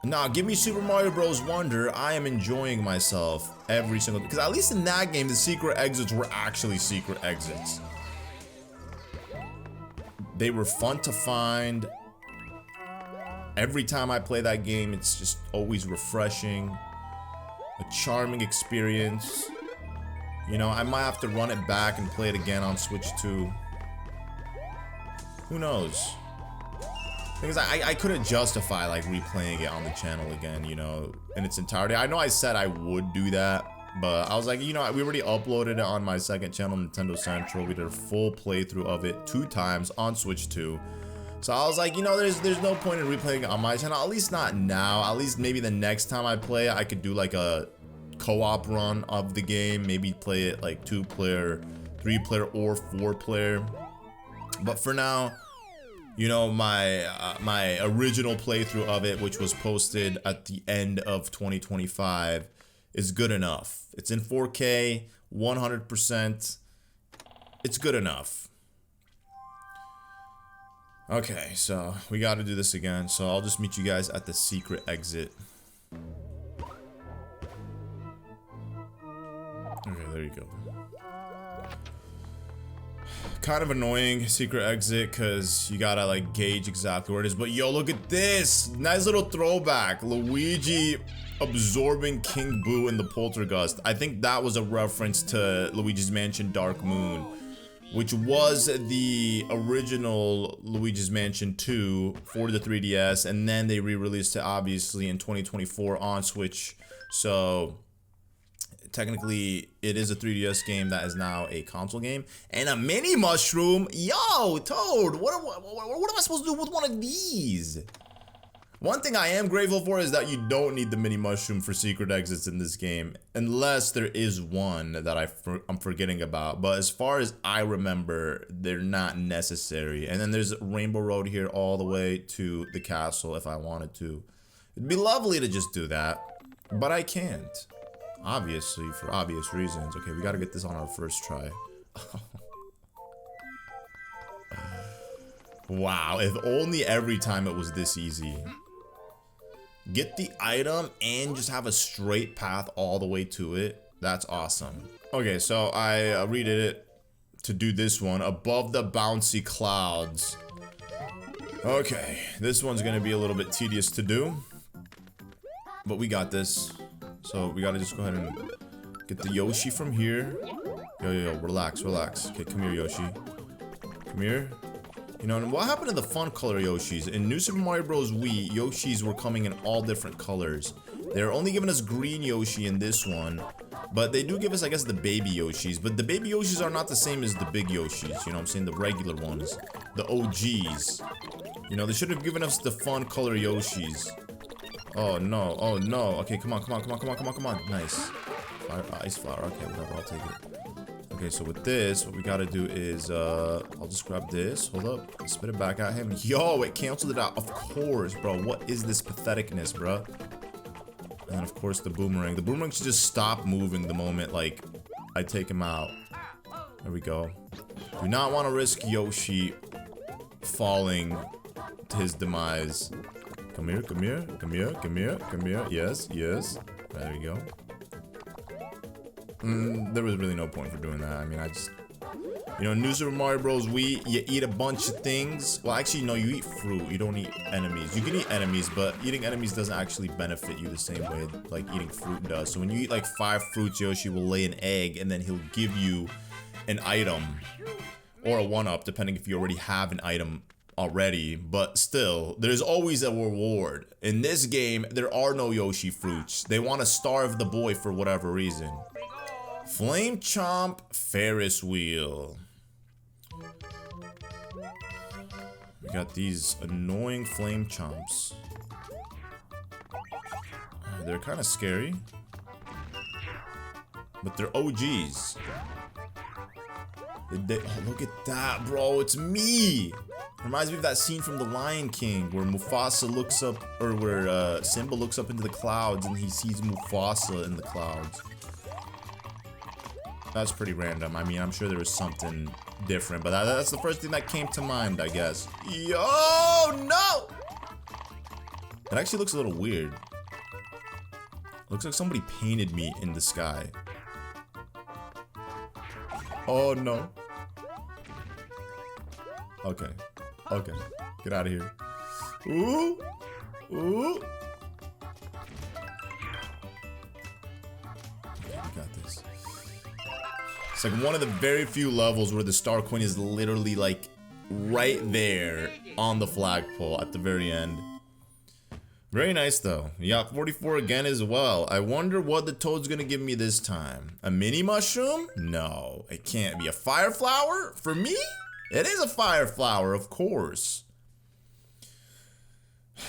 Nah, give me Super Mario Bros. Wonder. I am enjoying myself every single... Because at least in that game, the secret exits were actually secret exits. They were fun to find. Every time I play that game, it's just always refreshing. A charming experience. You know, I might have to run it back and play it again on Switch 2. Who knows? Because I couldn't justify like replaying it on the channel again, you know, in its entirety. I know I said I would do that, but I was like, you know, we already uploaded it on my second channel, Nintendo Central. We did a full playthrough of it 2 times on Switch 2. So I was like, you know, there's no point in replaying it on my channel, at least not now. At least maybe the next time I play it, I could do like a co-op run of the game. Maybe play it like 2-player, 3-player, or 4-player. But for now, you know, my original playthrough of it, which was posted at the end of 2025, is good enough. It's in 4K, 100%. It's good enough. Okay, so we got to do this again. So I'll just meet you guys at the secret exit. Okay, there you go. Kind of annoying secret exit because you gotta like gauge exactly where it is. But yo, look at this nice little throwback. Luigi absorbing King Boo in the Poltergust. I think that was a reference to Luigi's Mansion Dark Moon, which was the original Luigi's Mansion 2 for the 3DS, and then they re-released it obviously in 2024 on Switch. So technically, it is a 3DS game that is now a console game. And a mini mushroom. Yo, Toad, what am I supposed to do with one of these? One thing I am grateful for is that you don't need the mini mushroom for secret exits in this game, unless there is one that I'm forgetting about. But as far as I remember, they're not necessary. And then there's Rainbow Road here all the way to the castle if I wanted to. It'd be lovely to just do that, but I can't. Obviously, for obvious reasons. Okay, we gotta get this on our first try. Wow, if only every time it was this easy. Get the item and just have a straight path all the way to it. That's awesome. Okay, so I redid it to do this one. Above the bouncy clouds. Okay, this one's gonna be a little bit tedious to do, but we got this. So we gotta just go ahead and get the Yoshi from here. Yo, relax. Okay, come here, Yoshi. Come here. You know, and what happened to the fun color Yoshis? In New Super Mario Bros. Wii, Yoshis were coming in all different colors. They're only giving us green Yoshi in this one, but they do give us, I guess, the baby Yoshis. But the baby Yoshis are not the same as the big Yoshis, you know what I'm saying? The regular ones, the OGs. You know, they should have given us the fun color Yoshis. Oh no, okay, come on. Nice. Ice flower, okay, whatever, I'll take it. Okay, so with this, what we gotta do is, I'll just grab this. Hold up. Spit it back at him. Yo, it canceled it out. Of course, bro. What is this patheticness, bro? And then, of course, the boomerang. The boomerang should just stop moving the moment, like, I take him out. There we go. Do not want to risk Yoshi falling to his demise. Come here. Yes. There we go. There was really no point for doing that. I mean, you know, New Super Mario Bros. Wii, you eat a bunch of things. Well, actually, no, you eat fruit. You don't eat enemies. You can eat enemies, but eating enemies doesn't actually benefit you the same way like eating fruit does. So when you eat like 5 fruits, Yoshi will lay an egg, and then he'll give you an item or a 1-up, depending if you already have an item already. But still, there's always a reward. In this game, there are no Yoshi fruits. They want to starve the boy for whatever reason. Flame Chomp Ferris Wheel. We got these annoying Flame Chomps. They're kind of scary, but they're OGs. Oh, look at that, bro. It's me. Reminds me of that scene from The Lion King where Mufasa looks up, or where Simba looks up into the clouds and he sees Mufasa in the clouds. That's pretty random. I mean, I'm sure there was something different, but that's the first thing that came to mind, I guess. Yo, no! It actually looks a little weird. Looks like somebody painted me in the sky. Oh, no. Okay. Get out of here. Ooh. We got this. It's like one of the very few levels where the star coin is literally like right there on the flagpole at the very end. Very nice though. Yeah, 44 again as well. I wonder what the toad's gonna give me this time. A mini mushroom? No, it can't be. A fire flower? For me? It is a fire flower, of course.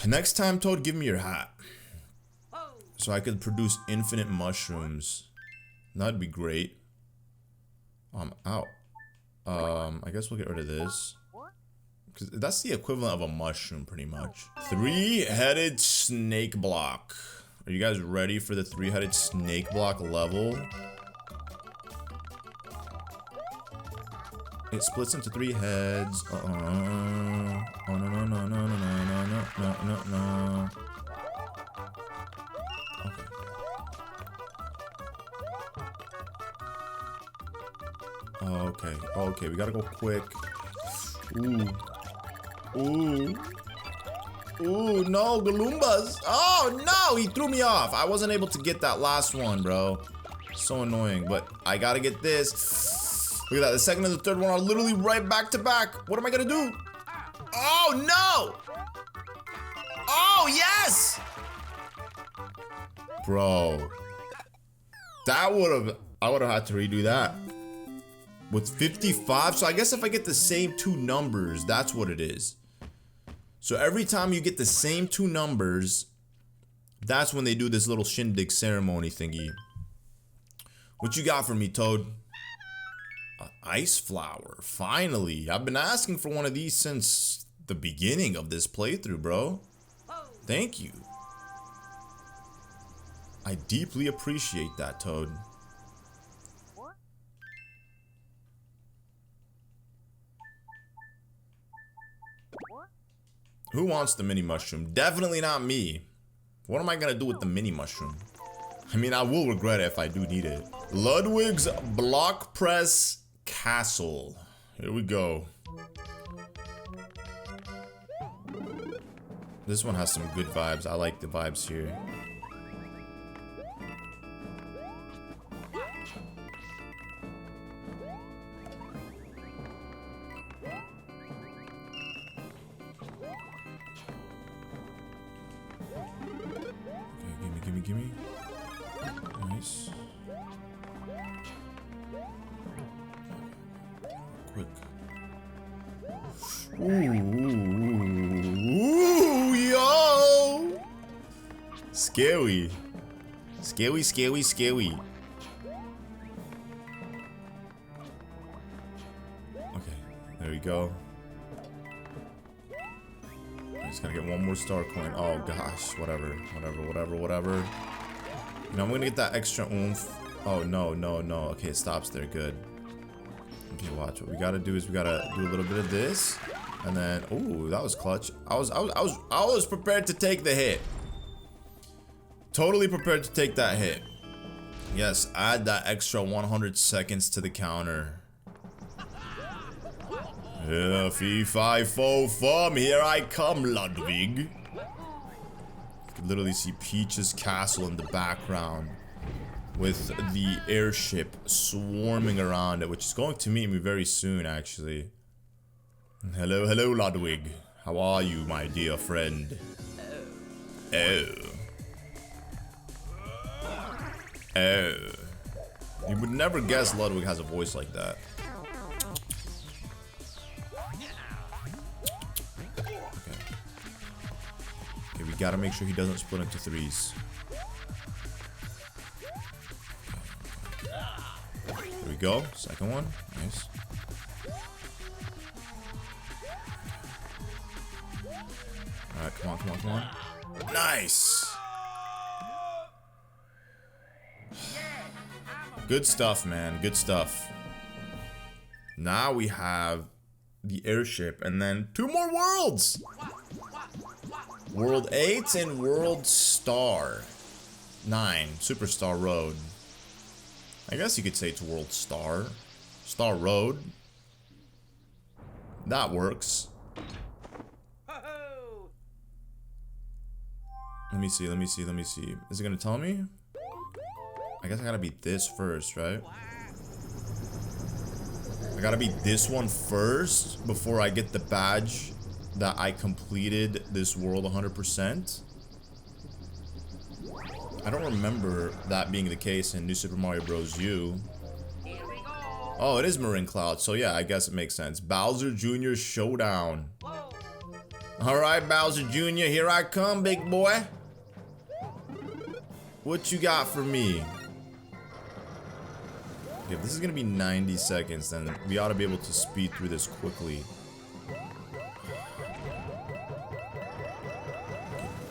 Next time, Toad, give me your hat. So I could produce infinite mushrooms. That'd be great. I'm out. I guess we'll get rid of this. Because that's the equivalent of a mushroom, pretty much. 3-headed snake block. Are you guys ready for the 3-headed snake block level? It splits into 3 heads. Oh no. Okay, we gotta go quick. Ooh, no, Galoombas. Oh, no, he threw me off. I wasn't able to get that last one, bro. So annoying, but I gotta get this. Look at that, the second and the third one are literally right back to back. What am I gonna do? Oh, no. Oh, yes. Bro. I would've had to redo that. With 55, so I guess if I get the same 2 numbers, that's what it is. So every time you get the same two numbers, that's when they do this little shindig ceremony thingy. What you got for me, Toad? An ice flower. Finally. I've been asking for one of these since the beginning of this playthrough, bro. Thank you. I deeply appreciate that, Toad. Who wants the mini mushroom? Definitely not me. What am I gonna do with the mini mushroom? I mean, I will regret it if I do need it. Ludwig's Block Press Castle. Here we go. This one has some good vibes. I like the vibes here. Okay, gimme. Nice. Quick. Ooh, yo! Scary. Scary. Okay, there we go. I just gotta get one more star coin. Oh gosh, whatever. You know, I'm gonna get that extra oomph. Oh no. Okay, it stops there. Good. Okay, watch. What we gotta do is we gotta do a little bit of this, and then ooh, that was clutch. I was prepared to take the hit. Totally prepared to take that hit. Yes, add that extra 100 seconds to the counter. Yeah, fee, fi, fo, fum. Here I come, Ludwig. You can literally see Peach's castle in the background with the airship swarming around it, which is going to meet me very soon, actually. Hello, Ludwig. How are you, my dear friend? Oh. You would never guess Ludwig has a voice like that. Okay, we gotta make sure he doesn't split into threes. There we go. Second one. Nice. Alright, come on. Nice! Good stuff, man. Good stuff. Now we have the airship and then 2 more worlds! World 8 and World Star 9. Superstar Road. I guess you could say it's World Star. Star Road. That works. Let me see. Is it gonna tell me? I guess I gotta beat this first, right? I gotta beat this one first before I get the badge that I completed this world 100%. I don't remember that being the case in New Super Mario Bros. U. Oh, it is Meringue Cloud, so yeah, I guess it makes sense. Bowser Jr. Showdown. Alright, Bowser Jr., here I come, big boy. What you got for me? Okay, if this is gonna be 90 seconds, then we ought to be able to speed through this quickly. Okay,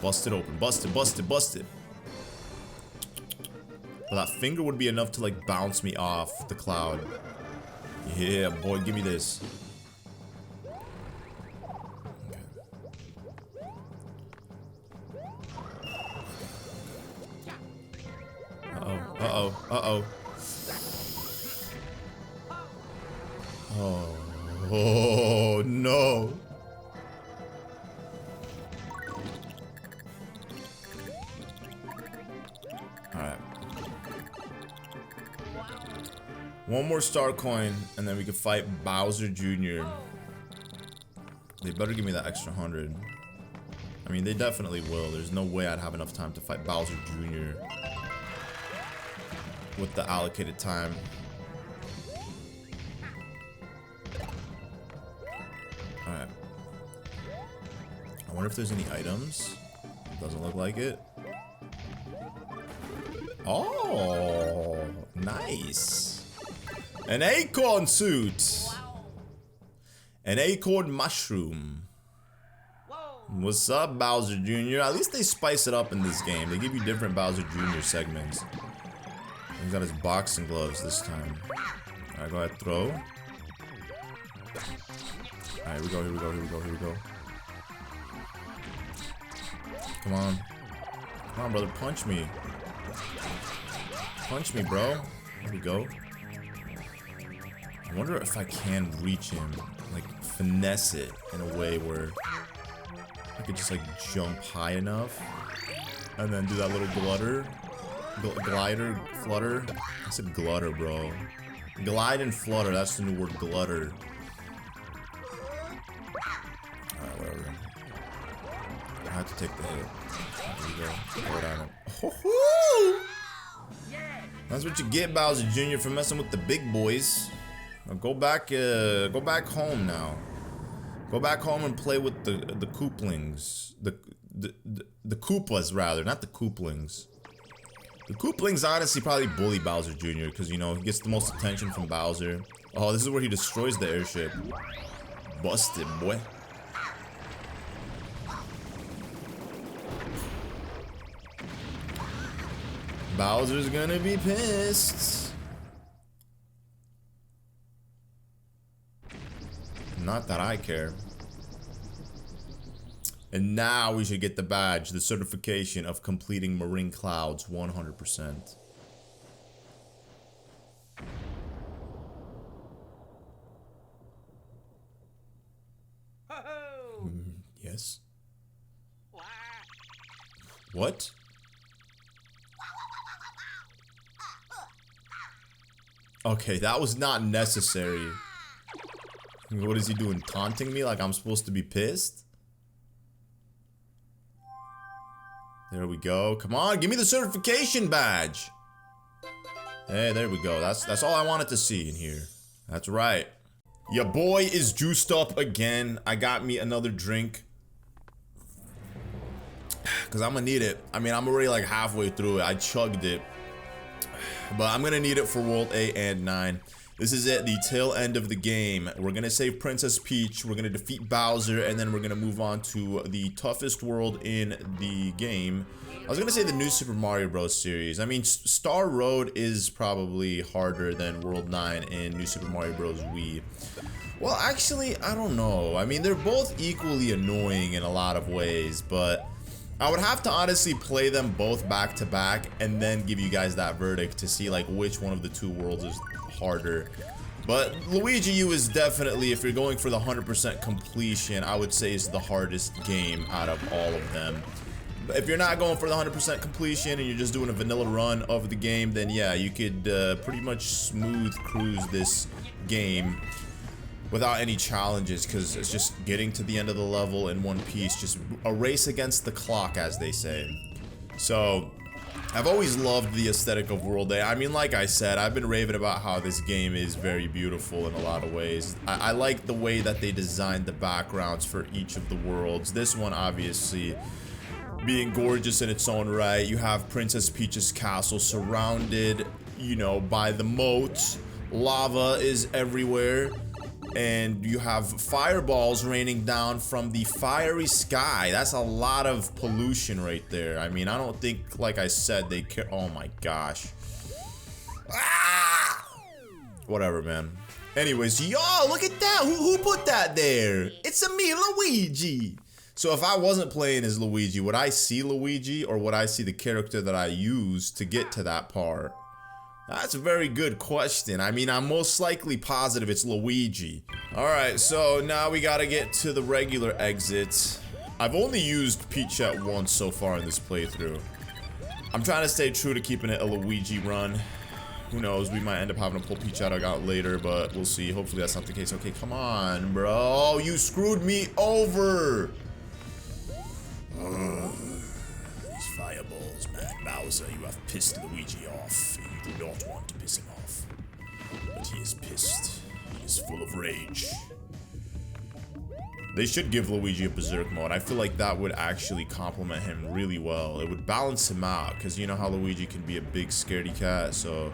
bust it open. Bust it. Well, that finger would be enough to, like, bounce me off the cloud. Yeah, boy, give me this. Uh-oh. Oh, no. Alright. One more star coin, and then we can fight Bowser Jr. They better give me that extra 100. I mean, they definitely will. There's no way I'd have enough time to fight Bowser Jr. with the allocated time. Alright. wonder if there's any items. Doesn't look like it. Oh, nice. An acorn suit. An acorn mushroom. What's up, Bowser Jr.? At least they spice it up in this game. They give you different Bowser Jr. segments. He's got his boxing gloves this time. Alright, go ahead, throw. Alright, here we go, here we go, here we go, here we go. Come on. Come on, brother, punch me. Punch me, bro. There we go. I wonder if I can reach him, like finesse it in a way where I could just like jump high enough and then do that little glider, flutter. I said glutter, bro. Glide and flutter, that's the new word, glutter. Alright, whatever. I have to take the hit. There we go. Throw it at him. Oh-hoo! That's what you get, Bowser Jr., for messing with the big boys. Now go back home now. Go back home and play with the Kooplings. The Koopas, rather, not the Kooplings. The Kooplings honestly probably bully Bowser Jr. because, you know, he gets the most attention from Bowser. Oh, this is where he destroys the airship. Busted, boy. Bowser's gonna be pissed. Not that I care. And now we should get the badge, the certification of completing Meringue Clouds 100%. Yes? What? Okay, that was not necessary. What is he doing? Taunting me like I'm supposed to be pissed? There we go. Come on, give me the certification badge. Hey, there we go. That's all I wanted to see in here. That's right. Your boy is juiced up again. I got me another drink. Because I'm gonna need it. I mean, I'm already like halfway through it. I chugged it. But I'm gonna need it for World 8 and 9. This is it, the tail end of the game. We're gonna save Princess Peach, we're gonna defeat Bowser, and then we're gonna move on to the toughest world in the game. I was gonna say the new Super Mario Bros. Series. I mean, Star Road is probably harder than World 9 in New Super Mario Bros. Wii. Well, actually, I don't know. I mean, they're both equally annoying in a lot of ways, but I would have to honestly play them both back to back and then give you guys that verdict to see like which one of the two worlds is harder. But Luigi U is definitely, if you're going for the 100% completion, I would say is the hardest game out of all of them. But if you're not going for the 100% completion and you're just doing a vanilla run of the game, then yeah, you could pretty much smooth cruise this game without any challenges, because it's just getting to the end of the level in one piece, just a race against the clock, as they say. So I've always loved the aesthetic of World 8. I mean, like I said, I've been raving about how this game is very beautiful in a lot of ways. I like the way that they designed the backgrounds for each of the worlds. This one, obviously, being gorgeous in its own right. You have Princess Peach's castle surrounded, you know, by the moat. Lava is everywhere. And you have fireballs raining down from the fiery sky. That's a lot of pollution right there. I mean, I don't think, like I said, they care. Oh my gosh. Ah! Whatever, man. Anyways, y'all, look at that. Who put that there? It's a me, Luigi. So if I wasn't playing as Luigi, would I see Luigi, or would I see the character that I used to get to that part? That's a very good question. I mean, I'm most likely positive it's Luigi. Alright, so now we gotta get to the regular exit. I've only used Peach at once so far in this playthrough. I'm trying to stay true to keeping it a Luigi run. Who knows, we might end up having to pull Peach out later, but we'll see. Hopefully that's not the case. Okay, come on, bro. You screwed me over! These fireballs, man. Bowser, you have pissed Luigi off. You do not want to piss him off. But he is pissed. He is full of rage. They should give Luigi a berserk mode. I feel like that would actually complement him really well. It would balance him out, because you know how Luigi can be a big scaredy cat, so...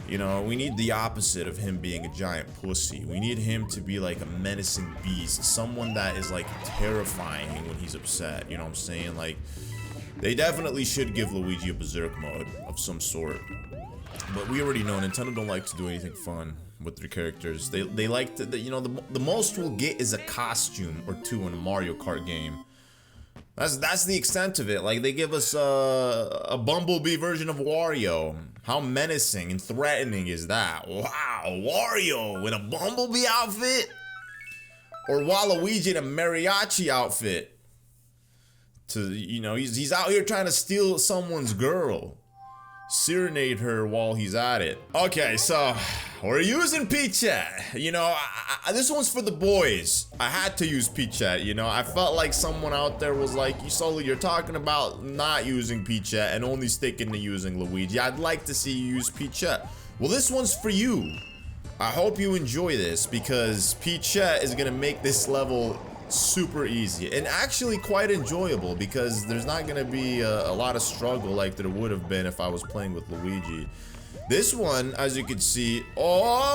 You know, we need the opposite of him being a giant pussy. We need him to be like a menacing beast. Someone that is like terrifying when he's upset. You know what I'm saying? Like, they definitely should give Luigi a berserk mode of some sort. But we already know Nintendo don't like to do anything fun with their characters. They like to, you know, the most we'll get is a costume or two in a Mario Kart game. That's the extent of it. Like, they give us a Bumblebee version of Wario. How menacing and threatening is that? Wow, Wario in a Bumblebee outfit? Or Waluigi in a mariachi outfit? To, you know, he's out here trying to steal someone's girl. Serenade her while he's at it. Okay, so we're using P-Chat. You know, this one's for the boys. I had to use P-Chat, you know. I felt like someone out there was like, you're talking about not using P-Chat and only sticking to using Luigi. I'd like to see you use P-Chat. Well, this one's for you. I hope you enjoy this, because P-Chat is gonna make this level super easy and actually quite enjoyable, because there's not gonna be a lot of struggle like there would have been if I was playing with Luigi. This one, as you can see, oh,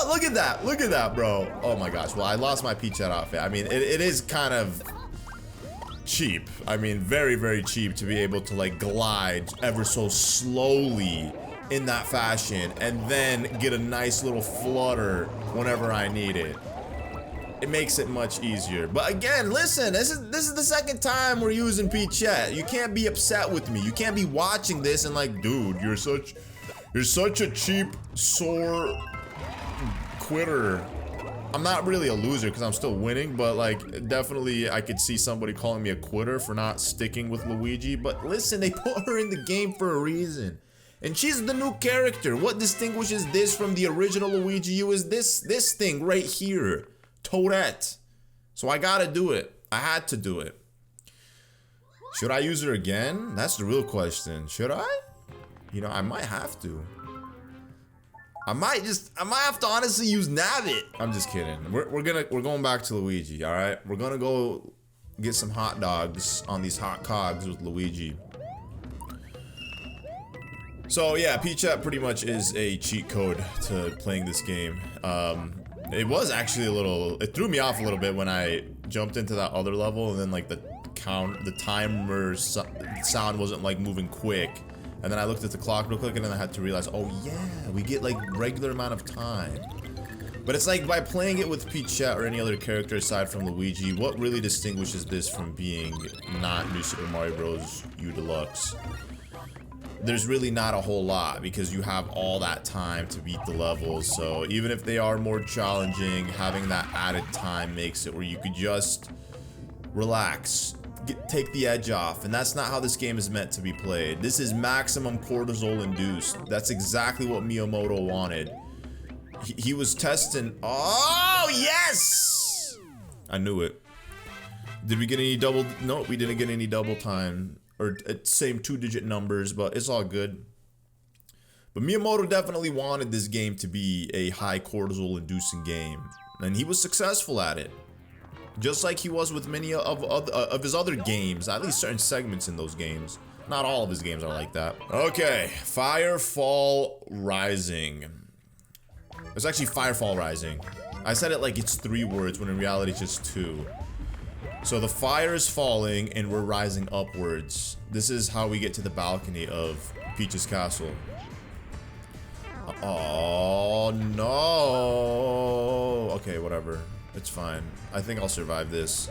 look at that, bro. Oh my gosh, well, I lost my P-Chat outfit. I mean, it is kind of cheap. I mean, very, very cheap to be able to like glide ever so slowly in that fashion and then get a nice little flutter whenever I need it. It makes it much easier. But again, listen, this is the second time we're using P-Chat. You can't be upset with me. You can't be watching this and like, dude, you're such a cheap, sore quitter. I'm not really a loser because I'm still winning, but like, definitely I could see somebody calling me a quitter for not sticking with Luigi. But listen, they put her in the game for a reason. And she's the new character. What distinguishes this from the original Luigi U is this thing right here. Toadette. So I gotta do it. I had to do it. Should I use her again? That's the real question. Should I? You know, I might have to. I might have to honestly use Nabbit. I'm just kidding. We're going back to Luigi, alright? We're gonna go get some hot dogs on these hot cogs with Luigi. So yeah, P-Chat pretty much is a cheat code to playing this game. It was actually it threw me off a little bit when I jumped into that other level and then like the timer sound wasn't like moving quick. And then I looked at the clock real quick and then I had to realize, oh yeah, we get like regular amount of time. But it's like by playing it with P-Chat or any other character aside from Luigi, what really distinguishes this from being not New Super Mario Bros. U Deluxe? There's really not a whole lot because you have all that time to beat the levels. So even if they are more challenging, having that added time makes it where you could just relax, take the edge off. And that's not how this game is meant to be played. This is maximum cortisol induced. That's exactly what Miyamoto wanted. He was testing. Oh, yes! I knew it. Did we get any double? No, we didn't get any double time. Or same 2-digit numbers, but it's all good. But Miyamoto definitely wanted this game to be a high cortisol inducing game. And he was successful at it. Just like he was with many of his other games, at least certain segments in those games. Not all of his games are like that. Okay, Firefall Rising. It's actually Firefall Rising. I said it like it's 3 words when in reality it's just 2. So the fire is falling and we're rising upwards. This is how we get to the balcony of Peach's castle. Oh no. Okay, whatever. It's fine. I think I'll survive this.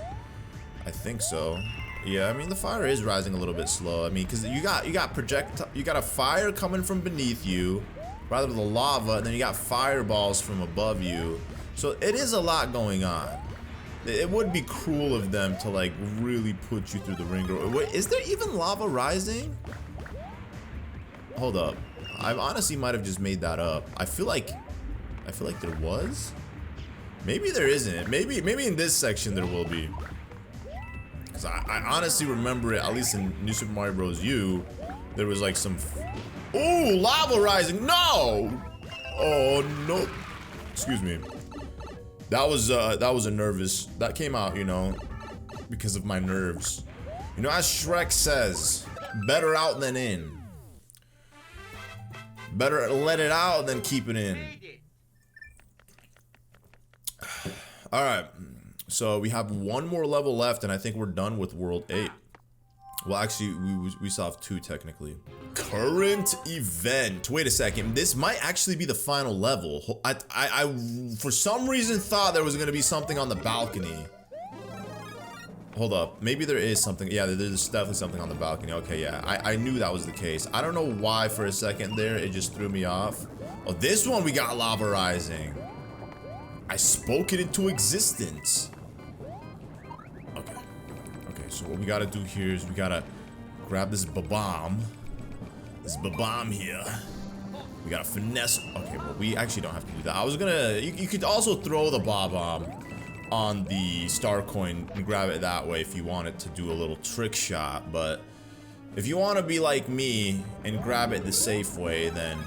I think so. Yeah, I mean the fire is rising a little bit slow. I mean, cause you got a fire coming from beneath you, rather the lava, and then you got fireballs from above you. So it is a lot going on. It would be cruel of them to like really put you through the ringer. Wait, is there even lava rising? Hold up. I honestly might have just made that up. I feel like there was. Maybe there isn't. Maybe in this section there will be. Cause I honestly remember it, at least in New Super Mario Bros. U, there was like some. Ooh, lava rising! No! Oh no! Excuse me. That was a nervous. That came out, you know, because of my nerves. You know, as Shrek says, better out than in. Better let it out than keep it in. Alright, so we have one more level left, and I think we're done with World 8. Well, actually, we still have 2 technically. Current event. Wait a second. This might actually be the final level. I for some reason thought there was gonna be something on the balcony. Hold up. Maybe there is something. Yeah, there's definitely something on the balcony. Okay, yeah. I knew that was the case. I don't know why for a second there it just threw me off. Oh, this one we got lava rising. I spoke it into existence. Okay. Okay, so what we gotta do here is we gotta grab this bomb. This bomb here. We gotta finesse. Okay, well, we actually don't have to do that. I was gonna. You could also throw the bomb on the star coin and grab it that way if you wanted to do a little trick shot, but if you want to be like me and grab it the safe way, then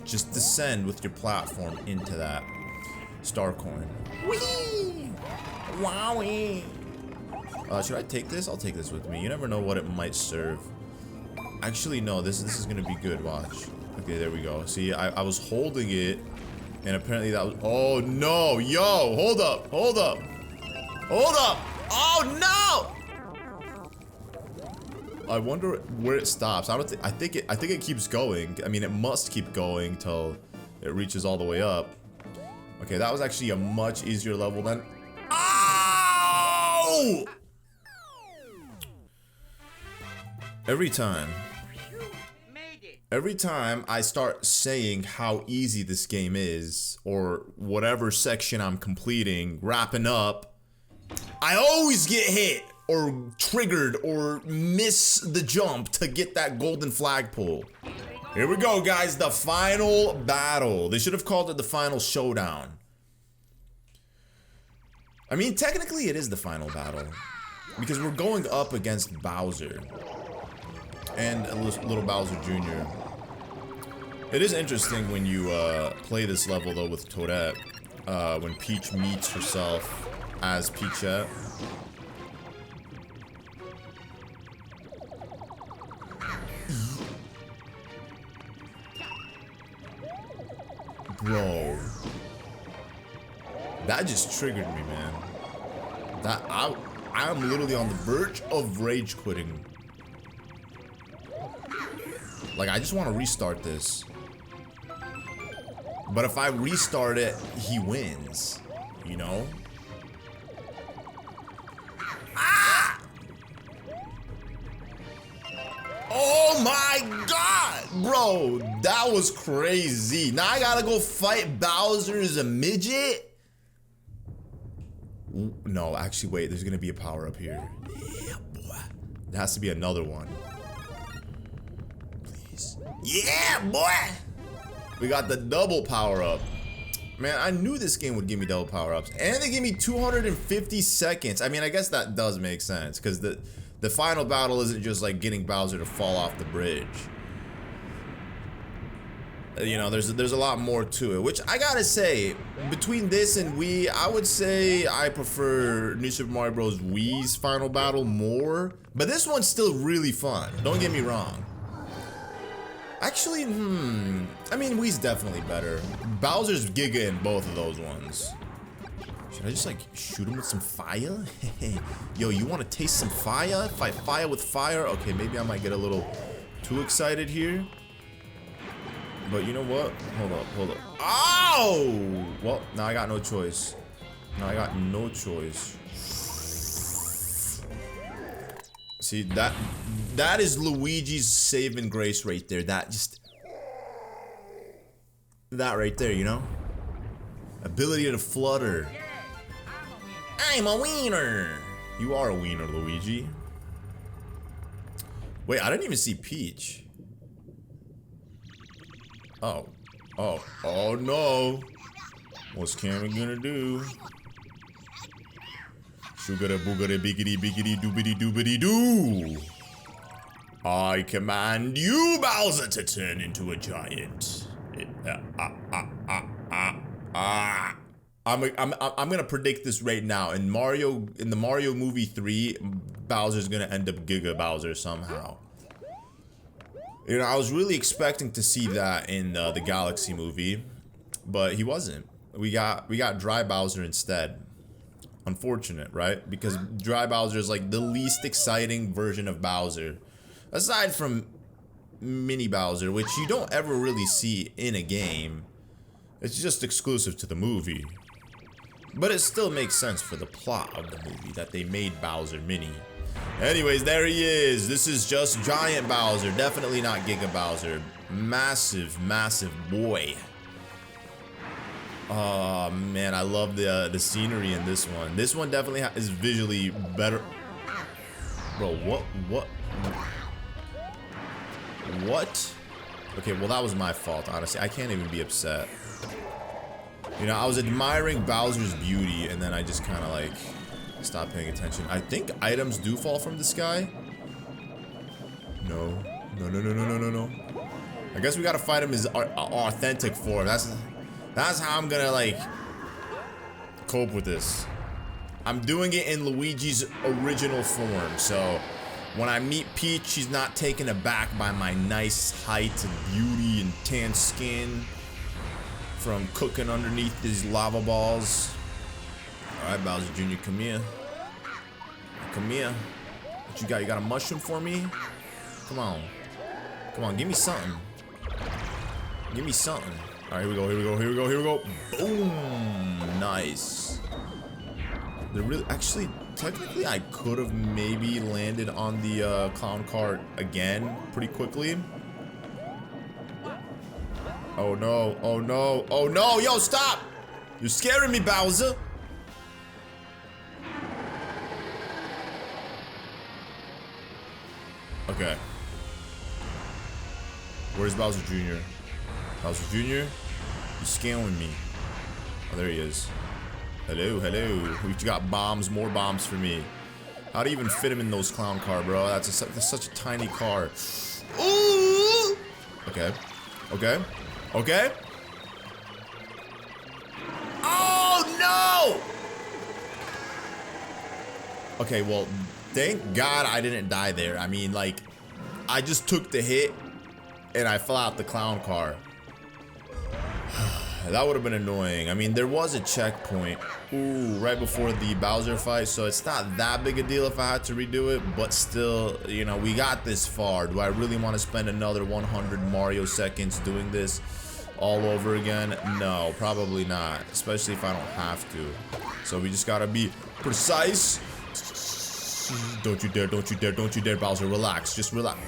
just descend with your platform into that star coin. Whee! Wowie! Should I take this? I'll take this with me. You never know what it might serve. Actually, no, this is gonna be good. Watch. Okay, there we go. See, I was holding it, and apparently that was. Oh no! Yo, hold up! Hold up! Hold up! Oh no! I wonder where it stops. I think it keeps going. I mean, it must keep going till it reaches all the way up. Okay, that was actually a much easier level than. Ow! Every time I start saying how easy this game is, or whatever section I'm completing, wrapping up, I always get hit, or triggered, or miss the jump to get that golden flagpole. Here we go, guys, the final battle. They should have called it the final showdown. I mean, technically it is the final battle, because we're going up against Bowser. And little Bowser Jr. It is interesting when you play this level though with Toadette, when Peach meets herself as Peachette. Bro, that just triggered me, man. That I'm literally on the verge of rage quitting. Like, I just want to restart this. But if I restart it, he wins. You know? Ah! Oh my god! Bro, that was crazy. Now I gotta go fight Bowser as a midget? No, actually, wait. There's gonna be a power up here. Yeah, boy. There has to be another one. Yeah, boy! We got the double power-up. Man, I knew this game would give me double power-ups. And they give me 250 seconds. I mean, I guess that does make sense. Because the final battle isn't just like getting Bowser to fall off the bridge. You know, there's a lot more to it. Which, I gotta say, between this and Wii, I would say I prefer New Super Mario Bros. Wii's final battle more. But this one's still really fun. Don't get me wrong. Actually, I mean, Wii's definitely better. Bowser's Giga in both of those ones. Should I just, like, shoot him with some fire? Yo, you want to taste some fire? Fight fire with fire? Okay, maybe I might get a little too excited here. But you know what? Hold up. Ow! Well, now I got no choice. Now I got no choice. See, that is Luigi's saving grace right there. That right there, you know? Ability to flutter. I'm a wiener. You are a wiener, Luigi. Wait, I didn't even see Peach. Oh no. What's Cameron gonna do? Sugara boogara biggity biggity doobity doobity doo. I command you, Bowser, to turn into a giant. I'm gonna predict this right now. In the Mario movie 3, Bowser's gonna end up Giga Bowser somehow. You know, I was really expecting to see that in the Galaxy movie, but he wasn't. We got Dry Bowser instead. Unfortunate, right? Because Dry Bowser is like the least exciting version of Bowser, aside from Mini Bowser, which you don't ever really see in a game. It's just exclusive to the movie. But it still makes sense for the plot of the movie that they made Bowser mini. Anyways, there he is. This is just Giant Bowser. Definitely not Giga Bowser. Massive, massive boy. Oh man, I love the scenery in this one. This one definitely is visually better. Bro, what? Okay, well that was my fault, honestly. I can't even be upset. You know, I was admiring Bowser's beauty, and then I just kind of like stopped paying attention. I think items do fall from the sky. No. I guess we gotta fight him his authentic form. That's how I'm gonna like cope with this. I'm doing it in Luigi's original form, so when I meet Peach, she's not taken aback by my nice height and beauty and tan skin from cooking underneath these lava balls. Alright, Bowser Jr., come here. Come here. What you got? You got a mushroom for me? Come on. Come on, give me something. Give me something. Alright, here we go. Boom! Nice. They're really, actually, technically I could have maybe landed on the clown cart again pretty quickly. Oh no, yo, stop! You're scaring me, Bowser! Okay. Where's Bowser Jr.? Bowser Jr.? You scaring me. Oh, there he is. Hello. We got bombs, more bombs for me. How do you even fit him in those clown car, bro? That's such a tiny car. Ooh! Okay. Oh, no! Okay, well, thank God I didn't die there. I mean, like, I just took the hit and I fell out the clown car. That would have been annoying. I mean, there was a checkpoint, right before the Bowser fight, so it's not that big a deal if I had to redo it, but still, you know, we got this far. Do I really want to spend another 100 Mario seconds doing this all over again? No, probably not, especially if I don't have to. So we just gotta be precise. Don't you dare, Bowser, relax, just relax.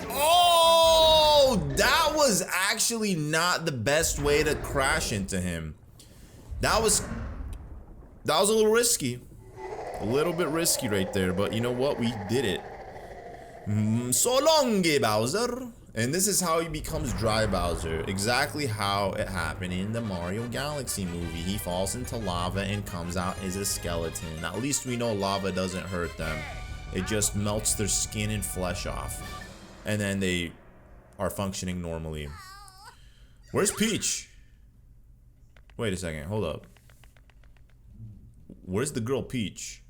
Oh, that was actually not the best way to crash into him. That was a little risky. A little bit risky right there, but you know what? We did it. So long, Bowser. And this is how he becomes Dry Bowser. Exactly how it happened in the Mario Galaxy movie. He falls into lava and comes out as a skeleton. At least we know lava doesn't hurt them. It just melts their skin and flesh off. And then they are functioning normally. Where's Peach? Wait a second, hold up. Where's the girl Peach?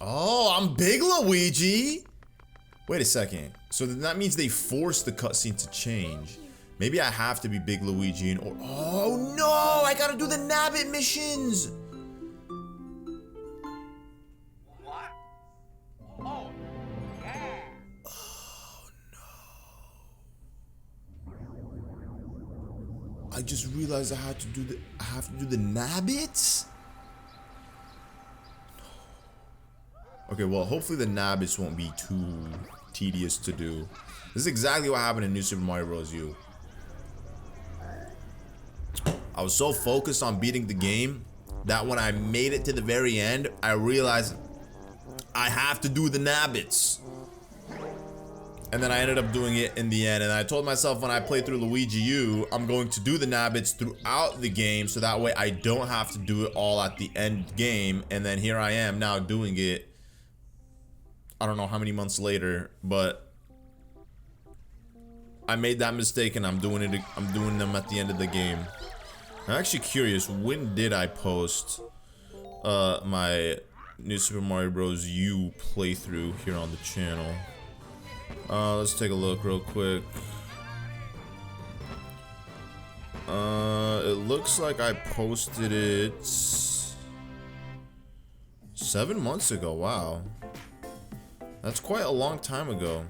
Oh, I'm Big Luigi? Wait a second. So then that means they forced the cutscene to change. Maybe I have to be Big Luigi or oh no, I gotta do the Nabbit missions. What? Oh, yeah. Oh no. I just realized I have to do the Nabbits? Okay, well, hopefully the Nabbits won't be too tedious to do. This is exactly what happened in New Super Mario Bros. U. I was so focused on beating the game that when I made it to the very end, I realized I have to do the Nabbits. And then I ended up doing it in the end. And I told myself when I play through Luigi U, I'm going to do the Nabbits throughout the game so that way I don't have to do it all at the end game. And then here I am now doing it. I don't know how many months later, but I made that mistake and I'm doing them at the end of the game. I'm actually curious, when did I post my New Super Mario Bros. U playthrough here on the channel? Let's take a look real quick. It looks like I posted it 7 months ago. Wow. That's quite a long time ago.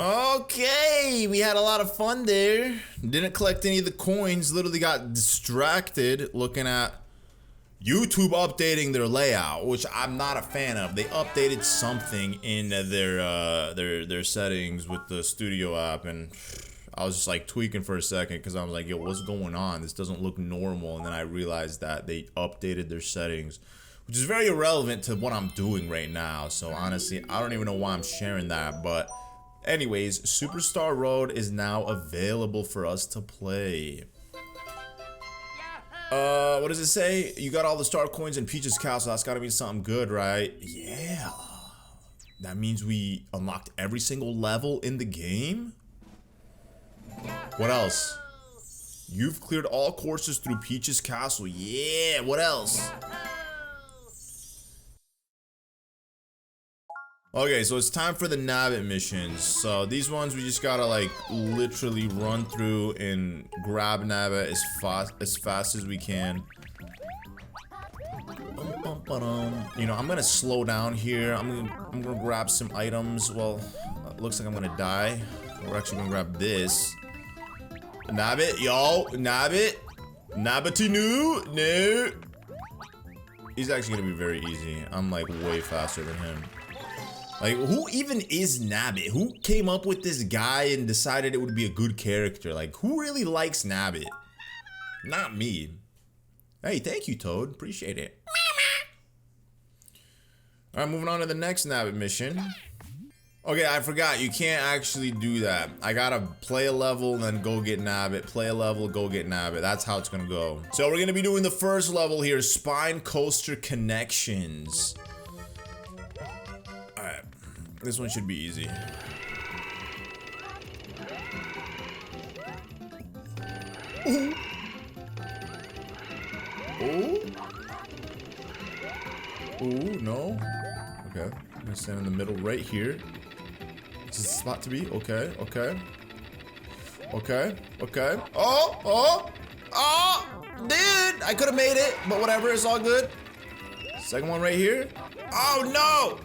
Okay, we had a lot of fun there. Didn't collect any of the coins. Literally got distracted looking at YouTube updating their layout, which I'm not a fan of. They updated something in their settings with the studio app, and I was just like tweaking for a second because I was like, yo, what's going on? This doesn't look normal. And then I realized that they updated their settings, which is very irrelevant to what I'm doing right now. So honestly, I don't even know why I'm sharing that. But anyways, Superstar Road is now available for us to play. What does it say? You got all the star coins in Peach's castle. That's gotta be something good, right? Yeah. That means we unlocked every single level in the game? What else? You've cleared all courses through Peach's castle. Yeah, what else? Okay, so it's time for the Nabbit missions. So these ones we just gotta like literally run through and grab Nabbit as fast as we can. You know, I'm gonna slow down here. I'm gonna grab some items. Well, it looks like I'm gonna die. We're actually gonna grab this. Nabbit, yo, Nabbit, Nabbitinu, no. He's actually gonna be very easy. I'm like way faster than him. Like, who even is Nabbit? Who came up with this guy and decided it would be a good character? Like, who really likes Nabbit? Not me. Hey, thank you, Toad. Appreciate it. Alright, moving on to the next Nabbit mission. Okay, I forgot. You can't actually do that. I gotta play a level and then go get Nabbit. Play a level, go get Nabbit. That's how it's gonna go. So we're gonna be doing the first level here, Spine Coaster Connections. Alright, this one should be easy. Ooh. Ooh. Ooh, no. Okay, I'm gonna stand in the middle right here. This is the spot to be. Okay, okay. Okay, okay. Oh! Dude! I could have made it, but whatever, it's all good. Second one right here. Oh, no!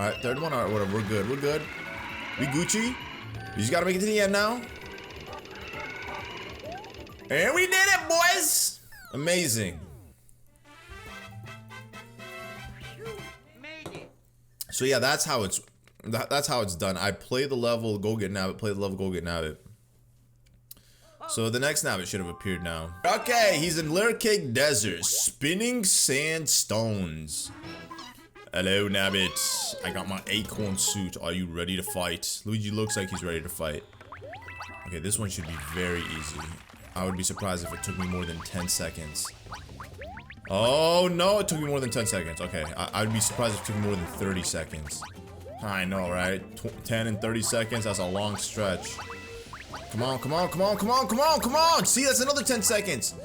Alright, third one. Alright, whatever, we're good, we're good. We Gucci. You just gotta make it to the end now. And we did it, boys! Amazing. So yeah, that's how it's done. I play the level, go get Nabbit, play the level, go get Nabbit. So the next Nabbit should have appeared now. Okay, he's in Layer Cake Desert, spinning sandstones. Hello, Nabbit. I got my Acorn suit. Are you ready to fight? Luigi looks like he's ready to fight. Okay, this one should be very easy. I would be surprised if it took me more than 10 seconds. Oh, no, it took me more than 10 seconds. Okay, I'd be surprised if it took me more than 30 seconds. I know, right? 10 and 30 seconds, that's a long stretch. Come on, come on, come on, come on, come on, come on! See, that's another 10 seconds.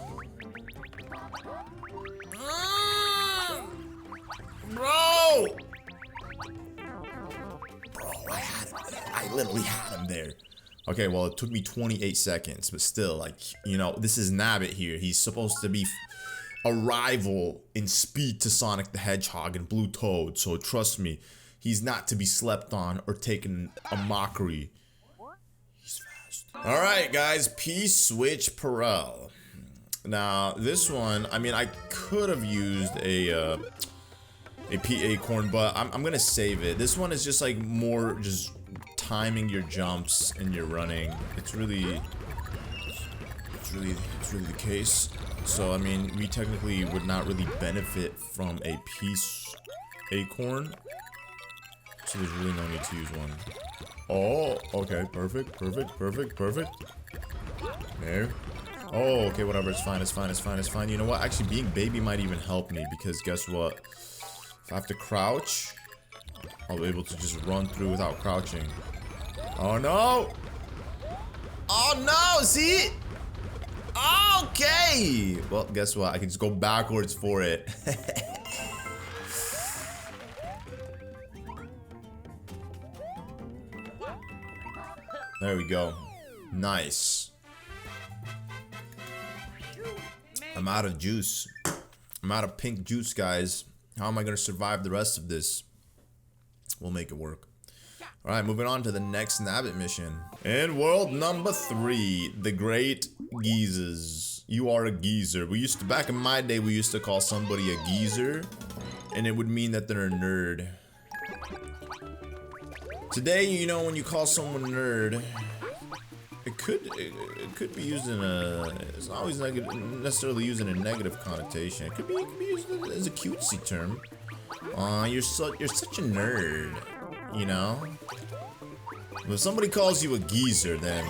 Bro! Bro, I had him there. I literally had him there. Okay, well, it took me 28 seconds, but still, like, you know, this is Nabbit here. He's supposed to be a rival in speed to Sonic the Hedgehog and Blue Toad, so trust me, he's not to be slept on or taken a mockery. He's fast. Alright guys, P-Switch Perel. Now, this one, I mean, I could have used a P-Acorn, but I'm gonna save it. This one is just like more just timing your jumps and your running. It's really the case. So, I mean, we technically would not really benefit from a piece Acorn. So there's really no need to use one. Oh, okay, perfect, perfect, perfect, perfect. There. Oh, okay, whatever, it's fine, it's fine, it's fine, it's fine. You know what? Actually, being baby might even help me because guess what? If I have to crouch, I'll be able to just run through without crouching. Oh, no! Oh, no! See? Okay! Well, guess what? I can just go backwards for it. There we go. Nice. I'm out of juice. I'm out of pink juice, guys. How am I gonna survive the rest of this? We'll make it work. Alright, moving on to the next Nabbit mission. In world number 3, the Great Geezers. You are a geezer. Back in my day, we used to call somebody a geezer, and it would mean that they're a nerd. Today, you know, when you call someone a nerd, it could be used in a, it's not always necessarily used in a negative connotation. It could be used as a cutesy term. You're such a nerd, you know? If somebody calls you a geezer, then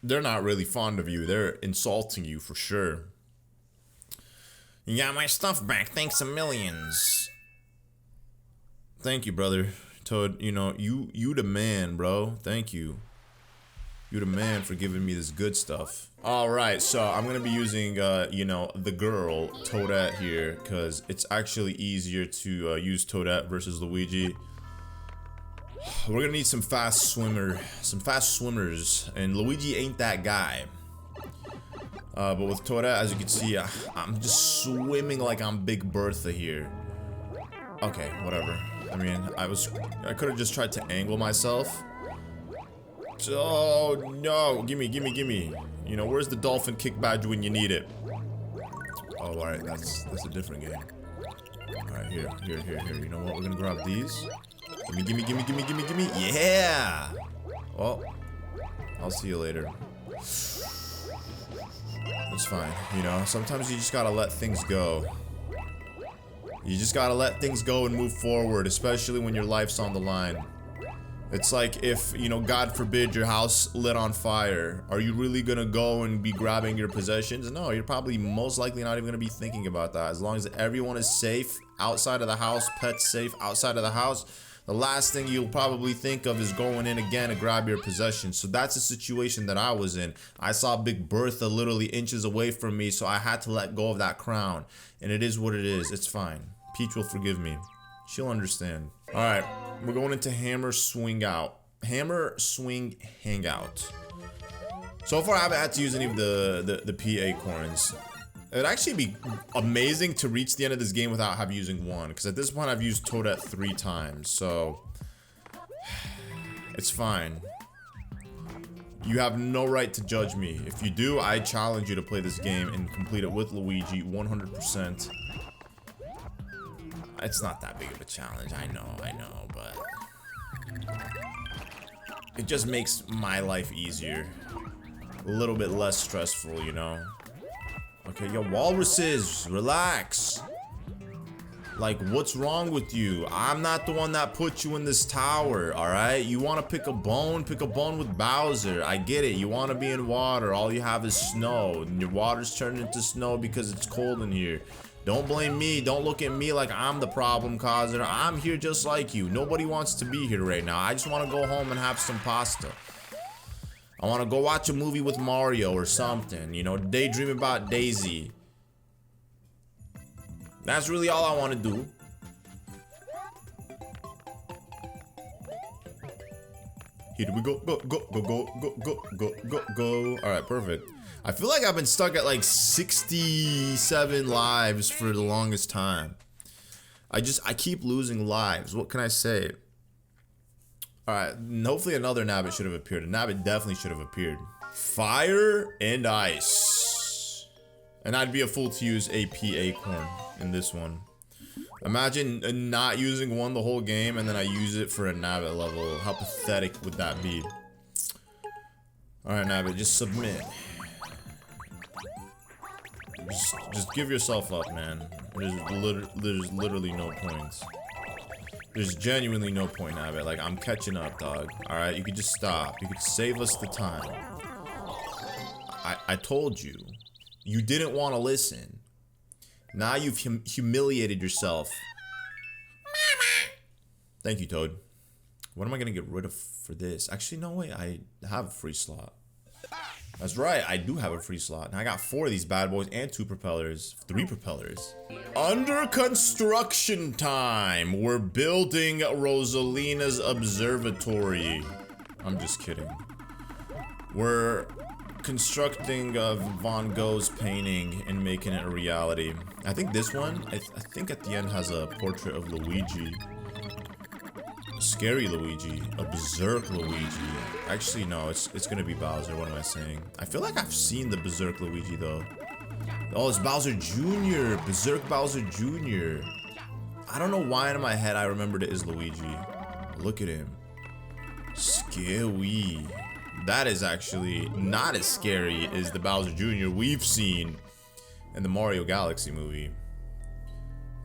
they're not really fond of you. They're insulting you for sure. You got my stuff back, thanks a millions. Thank you, brother. Toad, you know, you the man, bro. Thank you. You the man for giving me this good stuff. Alright, so I'm gonna be using, you know, the girl, Toadette here, because it's actually easier to use Toadette versus Luigi. We're gonna need some fast swimmers, and Luigi ain't that guy. But with Toadette, as you can see, I'm just swimming like I'm Big Bertha here. Okay, whatever. I mean, I could have just tried to angle myself. Oh no, gimme. You know, where's the dolphin kick badge when you need it? Oh, alright, that's a different game. Alright, here. You know what? We're gonna grab these. Gimme. Yeah! Well, I'll see you later. It's fine, you know, sometimes you just gotta let things go. You just gotta let things go and move forward, especially when your life's on the line. It's like if, you know, God forbid your house lit on fire. Are you really gonna go and be grabbing your possessions? No, you're probably most likely not even gonna be thinking about that. As long as everyone is safe outside of the house, pets safe outside of the house, the last thing you'll probably think of is going in again to grab your possessions. So that's the situation that I was in. I saw Big Bertha literally inches away from me, so I had to let go of that crown. And it is what it is. It's fine. Peach will forgive me. She'll understand. Alright, we're going into Hammer Swing Hangout. So far I haven't had to use any of the P Acorns. It'd actually be amazing to reach the end of this game without having using one, because at this point I've used Toadette 3 times, so it's fine. You have no right to judge me. If you do, I challenge you to play this game and complete it with Luigi 100%. It's not that big of a challenge, I know, but it just makes my life easier. A little bit less stressful, you know? Okay, yo, walruses, relax. Like, what's wrong with you? I'm not the one that put you in this tower, alright? You want to pick a bone with Bowser. I get it. You want to be in water. All you have is snow. And your water's turned into snow because it's cold in here. Don't blame me. Don't look at me like I'm the problem causer. I'm here just like you. Nobody wants to be here right now. I just want to go home and have some pasta. I want to go watch a movie with Mario or something. You know, daydream about Daisy. That's really all I want to do. Here we go. Go. Alright, perfect. I feel like I've been stuck at like 67 lives for the longest time. I keep losing lives. What can I say? Alright, hopefully another Nabbit should have appeared. A Nabbit definitely should have appeared. Fire and ice. And I'd be a fool to use AP Acorn in this one. Imagine not using one the whole game and then I use it for a Nabbit level. How pathetic would that be? Alright, Nabbit, just submit. Just give yourself up, man. There's literally no points. There's genuinely no point, Nabbit. Like, I'm catching up, dog. Alright, you could just stop. You could save us the time. I told you. You didn't want to listen. Now you've humiliated yourself. Thank you, Toad. What am I gonna get rid of for this? Actually, no, wait. I have a free slot. That's right, I do have a free slot. And I got 4 of these bad boys and 2 propellers. 3 propellers. Under construction time. We're building Rosalina's observatory. I'm just kidding. We're constructing Van Gogh's painting and making it a reality. I think this one, I think at the end has a portrait of Luigi. Scary Luigi, a berserk Luigi. Actually, no, it's gonna be Bowser. What am I saying? I feel like I've seen the berserk Luigi though. Oh, it's Bowser Jr. Berserk Bowser Jr. I don't know why in my head I remembered it as Luigi. Look at him. Scary. That is actually not as scary as the Bowser Jr. we've seen in the Mario Galaxy movie.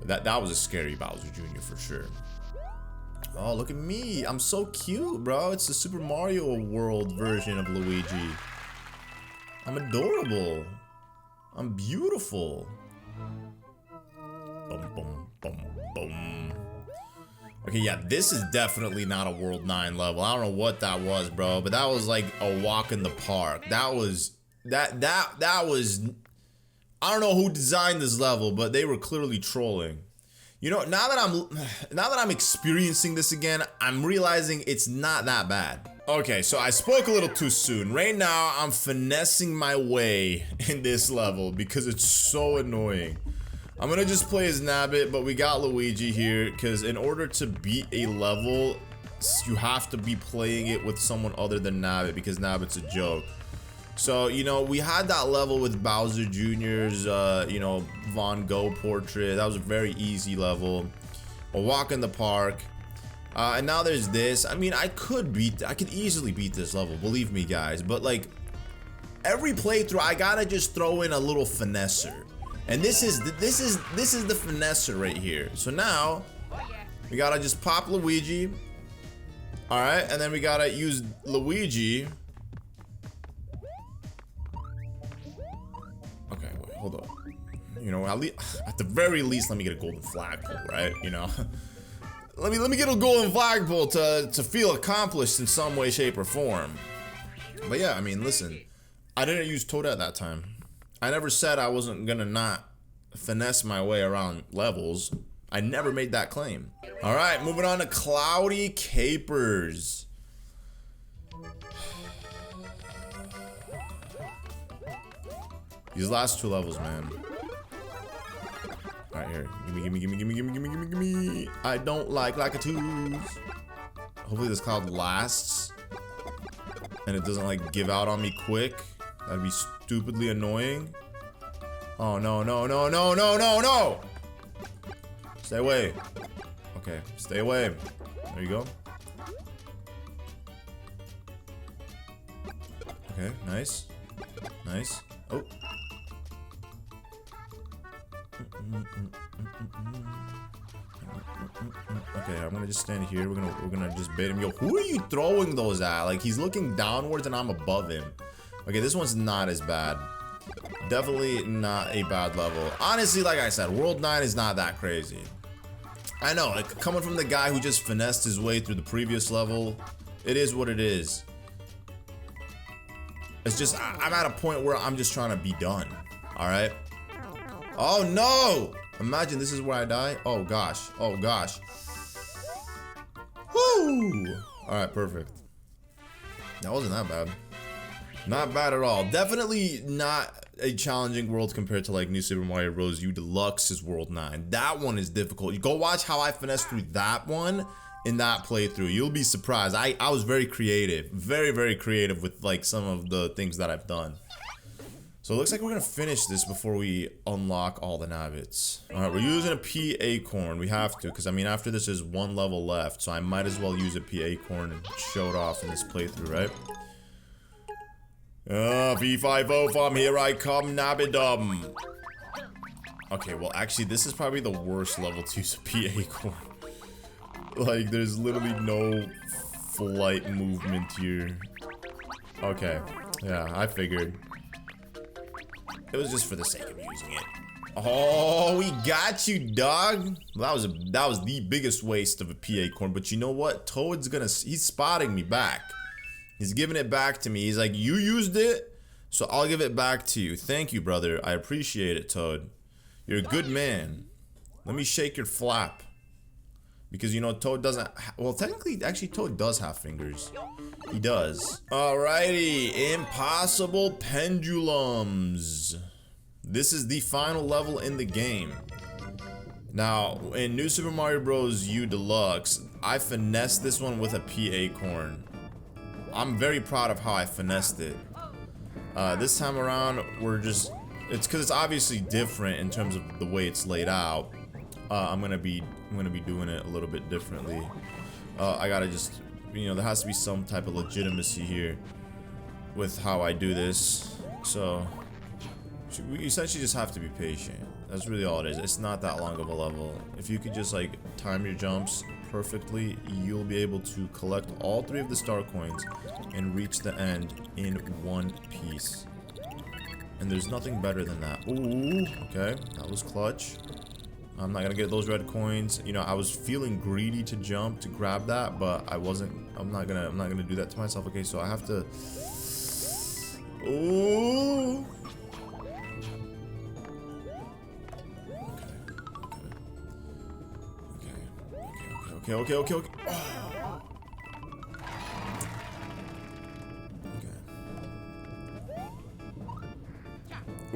That was a scary Bowser Jr. for sure. Oh, look at me. I'm so cute, bro. It's the Super Mario World version of Luigi. I'm adorable. I'm beautiful. Boom, boom, boom, boom. Okay, yeah, this is definitely not a World 9 level. I don't know what that was, bro, but that was like a walk in the park. That was I don't know who designed this level, but they were clearly trolling. You know, now that I'm experiencing this again, I'm realizing it's not that bad. Okay, so I spoke a little too soon. Right now, I'm finessing my way in this level because it's so annoying. I'm gonna just play as Nabbit, but we got Luigi here because in order to beat a level, you have to be playing it with someone other than Nabbit because Nabbit's a joke. So, you know, we had that level with Bowser Jr.'s, you know, Von Gogh portrait. That was a very easy level. A walk in the park. And now there's this. I mean, I could easily beat this level, believe me, guys. But, like, every playthrough, I gotta just throw in a little finesser. And this is the finesser right here. So now, we gotta just pop Luigi. Alright, and then we gotta use Luigi. Okay, wait, hold up. You know, at the very least, let me get a golden flagpole, right? You know, let me get a golden flagpole to feel accomplished in some way, shape, or form. But yeah, I mean, listen, I didn't use Toad at that time. I never said I wasn't gonna not finesse my way around levels. I never made that claim. All right, moving on to Cloudy Capers. These last two levels, man. All right, here. Gimme. I don't like lakitus. Hopefully this cloud lasts. And it doesn't, like, give out on me quick. That'd be stupidly annoying. Oh, no. Stay away. Okay, stay away. There you go. Okay, nice. Oh. Okay, I'm gonna just stand here. We're gonna just bait him. Yo, who are you throwing those at? Like, he's looking downwards and I'm above him. Okay, this one's not as bad. Definitely not a bad level. Honestly, like I said, World 9 is not that crazy. I know, like, coming from the guy who just finessed his way through the previous level, it is what it is. It's just, I'm at a point where I'm just trying to be done. Alright? Oh no! Imagine this is where I die. Oh gosh. Woo! Alright, perfect. That wasn't that bad. Not bad at all. Definitely not a challenging world compared to like New Super Mario Bros. U Deluxe's World 9. That one is difficult. You go watch how I finessed through that one in that playthrough. You'll be surprised. I was very creative. Very creative with like some of the things that I've done. So it looks like we're gonna finish this before we unlock all the Nabbits. Alright, we're using a P Acorn. We have to, because I mean after this there's one level left, so I might as well use a P Acorn and show it off in this playthrough, right? V5O from here I come, Nabbidum. Okay, well actually this is probably the worst level to use a P Acorn. Like there's literally no flight movement here. Okay, yeah, I figured. It was just for the sake of using it. Oh, we got you, dog. That was the biggest waste of a P Acorn, but you know what? Toad's he's spotting me back. He's giving it back to me. He's like, you used it, so I'll give it back to you. Thank you, brother. I appreciate it, Toad. You're a good man. Let me shake your flap. Because, you know, Toad doesn't... Well, technically, actually, Toad does have fingers. He does. Alrighty. Impossible Pendulums. This is the final level in the game. Now, in New Super Mario Bros. U Deluxe, I finessed this one with a P Acorn. I'm very proud of how I finessed it. This time around, we're just... It's because it's obviously different in terms of the way it's laid out. I'm gonna be doing it a little bit differently. I gotta just, you know, there has to be some type of legitimacy here with how I do this. So we essentially just have to be patient. That's really all it is. It's not that long of a level. If you could just like time your jumps perfectly, you'll be able to collect all 3 of the star coins and reach the end in one piece. And there's nothing better than that. Ooh, okay, that was clutch. I'm not gonna get those red coins. You know, I was feeling greedy to jump to grab that, but I wasn't. I'm not gonna do that to myself. Okay, so I have to. Ooh. Okay. Oh. Okay.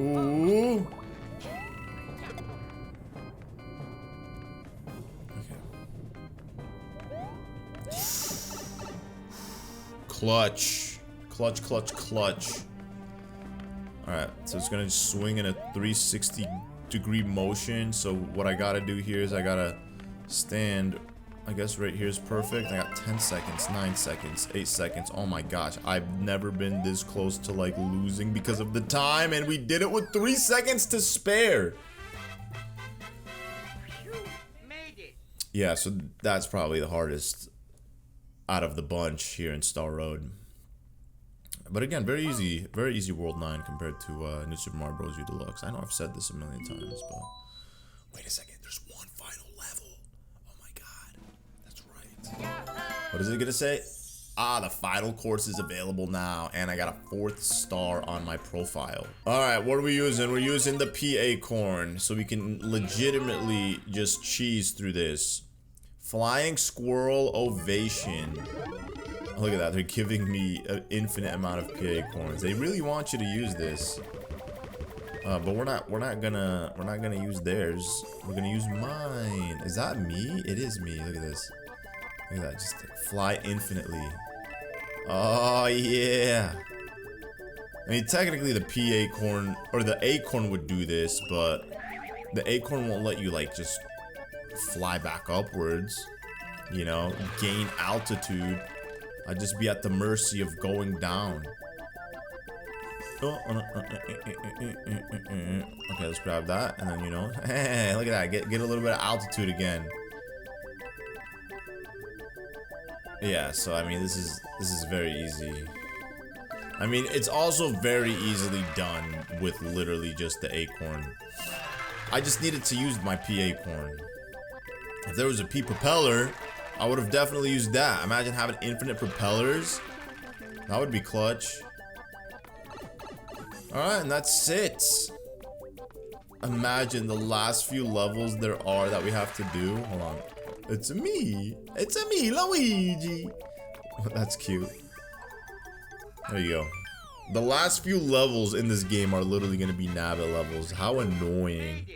Ooh. Clutch. Alright, so it's gonna swing in a 360-degree motion. So what I gotta do here is I gotta stand, I guess right here is perfect. I got 10 seconds, 9 seconds, 8 seconds. Oh my gosh, I've never been this close to like losing because of the time, and we did it with 3 seconds to spare. You made it. Yeah, so that's probably the hardest out of the bunch here in Star Road. But again, very easy World 9 compared to New Super Mario Bros. U Deluxe. I know I've said this a million times, but wait a second, there's one final level. Oh my god, that's right. What is it gonna say? Ah, the final course is available now, and I got a 4th star on my profile. All right, what are we using? We're using the Acorn, so we can legitimately just cheese through this. Flying Squirrel Ovation. Oh, look at that, they're giving me an infinite amount of Acorns. They really want you to use this. But we're not gonna use theirs. We're gonna use mine. Is that me? It is me. Look at this. Look at that. Just fly infinitely. Oh yeah. I mean, technically the Acorn or the Acorn would do this, but the Acorn won't let you like just fly back upwards. You know, gain altitude. I'd just be at the mercy of going down. Okay, let's grab that, and then, you know, hey, look at that, get a little bit of altitude again. Yeah, so I mean, this is very easy. I mean, it's also very easily done with literally just the Acorn. I just needed to use my Acorn. If there was a P propeller, I would have definitely used that. Imagine having infinite propellers. That would be clutch. Alright, and that's it. Imagine the last few levels there are that we have to do. Hold on. It's a me, Luigi. That's cute. There you go. The last few levels in this game are literally gonna be Nabbit levels. How annoying.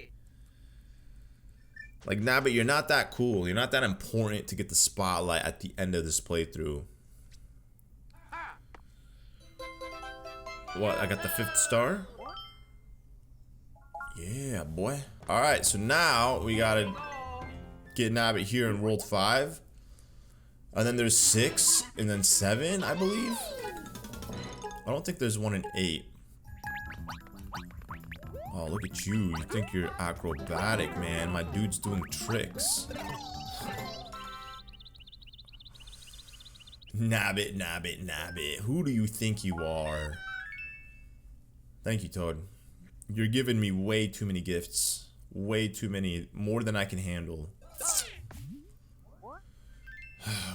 Like, Nabbit, you're not that cool. You're not that important to get the spotlight at the end of this playthrough. What? I got the 5th star? Yeah, boy. Alright, so now we gotta get Nabbit here in World 5. And then there's 6, and then 7, I believe. I don't think there's one in 8. Oh, look at you. You think you're acrobatic, man. My dude's doing tricks. Nabbit. Who do you think you are? Thank you, Toad. You're giving me way too many gifts. Way too many. More than I can handle.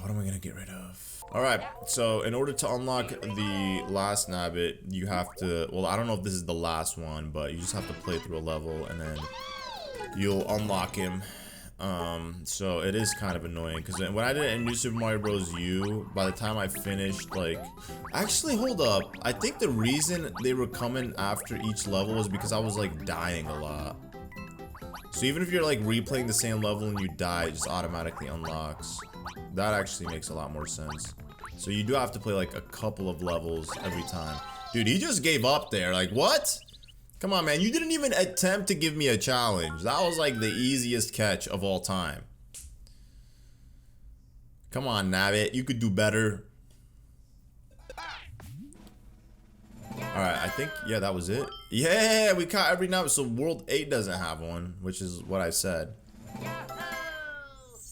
What am I gonna get rid of? Alright, so in order to unlock the last Nabbit, you have to, well, I don't know if this is the last one, but you just have to play through a level and then you'll unlock him. So it is kind of annoying because when I did it in New Super Mario Bros. U, by the time I finished, like, actually, hold up. I think the reason they were coming after each level was because I was like dying a lot. So even if you're like replaying the same level and you die, it just automatically unlocks. That actually makes a lot more sense. So you do have to play like a couple of levels every time. Dude, he just gave up there. Like, what? Come on, man. You didn't even attempt to give me a challenge. That was like the easiest catch of all time. Come on, Nabbit. You could do better. Alright, I think, yeah, that was it. Yeah, we caught every Nabbit. So World 8 doesn't have one, which is what I said.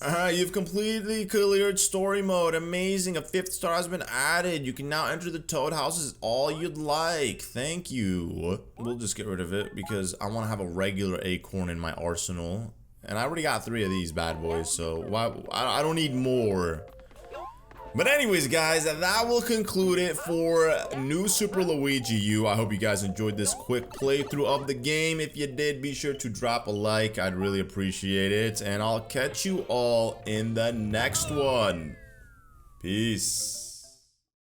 Alright, you've completely cleared story mode. Amazing. A 5th star has been added. You can now enter the Toad houses all you'd like. Thank you. We'll just get rid of it because I want to have a regular Acorn in my arsenal. And I already got 3 of these bad boys, so why I don't need more. But anyways, guys, that will conclude it for New Super Luigi U. I hope you guys enjoyed this quick playthrough of the game. If you did, be sure to drop a like. I'd really appreciate it. And I'll catch you all in the next one. Peace.